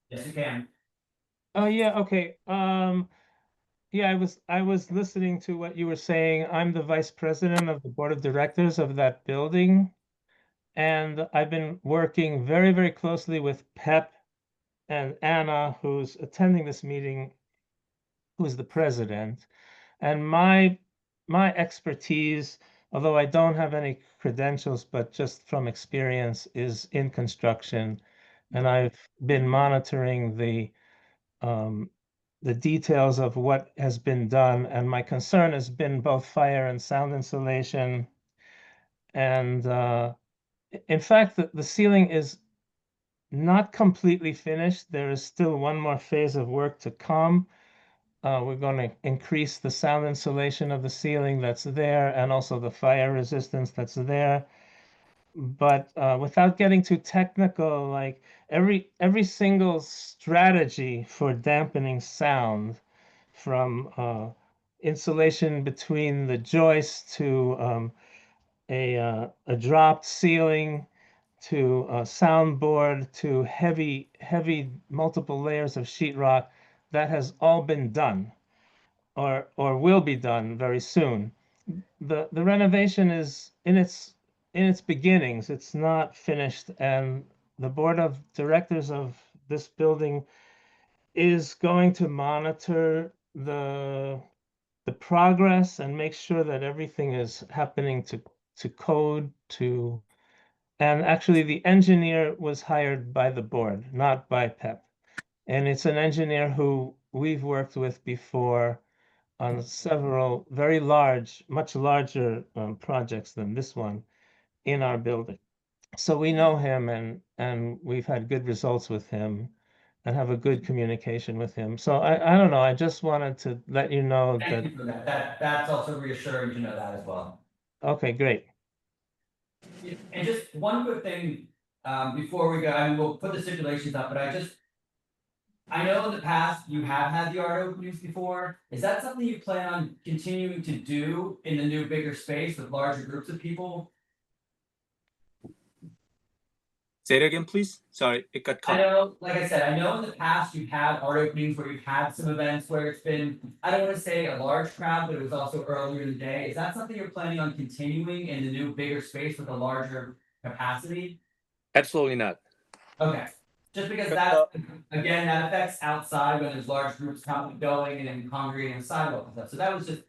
Yes, you can. Oh, yeah, okay. Yeah, I was listening to what you were saying. I'm the vice president of the board of directors of that building. And I've been working very, very closely with Pep and Anna, who's attending this meeting, who's the president. And my expertise, although I don't have any credentials, but just from experience, is in construction. And I've been monitoring the details of what has been done, and my concern has been both fire and sound insulation. And in fact, the ceiling is not completely finished. There is still one more phase of work to come. We're going to increase the sound insulation of the ceiling that's there, and also the fire resistance that's there. But without getting too technical, like every single strategy for dampening sound, from insulation between the joists to a dropped ceiling, to a soundboard, to heavy multiple layers of sheetrock, that has all been done, or will be done very soon. The renovation is in its beginnings. It's not finished, and the board of directors of this building is going to monitor the progress and make sure that everything is happening to code. And actually, the engineer was hired by the board, not by Pep. And it's an engineer who we've worked with before on several very large, much larger projects than this one in our building. So we know him, and we've had good results with him and have a good communication with him. So I don't know, I just wanted to let you know that. Thank you for that. That's also reassuring to know that as well. Okay, great. And just one quick thing, before we go, I mean, we'll put the stipulations up, but I know in the past you have had the art openings before. Is that something you plan on continuing to do in the new bigger space with larger groups of people? Say it again, please. Sorry, it got cut. I know, like I said, I know in the past you've had art openings where you've had some events where it's been, I don't want to say a large crowd, but it was also earlier in the day. Is that something you're planning on continuing in the new bigger space with a larger capacity? Absolutely not. Okay, just because that, again, that affects outside when there's large groups coming, going and then congregating on the sidewalk and stuff. So that was just,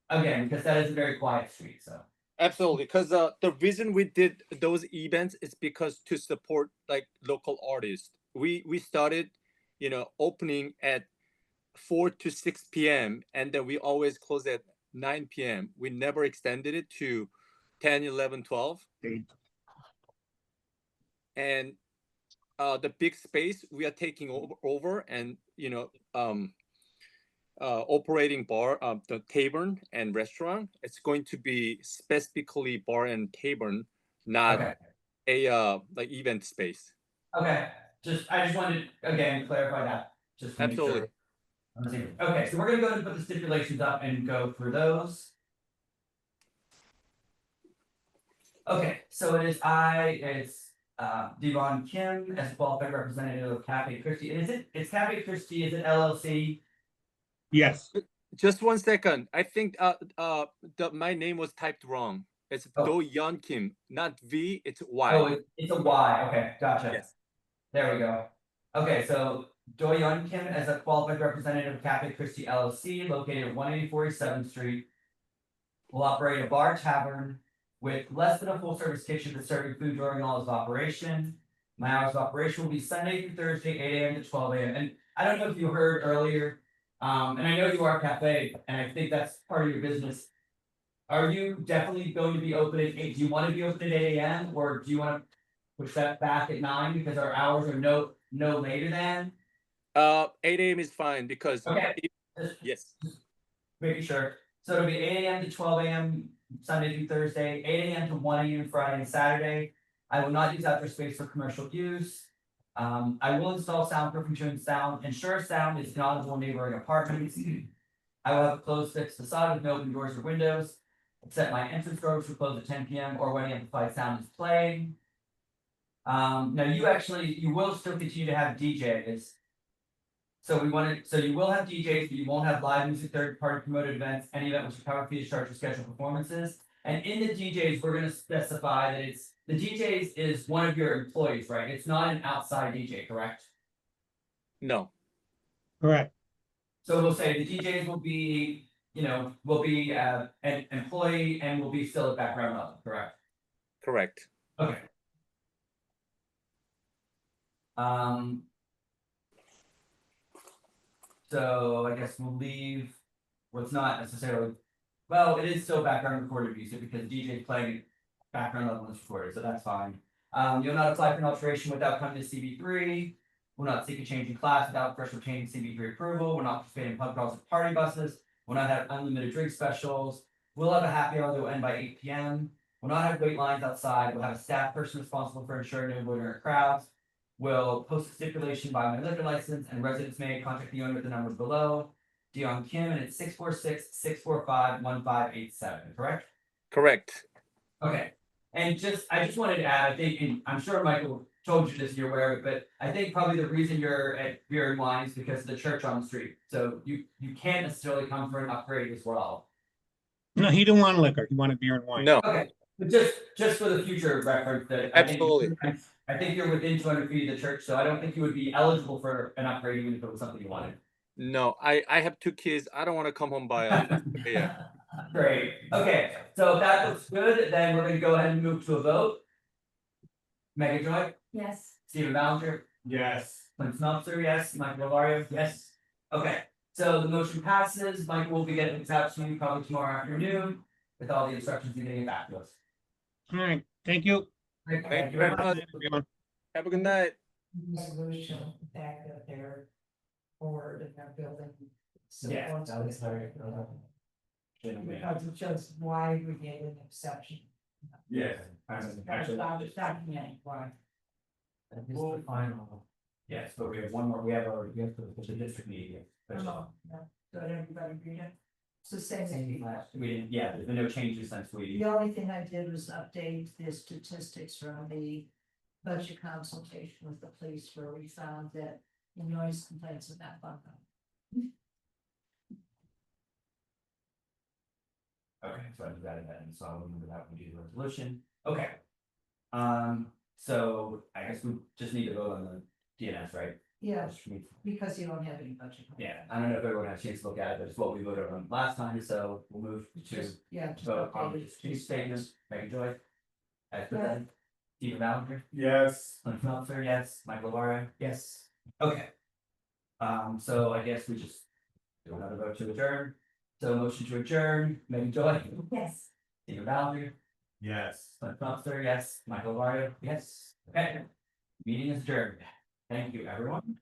again, because that is a very quiet street, so. Absolutely, because the reason we did those events is because to support like local artists. We started, opening at 4 to 6 p.m. and then we always close at 9 p.m. We never extended it to 10, 11, 12. And the big space we are taking over and operating bar, the tavern and restaurant. It's going to be specifically bar and tavern, not a like event space. Okay, I just wanted to, again, clarify that, just to make Absolutely. sure. Okay, so we're gonna go ahead and put the stipulations up and go through those. Okay, so it's Devon Kim as qualified representative of Cafe Christie. It's Cafe Christie, is it LLC? Yes. Just 1 second. I think my name was typed wrong. It's Do Yeon Kim, not V, it's Y. Oh, it's a Y, okay, gotcha. Yes. There we go. Okay, so Do-yeon Kim as a qualified representative of Cafe Christie LLC located at 184 7th Street. Will operate a bar tavern with less than a full service kitchen for serving food during all of operation. My hours of operation will be Sunday through Thursday, 8 AM to 12 AM. And I don't know if you heard earlier, and I know you are a cafe, and I think that's part of your business. Are you definitely going to be open at 8? Do you want to be open at 8 AM or do you want to push that back at 9 because our hours are no later than? 8 a.m. is fine because Okay. yes. Making sure. So it'll be 8 AM to 12 AM Sunday through Thursday, 8 AM to 1 AM Friday and Saturday. I will not use outdoor space for commercial use. I will install soundproofing to ensure sound is inaudible in neighboring apartments. I will have a closed fixed facade with no open doors or windows, except my entrance door, which will close at 10 PM or when amplified sound is playing. Now you will still continue to have DJs. So you will have DJs, but you won't have live music, third-party promoted events, any event which is power fee is charged for scheduled performances. And in the DJs, we're gonna specify that the DJs is one of your employees, right? It's not an outside DJ, correct? No. Correct. So we'll say the DJs will be, an employee and will be still at background level, correct? Correct. Okay. So I guess we'll leave what's not necessarily, well, it is still background recorded music because DJ is playing background level is recorded, so that's fine. You'll not apply for an alteration without coming to CB3. Will not seek a change in class without first obtaining CB3 approval. Will not participate in pub crawls or party buses. Will not have unlimited drink specials. We'll have a happy hour that will end by 8 PM. Will not have wait lines outside. We'll have a staff person responsible for ensuring no loitering crowds. Will post a stipulation by my liquor license and residents may contact the owner at the numbers below. Dion Kim, and it's 646-645-1587, correct? Correct. Okay, and I just wanted to add, I think, and I'm sure Michael told you this, you're aware of it, but I think probably the reason you're at beer and wine is because of the church on the street. So you can't necessarily come for an upgrade as well. No, he didn't want liquor. He wanted beer and wine. No. Okay, but just for the future reference, that Absolutely. I think you're within 200 feet of the church, so I don't think you would be eligible for an upgrade even if it was something you wanted. No, I have 2 kids. I don't want to come home by yeah. Great. Okay, so if that looks good, then we're gonna go ahead and move to a vote. Megan Joy, Yes. Stephen Ballinger, Yes. Clint Smeltzer, yes. Michael Lavario, yes. Okay, so the motion passes. Michael will be getting this out to you probably tomorrow afternoon with all the instructions and getting it back to us. All right. Thank you. Thank you very much. Everyone. Have a good night. Resolution, the fact that they're forward and they're building. Yeah, that was very. Because it shows why we gave an exception. Yes. Actually, Document why. Well, final. Yes, but we have one more, we have the district meeting. Did everybody read it? It's the same. We didn't, yeah, there's been no changes since we. The only thing I did was update the statistics from the budget consultation with the police where we found that the noise complaints have not gone up. Okay, so I just added that in, so I'll remember that when we do the resolution. Okay. So I guess we just need to vote on the DNS, right? Yeah, Which means- because you don't have any budget. Yeah, I don't know if everyone had a chance to look at it, but it's what we voted on last time, so we'll move to Yeah. just vote on update the it. two statements, Megan Joy. As presented, Stephen Ballinger, Yes. Clint Smeltzer, yes, Michael Lavario, yes. Okay. So I guess we just do another vote to adjourn. So motion to adjourn, Megan Joy, Yes. Stephen Ballinger, Yes. Clint Smeltzer, yes, Michael Lavario, yes. Okay. Meeting is adjourned. Thank you, everyone.